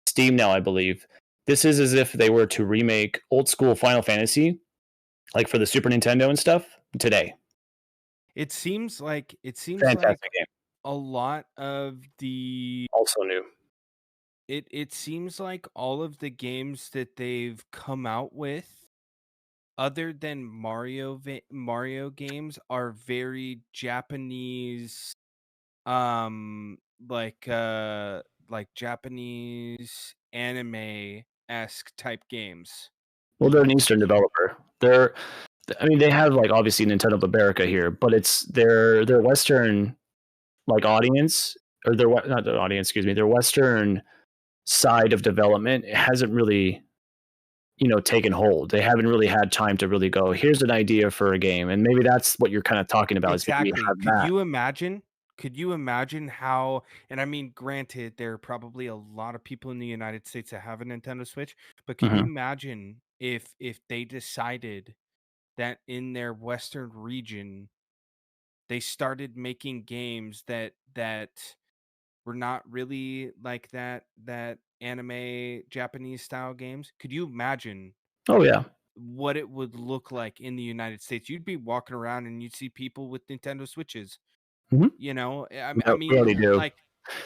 Steam now, I believe. This is as if they were to remake old school Final Fantasy, like for the Super Nintendo and stuff, today. It seems like Fantastic game. a lot of the Also new. it seems like all of the games that they've come out with, other than Mario games, are very Japanese, um like uh like Japanese anime-esque type games. Well, they're an Eastern developer. I mean, they have like obviously Nintendo of America here, but it's their Western like audience, or their not the audience, excuse me, their Western side of development. It hasn't really, you know, taken hold. They haven't really had time to really go, here's an idea for a game, and maybe that's what you're kind of talking about. Exactly. Is that. Could you imagine how, and I mean, granted, there are probably a lot of people in the United States that have a Nintendo Switch, but could you imagine if they decided that in their Western region they started making games that were not really like that anime Japanese style games? Could you imagine Oh yeah. what it would look like in the United States? You'd be walking around and you'd see people with Nintendo Switches. You know, I We already mean, do. like,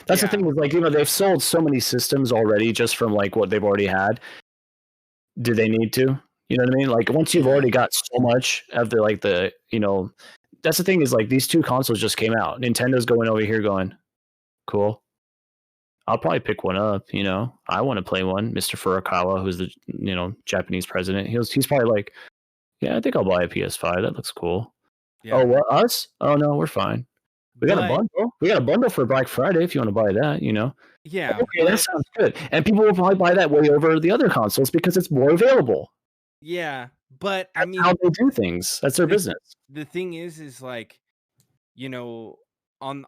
That's the yeah, thing is, like, you know, they've sold so many systems already just from like what they've already had. Do they need to? You know what I mean? Like, once you've already got so much of the you know, that's the thing is, like, these two consoles just came out. Nintendo's going over here going, cool. I'll probably pick one up. I want to play one. Mr. Furukawa, who's the Japanese president, he's probably like, yeah, I think I'll buy a PS5. That looks cool. Yeah. Oh, what, us? Oh no, we're fine. We got a bundle. We got a bundle for Black Friday if you want to buy that. Yeah. Okay, that sounds good. And people will probably buy that way over the other consoles because it's more available. Yeah, but that's how they do things. That's their business. The thing is like, on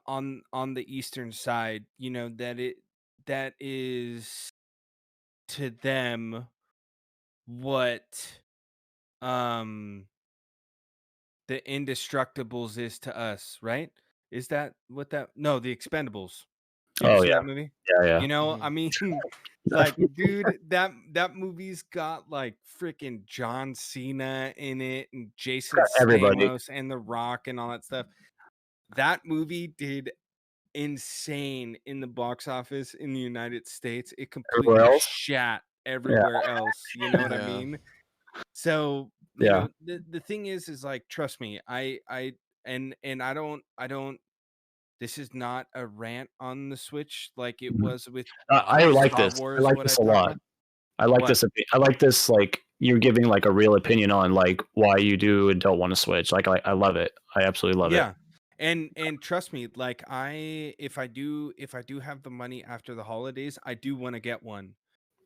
the eastern side, that is to them what the Indestructibles is to us, right? Is that what that? No, the Expendables. Oh yeah, that movie. Yeah. I mean, like, dude, that movie's got like freaking John Cena in it and Jason Stamos and The Rock and all that stuff. That movie did insane in the box office in the United States. It completely shat everywhere else. You know what I mean? So the thing is like, trust me, I don't. This is not a rant on the Switch like it was with I like Star this. Wars, I like this a lot. I like this. I like this. Like, you're giving like a real opinion on like why you do and don't want to Switch. Like, I love it. I absolutely love it. Yeah. And trust me, like, if I do have the money after the holidays, I do want to get one.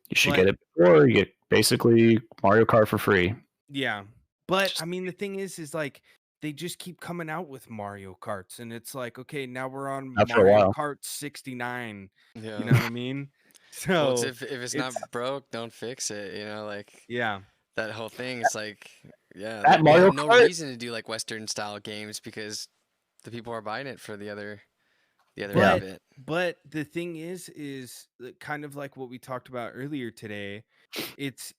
You should get it before you get basically Mario Kart for free. Yeah. But I mean, the thing is like, they just keep coming out with Mario Karts, and it's like, okay, now we're on Mario Kart 69. Yeah. You know what I mean? So if it's not broke, don't fix it. Like, yeah, that whole thing is like, yeah, that Mario Kart, no reason to do like Western style games because the people are buying it for the other bit. But the thing is kind of like what we talked about earlier today. It's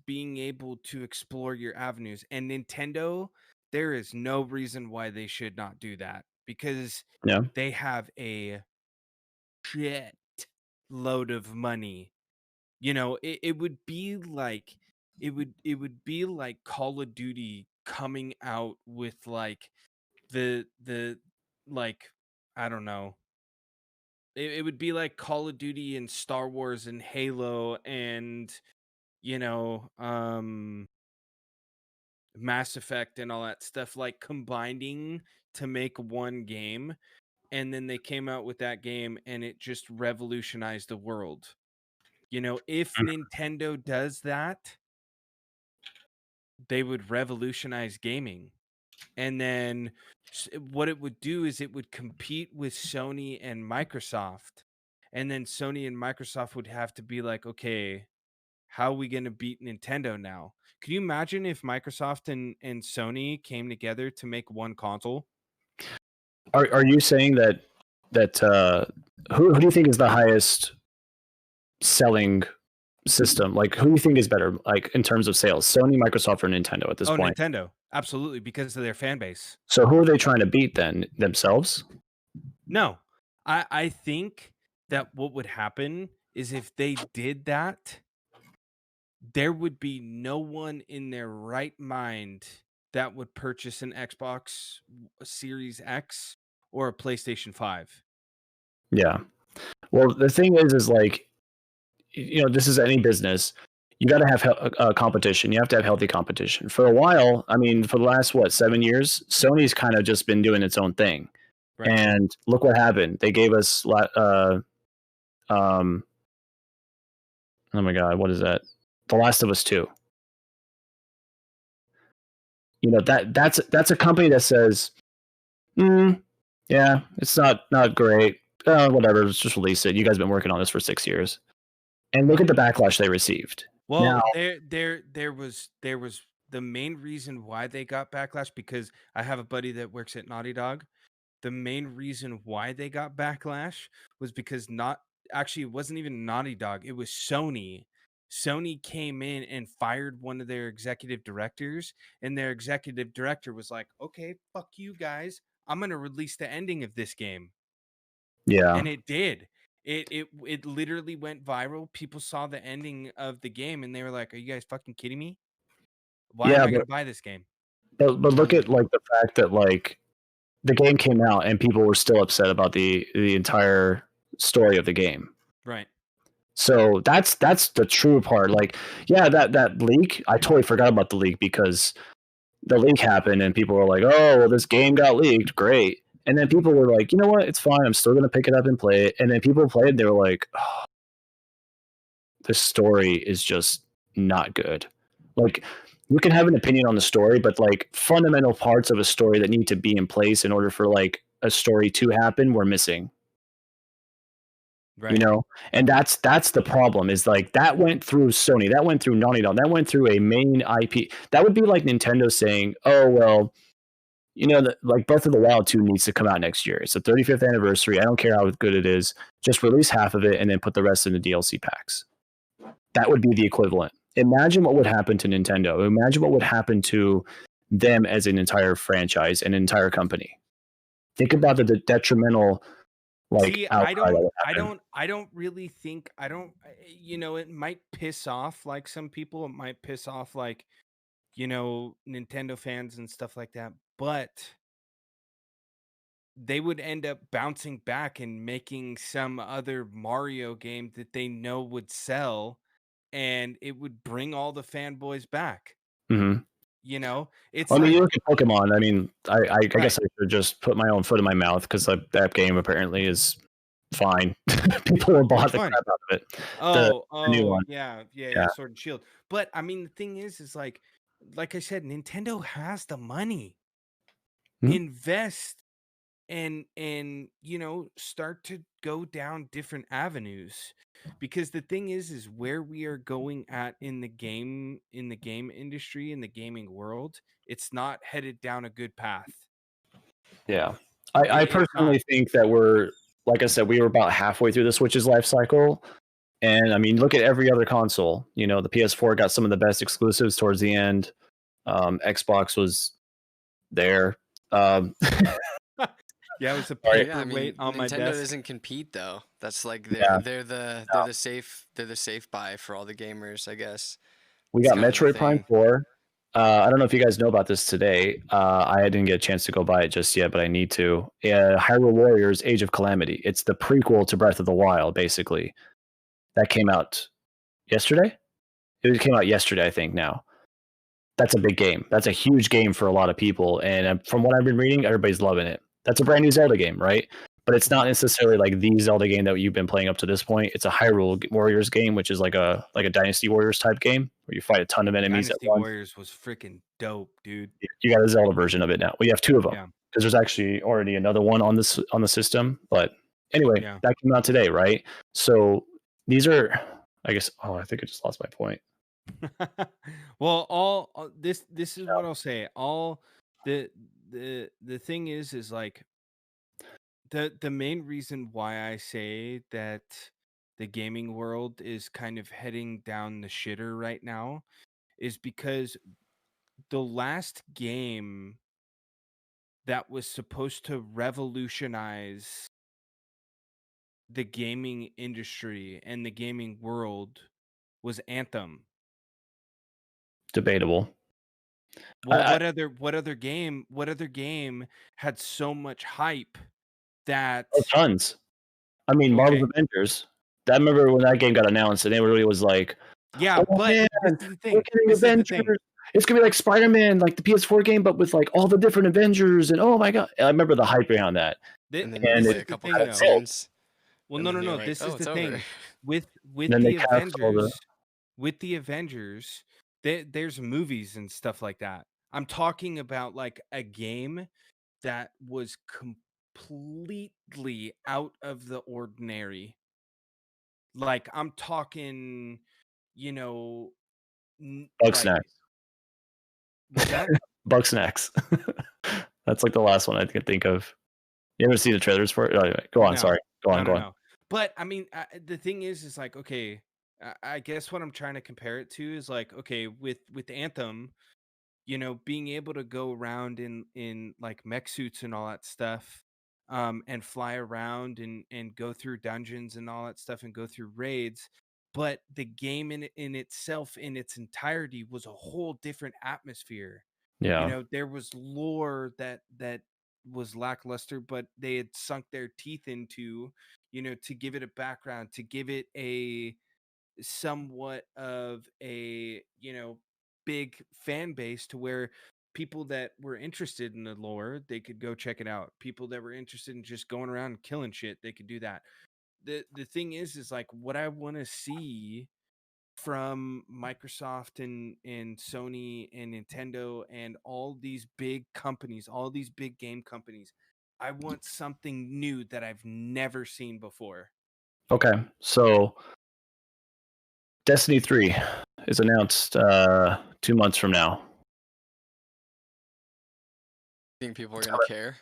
being able to explore your avenues, and Nintendo, there is no reason why they should not do that, because they have a shit load of money. It would be like Call of Duty coming out with like the like, I don't know. It would be like Call of Duty and Star Wars and Halo and Mass Effect and all that stuff, like combining to make one game, and then they came out with that game and it just revolutionized the world. If Nintendo does that, they would revolutionize gaming. And then what it would do is it would compete with Sony and Microsoft. And then Sony and Microsoft would have to be like, okay, how are we going to beat Nintendo now? Can you imagine if Microsoft and Sony came together to make one console? Are you saying that who do you think is the highest selling system? Like, who do you think is better, like, in terms of sales, Sony, Microsoft, or Nintendo at this point? Nintendo, absolutely, because of their fan base. So who are they trying to beat then? Themselves? No, I think that what would happen is if they did that, there would be no one in their right mind that would purchase an Xbox Series X or a PlayStation 5. Yeah. Well, the thing is like, this is any business. You got to have competition. You have to have healthy competition. For a while, I mean, for the last 7 years, Sony's kind of just been doing its own thing. Right. And look what happened. They gave us oh my God, what is that? The Last of Us 2. That's a company that says, yeah, it's not great. Whatever, let's just release it. You guys have been working on this for 6 years. And look at the backlash they received. Well, now, there was the main reason why they got backlash, because I have a buddy that works at Naughty Dog. The main reason why they got backlash was because it wasn't even Naughty Dog. It was Sony. Sony came in and fired one of their executive directors, and their executive director was like, okay, fuck you guys. I'm going to release the ending of this game. Yeah. And it did. It literally went viral. People saw the ending of the game and they were like, are you guys fucking kidding me? Why am I going to buy this game? But look at like the fact that like the game came out and people were still upset about the entire story of the game. Right. So that's the true part. Like, yeah, that leak, I totally forgot about the leak because the leak happened and people were like, oh, well, this game got leaked. Great. And then people were like, you know what? It's fine. I'm still going to pick it up and play it. And then people played and they were like, oh, this story is just not good. Like, you can have an opinion on the story, but like fundamental parts of a story that need to be in place in order for like a story to happen were missing. Right. You know, and that's the problem. Is like that went through Sony, that went through Naughty Dog, that went through a main IP. That would be like Nintendo saying, "Oh well, you know, like Breath of the Wild 2 needs to come out next year. It's the 35th anniversary. I don't care how good it is. Just release half of it and then put the rest in the DLC packs." That would be the equivalent. Imagine what would happen to Nintendo. Imagine what would happen to them as an entire franchise, an entire company. Think about the detrimental. Like, see, I don't really think, you know, it might piss off like some people. It might piss off like, you know, Nintendo fans and stuff like that. But they would end up bouncing back and making some other Mario game that they know would sell, and it would bring all the fanboys back. Mm-hmm. You know, it's I mean, like, you look at Pokemon. I mean, I right. guess I should just put my own foot in my mouth because that game apparently is fine. People will bought the crap out of it. The new one. Yeah, Yeah. Sword and Shield. But I mean, the thing is like I said, Nintendo has the money. Invest and you know, start to go down different avenues, because the thing is where we are going at in the game industry, in the gaming world, it's not headed down a good path. Yeah. I personally think that we're, like I said, we were about halfway through the Switch's life cycle. And I mean, look at every other console. You know, the PS4 got some of the best exclusives towards the end. Xbox was there. Yeah, it was a Yeah, I paperweight mean, on my Nintendo desk. doesn't compete though. That's like Yeah. they're the safe buy for all the gamers, I guess. We It's got kind of the Metroid Prime thing. 4. I don't know if you guys know about this today. I didn't get a chance to go buy it just yet, but I need to. Hyrule Warriors: Age of Calamity. It's the prequel to Breath of the Wild, basically. That came out yesterday? It came out yesterday, I think, now. That's a big game. That's a huge game for a lot of people. And from what I've been reading, everybody's loving it. That's a brand new Zelda game, right? But it's not necessarily like the Zelda game that you've been playing up to this point. It's a Hyrule Warriors game, which is like a Dynasty Warriors type game where you fight a ton of enemies Dynasty at once. Warriors was freaking dope, dude. You got a Zelda version of it now. We have two of them because there's actually already another one on the system. But anyway, that came out today, right? So these are, I guess. Oh, I think I just lost my point. Well, this is what I'll say. All the thing is like the main reason why I say that the gaming world is kind of heading down the shitter right now is because the last game that was supposed to revolutionize the gaming industry and the gaming world was Anthem. Debatable. Well, what other game had so much hype that tons. I mean, Marvel's Avengers. I remember when that game got announced, and everybody was like, "Yeah, oh, but man, this is the thing. Avengers. It's gonna be like Spider-Man, like the PS4 game, but with like all the different Avengers." And oh my god, I remember the hype around that. And then you play a couple cutscenes. Well, no. This is the thing with the Avengers. There's movies and stuff like that. I'm talking about like a game that was completely out of the ordinary. Like, I'm talking, you know, Snacks. What's that? Bug Snacks. That's like the last one I can think of. You ever see the trailers for it? Oh, anyway, go on. No, sorry. Go on. No. But I mean, the thing is like, okay, I guess what I'm trying to compare it to is like, okay, with Anthem, you know, being able to go around in like mech suits and all that stuff, and fly around and go through dungeons and all that stuff and go through raids. But the game in itself, in its entirety, was a whole different atmosphere. Yeah. You know, there was lore that was lackluster, but they had sunk their teeth into, to give it a background, to give it a somewhat of a, big fan base to where people that were interested in the lore, they could go check it out. People that were interested in just going around and killing shit, they could do that. The thing is like what I want to see from Microsoft and Sony and Nintendo and all these big companies, all these big game companies. I want something new that I've never seen before. Okay, so Destiny 3 is announced 2 months from now. Think people are going to care?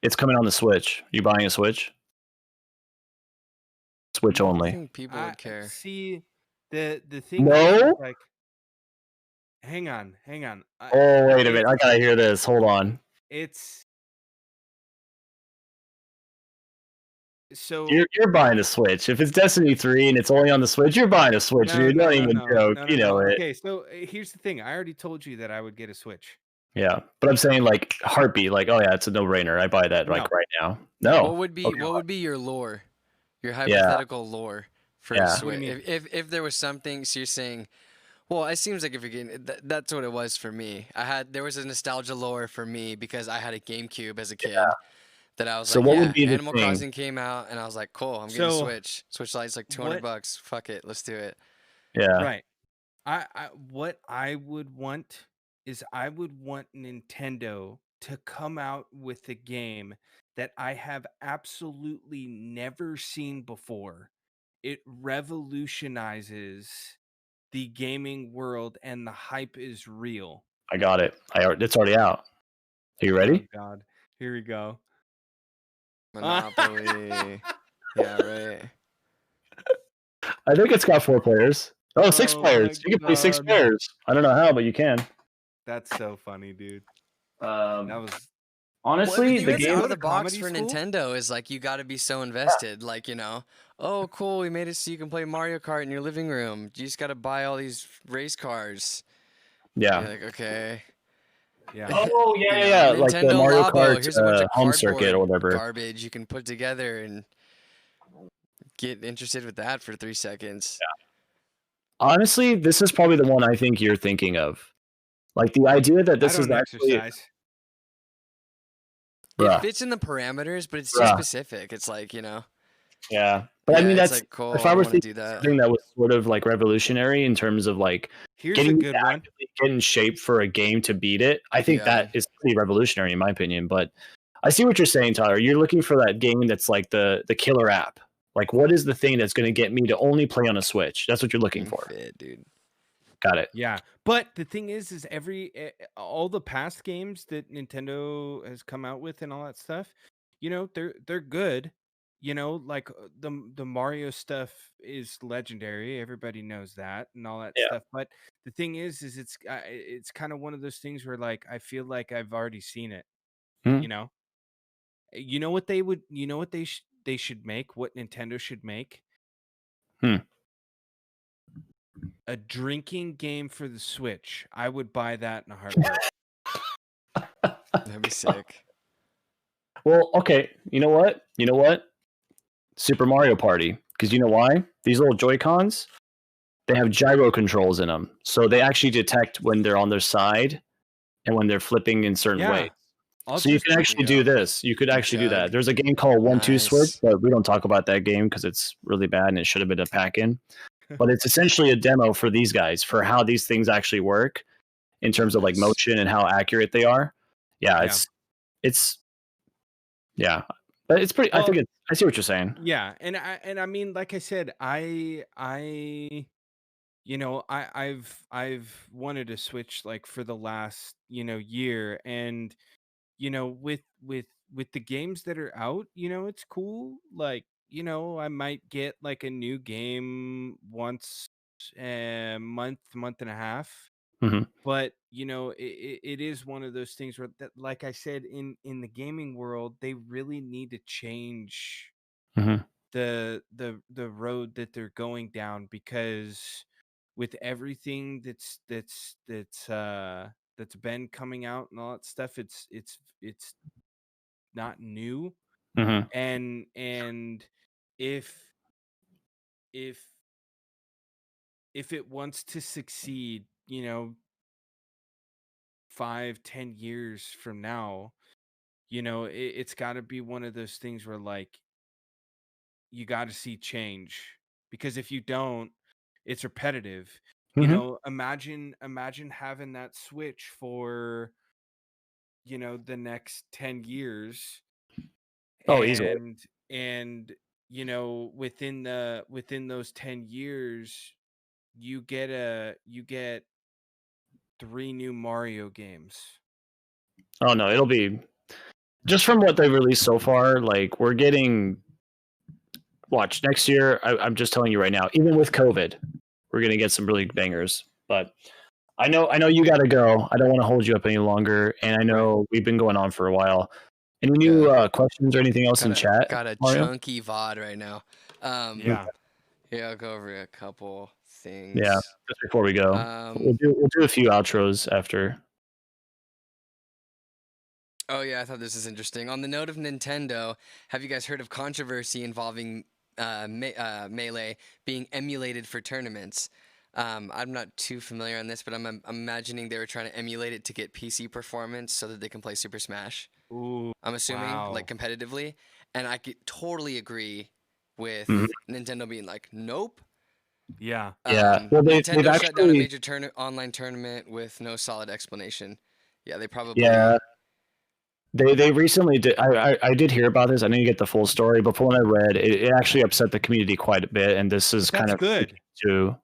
It's coming on the Switch. You buying a Switch? Switch only. I think people would care. See, the thing No? is, like, hang on. Oh, wait a minute. I gotta hear this. Hold on. It's so you're buying a Switch. If it's Destiny 3 and it's only on the Switch, you're buying a Switch, dude. Don't even joke. You know it. Okay, so here's the thing. I already told you that I would get a Switch. Yeah, but I'm saying like heartbeat, like, oh yeah, it's a no-brainer. I buy that like right now. No. What would be your lore? Your hypothetical lore for a Switch? If there was something, so you're saying, well, it seems like if you're getting that's what it was for me. There was a nostalgia lore for me because I had a GameCube as a kid. That I was so like, what yeah, would be the Animal thing? Crossing came out, and I was like, cool, I'm getting a Switch. Switch Lite's like $200. Fuck it, let's do it. Yeah. Right. What I would want is I would want Nintendo to come out with a game that I have absolutely never seen before. It revolutionizes the gaming world and the hype is real. I got it. It's already out. Are you ready? Oh God. Here we go. Monopoly. Yeah, right. I think it's got 4 players. Oh, 6 players. You can play 6 players. I don't know how, but you can. That's so funny, dude. That was honestly the game out of the box for Nintendo is like you got to be so invested. Like, oh cool, we made it so you can play Mario Kart in your living room. You just got to buy all these race cars. Yeah. You're like, okay. Yeah. Oh yeah. Like the Mario Kart here's a bunch of home circuit or whatever. Garbage you can put together and get interested with that for 3 seconds. Yeah. Honestly, this is probably the one I think you're thinking of. Like the idea that this is actually exercise. It fits in the parameters, but it's too specific. It's like, Yeah. But I mean, that's like, cool. If I were thinking do that. Something that was sort of like revolutionary in terms of like getting get in shape for a game to beat it, I think that is pretty revolutionary in my opinion. But I see what you're saying, Tyler. You're looking for that game that's like the killer app. Like, what is the thing that's going to get me to only play on a Switch? That's what you're looking for, dude. Got it. Yeah, but the thing is all the past games that Nintendo has come out with and all that stuff, they're good. Like the Mario stuff is legendary. Everybody knows that and all that stuff. But the thing is it's kind of one of those things where like I feel like I've already seen it. You know what they would? You know what they should make? What Nintendo should make? A drinking game for the Switch. I would buy that in a heartbeat. That'd be sick. Well, okay. You know what? Super Mario Party. Because you know why? These little Joy-Cons, they have gyro controls in them. So they actually detect when they're on their side and when they're flipping in certain ways. So you can actually do this. You could actually do that. There's a game called 1-2 Switch, but we don't talk about that game because it's really bad and it should have been a pack-in. But it's essentially a demo for these guys for how these things actually work in terms of like motion and how accurate they are. Yeah, it's but it's pretty. I think I see what you're saying. Yeah, and I mean, like I said, I've wanted to Switch like for the last year, and with the games that are out, it's cool. Like I might get like a new game once a month and a half. But it is one of those things where that, like I said, in the gaming world, they really need to change the road that they're going down, because with everything that's been coming out and all that stuff, it's not new. And if it wants to succeed, 5-10 years from now, it's got to be one of those things where like you got to see change, because if you don't, it's repetitive. Imagine having that switch for the next 10 years. Oh, easily. And within those 10 years you get 3 new Mario games. Oh no, it'll be just from what they've released so far. Like we're getting, watch next year. I'm just telling you right now. Even with COVID, we're gonna get some really bangers. But I know you got to go. I don't want to hold you up any longer, and I know we've been going on for a while. Any new questions or anything else in chat? Got a Mario? chunky VOD right now. Yeah, I'll go over a couple things. Yeah, just before we go, we'll do a few outros after. Oh yeah, I thought this was interesting. On the note of Nintendo, have you guys heard of controversy involving Melee being emulated for tournaments? I'm not too familiar on this, but I'm imagining they were trying to emulate it to get PC performance so that they can play Super Smash. Ooh, I'm assuming, wow. like competitively, and I could totally agree with Nintendo being like, nope. Yeah. Well, Nintendo shut down a major online tournament with no solid explanation. Yeah, they probably. Yeah. They recently did. I did hear about this. I didn't get the full story, but from what I read, it actually upset the community quite a bit. And this is kind of good too.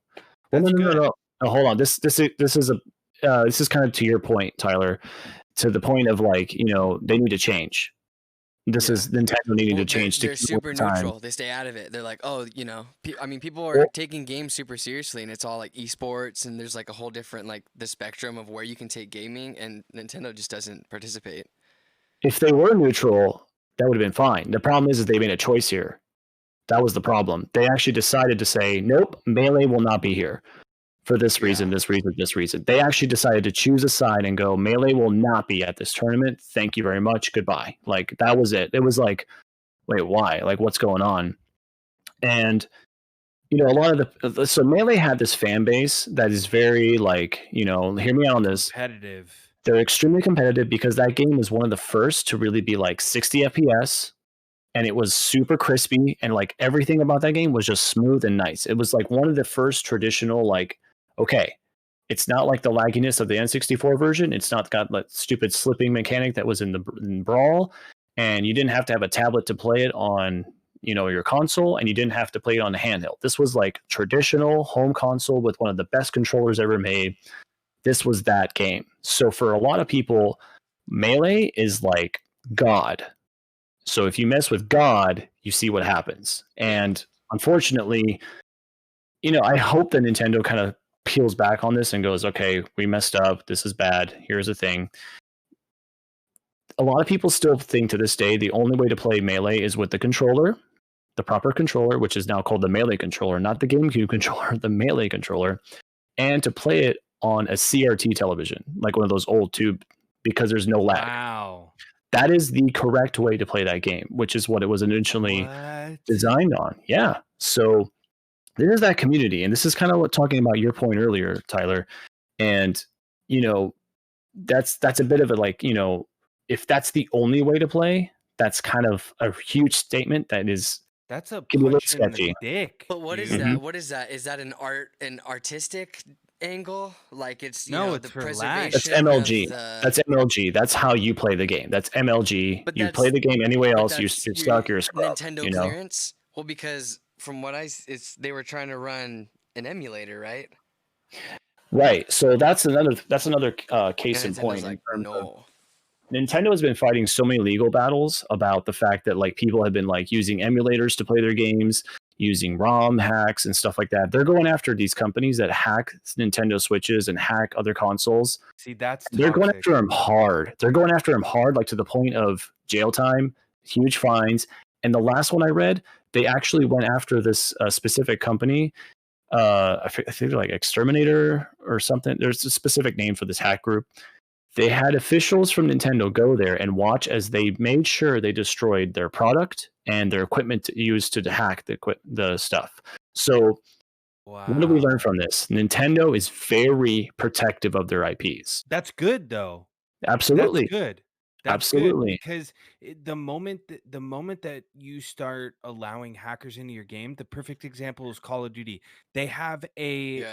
Well, no. Hold on. This is kind of to your point, Tyler. To the point of like, they need to change. This is Nintendo needing to change. They're super neutral. They stay out of it. They're like, people are taking games super seriously, and it's all like esports, and there's like a whole different like the spectrum of where you can take gaming, and Nintendo just doesn't participate. If they were neutral, that would have been fine. The problem is they made a choice here. That was the problem. They actually decided to say, nope, Melee will not be here for this reason, this reason, this reason. They actually decided to choose a side and go, Melee will not be at this tournament. Thank you very much. Goodbye. Like, that was it. It was like, wait, why? Like, what's going on? And, a lot of so Melee had this fan base that is very, like, hear me out on this. Competitive. They're extremely competitive because that game was one of the first to really be like 60 FPS, and it was super crispy, and like everything about that game was just smooth and nice. It was like one of the first traditional, like, okay, it's not like the lagginess of the N64 version. It's not got that stupid slipping mechanic that was in Brawl, and you didn't have to have a tablet to play it on, your console, and you didn't have to play it on a handheld. This was like traditional home console with one of the best controllers ever made. This was that game. So for a lot of people, Melee is like God. So if you mess with God, you see what happens. And unfortunately, I hope that Nintendo kind of peels back on this and goes, okay, we messed up. This is bad. Here's the thing. A lot of people still think to this day the only way to play Melee is with the controller, the proper controller, which is now called the Melee controller, not the GameCube controller, the Melee controller, and to play it on a CRT television, like one of those old tube, because there's no lag. Wow. That is the correct way to play that game, which is what it was initially designed on. Yeah. So there's that community. And this is kind of what talking about your point earlier, Tyler. And, that's a bit of a like, if that's the only way to play, that's kind of a huge statement that's a can be a little punch in the sketchy. dick. But what is that? What is that? Is that an artistic angle? Like it's the preservation. That's MLG. That's MLG. That's how you play the game. That's MLG. You play the game anyway else. You're stuck. You're a scrub. Nintendo clearance. Well, because from what they were trying to run an emulator, right? Right. So that's another case in point. Like, no. Nintendo has been fighting so many legal battles about the fact that like people have been like using emulators to play their games, using ROM hacks and stuff like that. They're going after these companies that hack Nintendo Switches and hack other consoles. See, they're going after them hard. They're going after them hard, like to the point of jail time, huge fines. And the last one I read, they actually went after this specific company. I think they're like Exterminator or something. There's a specific name for this hack group. They had officials from Nintendo go there and watch as they made sure they destroyed their product and their equipment used to hack the stuff. So what do we learn from this? Nintendo is very protective of their IPs. That's good, though. Absolutely. That's good. That's Absolutely. good because the moment that you start allowing hackers into your game, the perfect example is Call of Duty. They have a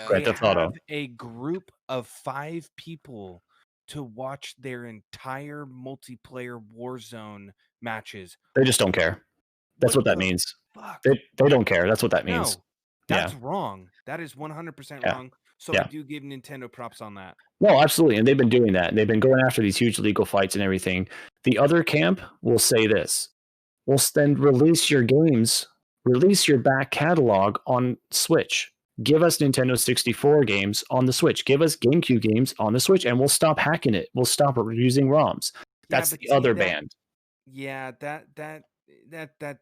group of 5 people to watch their entire multiplayer Warzone matches. They just don't care. That's what that means. They don't care. That's what that means. No, that's wrong. That is 100% wrong. So I do give Nintendo props on that. No, absolutely. And they've been doing that. And they've been going after these huge legal fights and everything. The other camp will say this. Well, then release your games, release your back catalog on Switch. Give us Nintendo 64 games on the Switch. Give us GameCube games on the Switch, and we'll stop hacking it. We'll stop using ROMs. That's the other band. Yeah, that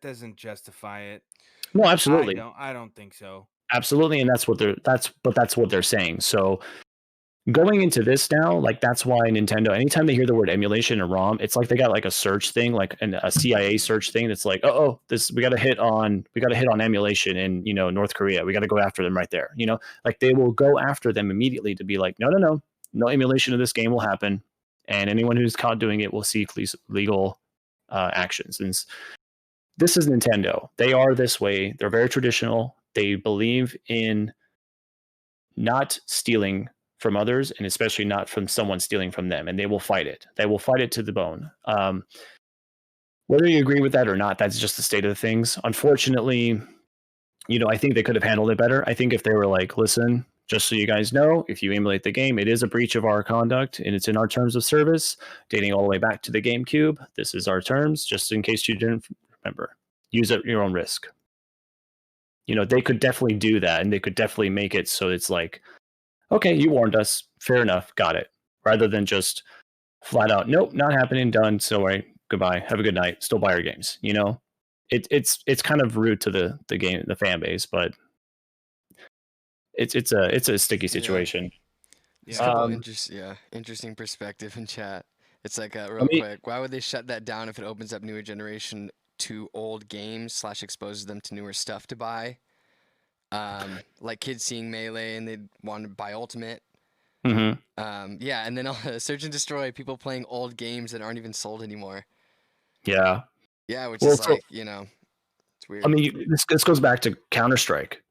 doesn't justify it. No, absolutely. I don't think so. Absolutely, and that's what they're saying. So going into this now, like that's why Nintendo, anytime they hear the word emulation and ROM, it's like they got like a search thing, like a CIA search thing. That's like, we got to hit on emulation in North Korea. We got to go after them right there. Like they will go after them immediately to be like, no emulation of this game will happen, and anyone who's caught doing it will seek legal actions. And this is Nintendo. They are this way. They're very traditional. They believe in not stealing from others, and especially not from someone stealing from them, and they will fight it. They will fight it to the bone. Whether you agree with that or not, that's just the state of the things. Unfortunately, I think they could have handled it better. I think if they were like, listen, just so you guys know, if you emulate the game, it is a breach of our conduct, and it's in our terms of service, dating all the way back to the GameCube. This is our terms, just in case you didn't remember. Use it at your own risk. They could definitely do that, and they could definitely make it so it's like, okay, you warned us. Fair enough. Got it. Rather than just flat out, nope, not happening. Done. So goodbye. Have a good night. Still buy your games. It's kind of rude to the fan base, but it's a sticky situation. Interesting perspective in chat. It's like real quick. Why would they shut that down if it opens up newer generation to old games / exposes them to newer stuff to buy? Like kids seeing Melee and they want to buy Ultimate. Mm-hmm. And then Search and Destroy, people playing old games that aren't even sold anymore. Yeah, which is like, it's weird. I mean, this goes back to Counter-Strike.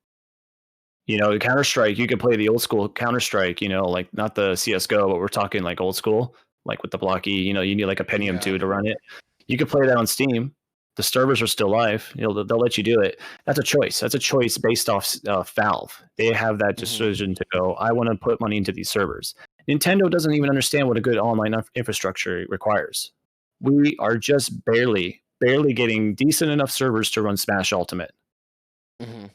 Counter-Strike, you can play the old school Counter-Strike, like not the CSGO, but we're talking like old school, like with the blocky, you need like a Pentium 2 to run it. You could play that on Steam. The servers are still live. They'll let you do it. That's a choice. That's a choice based off Valve. They have that decision to go, I want to put money into these servers. Nintendo doesn't even understand what a good online infrastructure requires. We are just barely getting decent enough servers to run Smash Ultimate. Mm-hmm.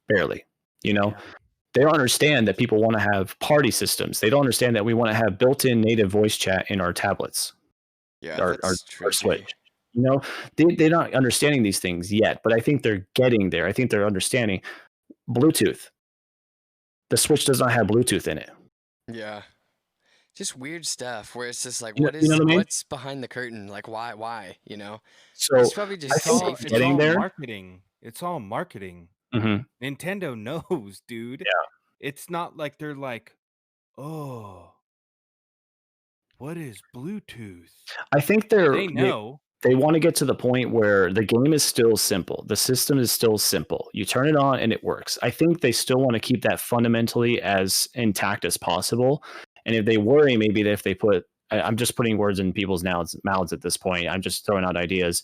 Barely. They don't understand that people want to have party systems. They don't understand that we want to have built-in native voice chat in our tablets. Our Switch. They're not understanding these things yet, but I think they're getting there. I think they're understanding Bluetooth. The Switch does not have Bluetooth in it. Yeah. Just weird stuff where it's just like, what's behind the curtain? Like, why? So it's probably just safe. It's all marketing. It's all marketing. Mm-hmm. Nintendo knows, dude. Yeah. It's not like they're like, oh, what is Bluetooth? I think they know. They want to get to the point where the game is still simple. The system is still simple. You turn it on and it works. I think they still want to keep that fundamentally as intact as possible. And if they worry, maybe that if they I'm just putting words in people's mouths at this point. I'm just throwing out ideas.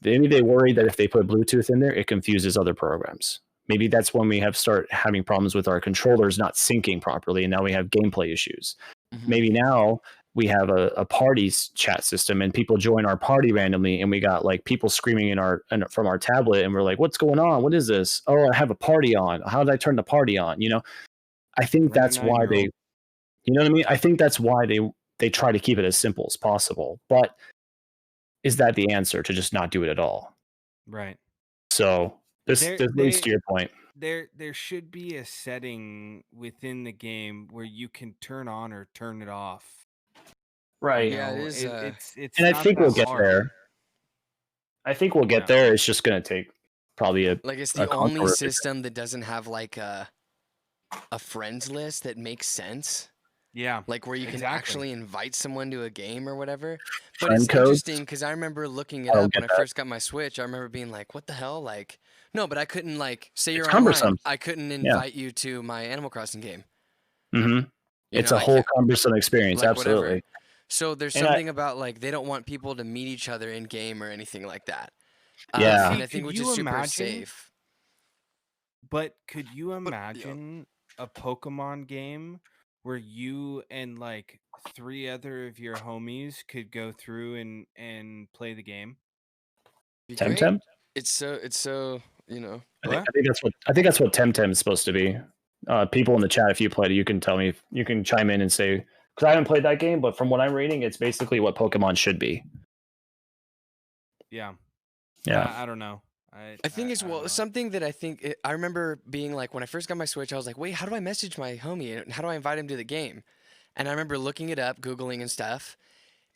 Maybe they worry that if they put Bluetooth in there, it confuses other programs. Maybe that's when we start having problems with our controllers not syncing properly, and now we have gameplay issues. Mm-hmm. Maybe now we have a parties chat system and people join our party randomly, and we got like people screaming from our tablet, and we're like, what's going on? What is this? Oh, I have a party on. How did I turn the party on? I think that's why they, I think that's why they try to keep it as simple as possible. But is that the answer, to just not do it at all? Right. So this leads to your point. There should be a setting within the game where you can turn on or turn it off Right. Yeah, it is. It's And I not think we'll that get hard. there. I think we'll get there. It's just going to take probably like it's the only system that doesn't have like a friends list that makes sense. Yeah. Like where you can actually invite someone to a game or whatever. But Friend it's codes? interesting because I remember looking it up when I first got my Switch. I remember being like, what the hell? Like, no, but I couldn't like say you're online. I couldn't invite you to my Animal Crossing game. Mm-hmm. It's a whole cumbersome experience. Like, absolutely. Whatever. So there's something about like they don't want people to meet each other in game or anything like that. Yeah. And I think which is super safe. But could you imagine a Pokemon game where you and like 3 other of your homies could go through and play the game? Temtem? It's so I think that's what Temtem is supposed to be. People in the chat, if you played it, you can tell me. You can chime in and say, because I haven't played that game, but from what I'm reading, it's basically what Pokemon should be. Yeah. I don't know. I think it's something that I remember being like when I first got my Switch, I was like, wait, how do I message my homie and how do I invite him to the game? And I remember looking it up, Googling and stuff,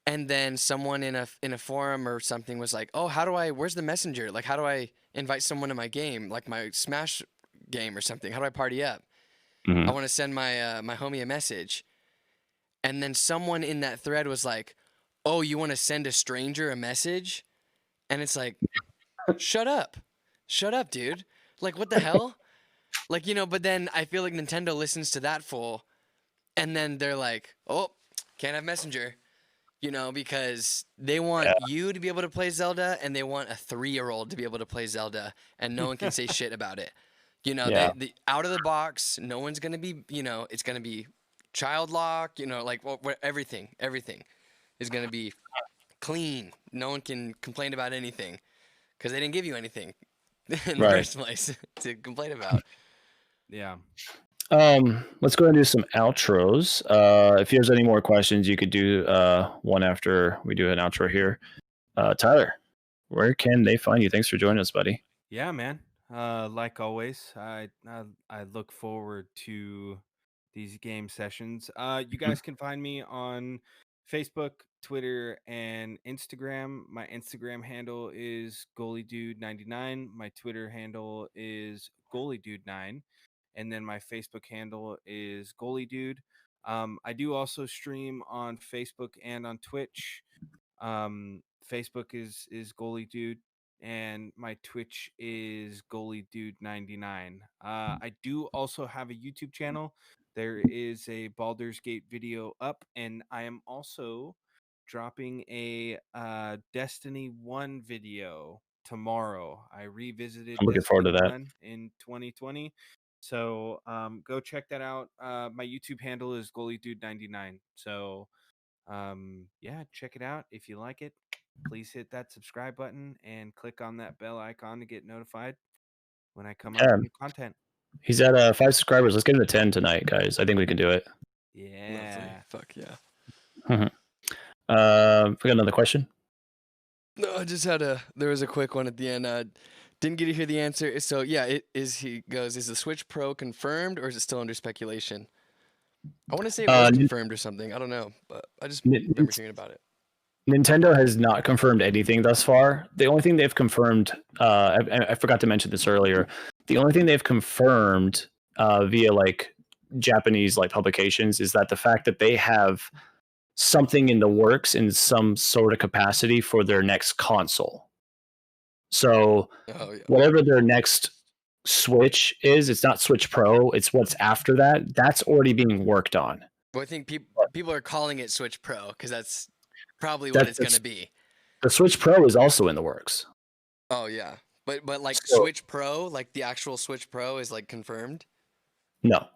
and then someone in a forum or something was like, oh, where's the messenger? Like, how do I invite someone to my game, like my Smash game or something? How do I party up? I want to send my my homie a message. And then someone in that thread was like, oh, you want to send a stranger a message? And it's like, shut up, dude. Like, what the hell? Like, but then I feel like Nintendo listens to that fool, and then they're like, oh, can't have Messenger, because they want you to be able to play Zelda, and they want a 3-year-old to be able to play Zelda, and no one can say shit about it. The out of the box, no one's going to be, it's going to be child lock, like everything is going to be clean. No one can complain about anything. Because they didn't give you anything in the first place to complain about. Yeah. Let's go ahead and do some outros. If there's any more questions, you could do one after we do an outro here. Tyler, where can they find you? Thanks for joining us, buddy. Yeah, man. Like always, I look forward to these game sessions. You guys can find me on Facebook, Twitter, and Instagram. My Instagram handle is Goaliedude99. My Twitter handle is Goaliedude9. And then my Facebook handle is Goaliedude. I do also stream on Facebook and on Twitch. Facebook is Goaliedude, and my Twitch is Goaliedude99. I do also have a YouTube channel. There is a Baldur's Gate video up, and I am also dropping a Destiny 1 video tomorrow. I revisited I'm looking forward to that in 2020. So go check that out. My YouTube handle is Goaliedude99. So yeah, check it out. If you like it, please hit that subscribe button and click on that bell icon to get notified when I come out with new content. He's at 5 subscribers. Let's get him to 10 tonight, guys. I think we can do it. Yeah. Lovely. Fuck yeah. We got another question? No, I just there was a quick one at the end. Didn't get to hear the answer. So yeah, is the Switch Pro confirmed or is it still under speculation? I want to say it was confirmed or something. I don't know, but I just remember hearing about it. Nintendo has not confirmed anything thus far. The only thing they've confirmed, I forgot to mention this earlier. The only thing they've confirmed via like Japanese like publications is that the fact that they have something in the works in some sort of capacity for their next console. So whatever their next Switch is, it's not Switch Pro, it's what's after that. That's already being worked on. Well, I think people are calling it Switch Pro because that's probably what it's going to be. The Switch Pro is also in the works. Oh yeah, but like Switch Pro, like the actual Switch Pro is like confirmed? No.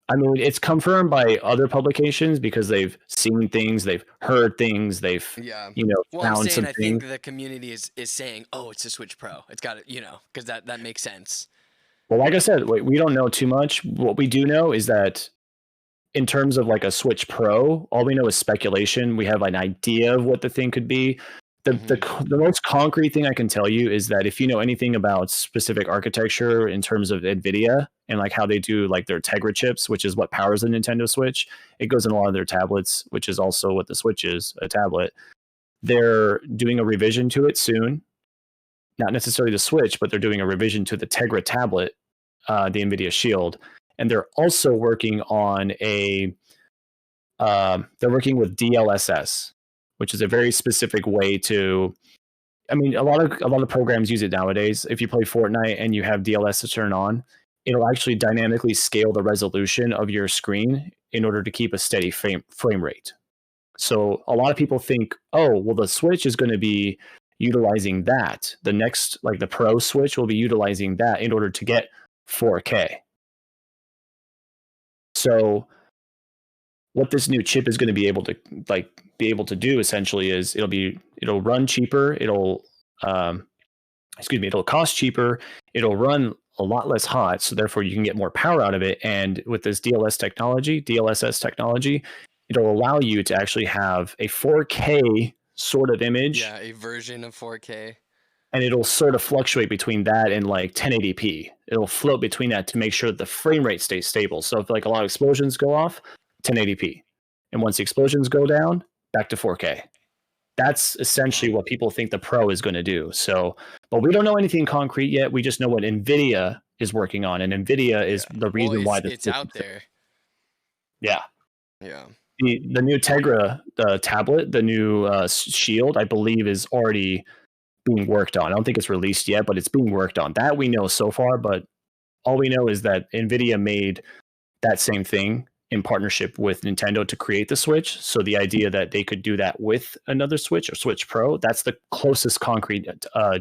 I mean, it's confirmed by other publications because they've seen things, they've heard things, they've found some things. I think the community is saying, "Oh, it's a Switch Pro. It's got it," because that makes sense. Well, like I said, we don't know too much. What we do know is that in terms of like a Switch Pro, all we know is speculation. We have an idea of what the thing could be. The most concrete thing I can tell you is that if you know anything about specific architecture in terms of NVIDIA and like how they do like their Tegra chips, which is what powers the Nintendo Switch, it goes in a lot of their tablets, which is also what the Switch is, a tablet. They're doing a revision to it soon. Not necessarily the Switch, but they're doing a revision to the Tegra tablet, the NVIDIA Shield. And they're also working on they're working with DLSS, which is a very specific way to. I mean, a lot of programs use it nowadays. If you play Fortnite and you have DLSS turn on, it'll actually dynamically scale the resolution of your screen in order to keep a steady frame rate. So a lot of people think, oh, well, the Switch is going to be utilizing that. The next, like the Pro Switch, will be utilizing that in order to get 4K. So what this new chip is going to be able to do essentially is it'll run cheaper, it'll cost cheaper, it'll run a lot less hot, so therefore you can get more power out of it. And with this DLSS technology, it'll allow you to actually have a 4K sort of image. Yeah, a version of 4K. And it'll sort of fluctuate between that and like 1080p. It'll float between that to make sure that the frame rate stays stable. So if like a lot of explosions go off, 1080p. And once the explosions go down, back to 4K. That's essentially what people think the Pro is going to do. So, but we don't know anything concrete yet. We just know what NVIDIA is working on. And NVIDIA is the reason why it's out there. Yeah. Yeah. The new Tegra tablet, the new Shield, I believe is already being worked on. I don't think it's released yet, but it's being worked on. That we know so far, but all we know is that NVIDIA made that same thing in partnership with Nintendo to create the Switch. So the idea that they could do that with another Switch or Switch Pro, that's the closest concrete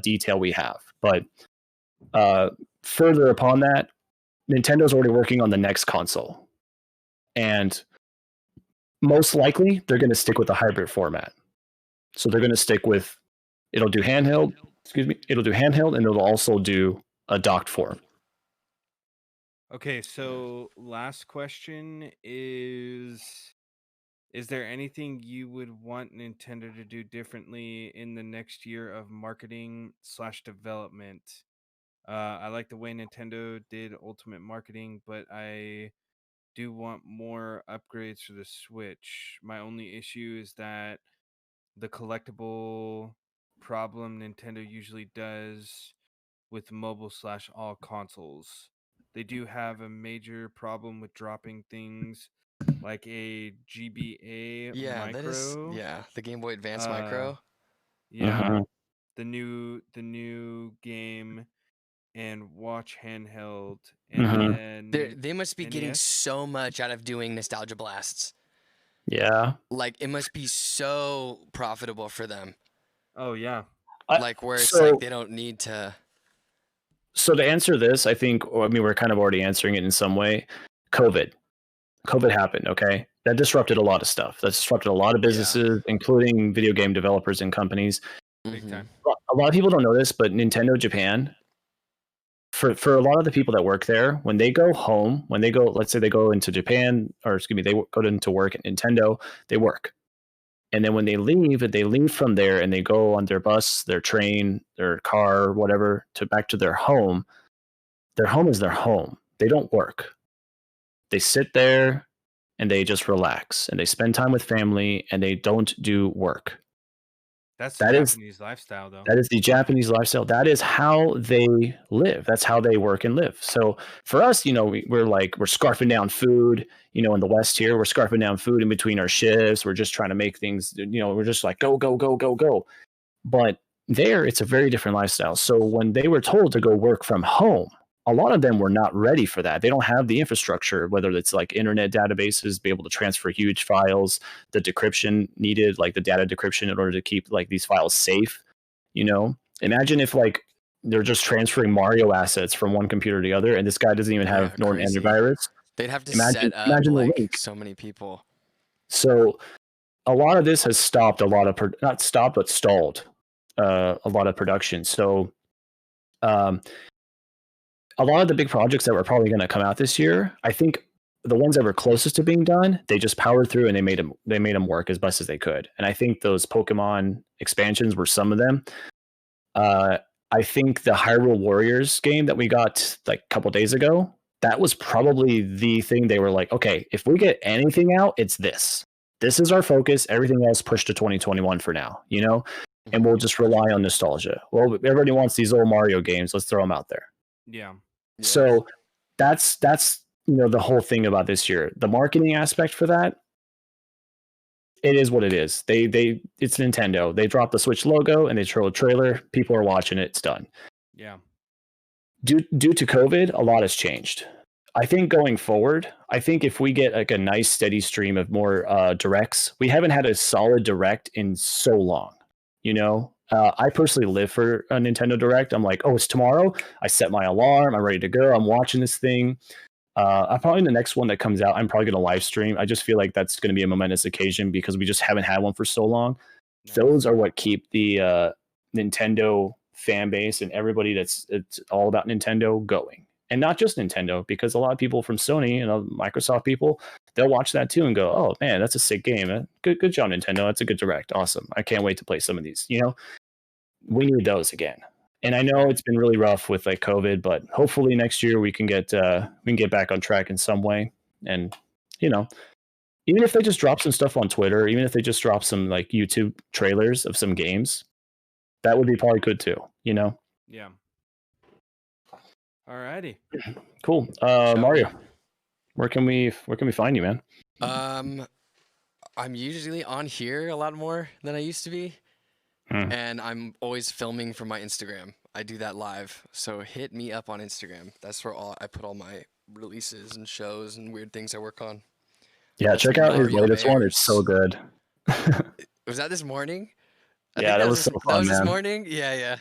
detail we have. But further upon that, Nintendo's already working on the next console. And most likely, they're going to stick with the hybrid format. So they're going to stick with, it'll do handheld, and it'll also do a docked form. Okay, so last question is there anything you would want Nintendo to do differently in the next year of marketing / development? I like the way Nintendo did Ultimate Marketing, but I do want more upgrades for the Switch. My only issue is that the collectible problem Nintendo usually does with mobile / all consoles. They do have a major problem with dropping things like a GBA Micro. The Game Boy Advance Micro. Yeah. The new game and watch handheld, and then they must be getting so much out of doing nostalgia blasts. Yeah, like it must be so profitable for them. Oh yeah, like where it's like they don't need to. So to answer this, I mean we're kind of already answering it in some way. COVID happened. Okay, that disrupted a lot of stuff. That disrupted a lot of businesses, including video game developers and companies. Big time. A lot of people don't know this, but Nintendo Japan, for a lot of the people that work there, when they go home, let's say they go into Japan, or they go into work at Nintendo, they work. And then when they leave from there and they go on their bus, their train, their car, whatever, back to their home. Their home is their home. They don't work. They sit there and they just relax and they spend time with family and they don't do work. That's the Japanese lifestyle, though. That is the Japanese lifestyle. That is how they live. That's how they work and live. So for us, we're scarfing down food. In the West here, we're scarfing down food in between our shifts. We're just trying to make things. We're just like go, go, go, go, go. But there, it's a very different lifestyle. So when they were told to go work from home, a lot of them were not ready for that. They don't have the infrastructure, whether it's like internet databases, be able to transfer huge files, the decryption needed, like the data decryption in order to keep like these files safe. Imagine if like they're just transferring Mario assets from one computer to the other, and this guy doesn't even have Norton antivirus. They'd have to set up like so many people. So a lot of this has stopped a lot of not stopped, but stalled a lot of production. So a lot of the big projects that were probably going to come out this year, I think the ones that were closest to being done, they just powered through and they made them work as best as they could. And I think those Pokemon expansions were some of them. I think the Hyrule Warriors game that we got like a couple days ago, that was probably the thing they were like, okay, if we get anything out, it's this. This is our focus. Everything else pushed to 2021 for now, you know? And we'll just rely on nostalgia. Well, everybody wants these old Mario games. Let's throw them out there. Yeah. So that's the whole thing about this year. The marketing aspect for that, it is what it is. It's Nintendo. They dropped the Switch logo and they throw a trailer. People are watching it. It's done. Yeah. Due to COVID, a lot has changed. I think going forward, if we get like a nice steady stream of more directs, we haven't had a solid direct in so long. You know, I personally live for a Nintendo Direct. I'm like, oh, it's tomorrow. I set my alarm. I'm ready to go. I'm watching this thing. I'm probably the next one that comes out, I'm probably going to live stream. I just feel like that's going to be a momentous occasion because we just haven't had one for so long. Nice. Those are what keep the Nintendo fan base and everybody it's all about Nintendo going. And not just Nintendo, because a lot of people from Sony and Microsoft people, they'll watch that too and go, oh man, that's a sick game. Good job, Nintendo. That's a good direct. Awesome. I can't wait to play some of these. You know, we need those again. And I know it's been really rough with like COVID, but hopefully next year we can get back on track in some way. And you know, even if they just drop some stuff on Twitter, even if they just drop some like YouTube trailers of some games, that would be probably good too. You know? Yeah. Alrighty. Cool. Mario, where can we find you, man? I'm usually on here a lot more than I used to be. And I'm always filming for my Instagram. I do that live. So hit me up on Instagram. That's where I put all my releases and shows and weird things I work on. Yeah, check out his latest one. It's so good. Was that this morning? Yeah, that was so fun, man. This morning? Yeah.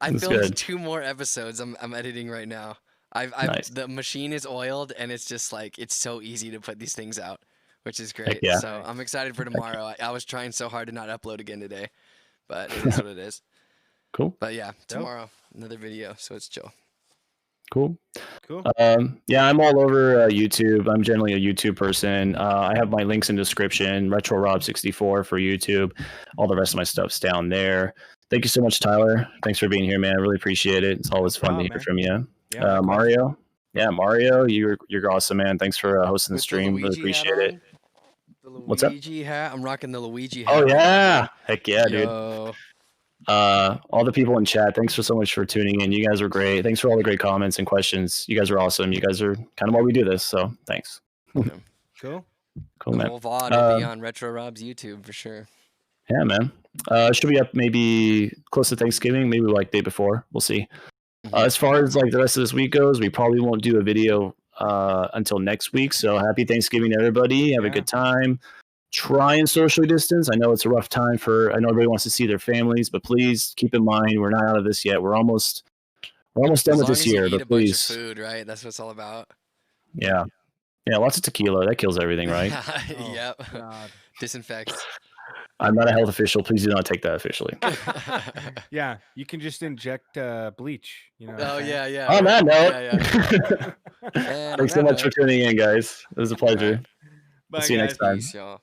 I filmed 2 more episodes I'm editing right now. Nice. The machine is oiled and it's just like, it's so easy to put these things out, which is great. Yeah. So I'm excited for tomorrow. I was trying so hard to not upload again today. But it is what it is. Cool. But yeah, tomorrow, another video, so it's chill. Cool. Yeah, I'm all over YouTube. I'm generally a YouTube person. I have my links in the description, RetroRob64 for YouTube. All the rest of my stuff's down there. Thank you so much, Tyler. Thanks for being here, man. I really appreciate it. It's always fun to hear from you. Yeah, Mario. Yeah, Mario, you're awesome, man. Thanks for hosting the stream. Really appreciate it. What's up? Luigi hat. I'm rocking the Luigi hat. Oh yeah, heck yeah, Yo. dude. All the people in chat, thanks so much for tuning in. You guys were great. Thanks for all the great comments and questions. You guys are awesome. You guys are kind of why we do this. So thanks. Cool, man. The whole VOD will be on Retro Rob's YouTube for sure. Yeah, man. Should be up maybe close to Thanksgiving, maybe like day before. We'll see. As far as like the rest of this week goes, we probably won't do a video until next week. So happy Thanksgiving to everybody. Have a good time. Try and socially distance. I know it's a rough time I know everybody wants to see their families, but please keep in mind we're not out of this yet. We're almost done with this year, but please. Bunch of food, right? That's what it's all about. Yeah, lots of tequila. That kills everything, right? Yep. Disinfects. I'm not a health official. Please do not take that officially. Yeah, you can just inject bleach. You know. Oh yeah. On that note, Yeah. thanks so much for tuning in, guys. It was a pleasure. Bye, See you next time. Peace, y'all.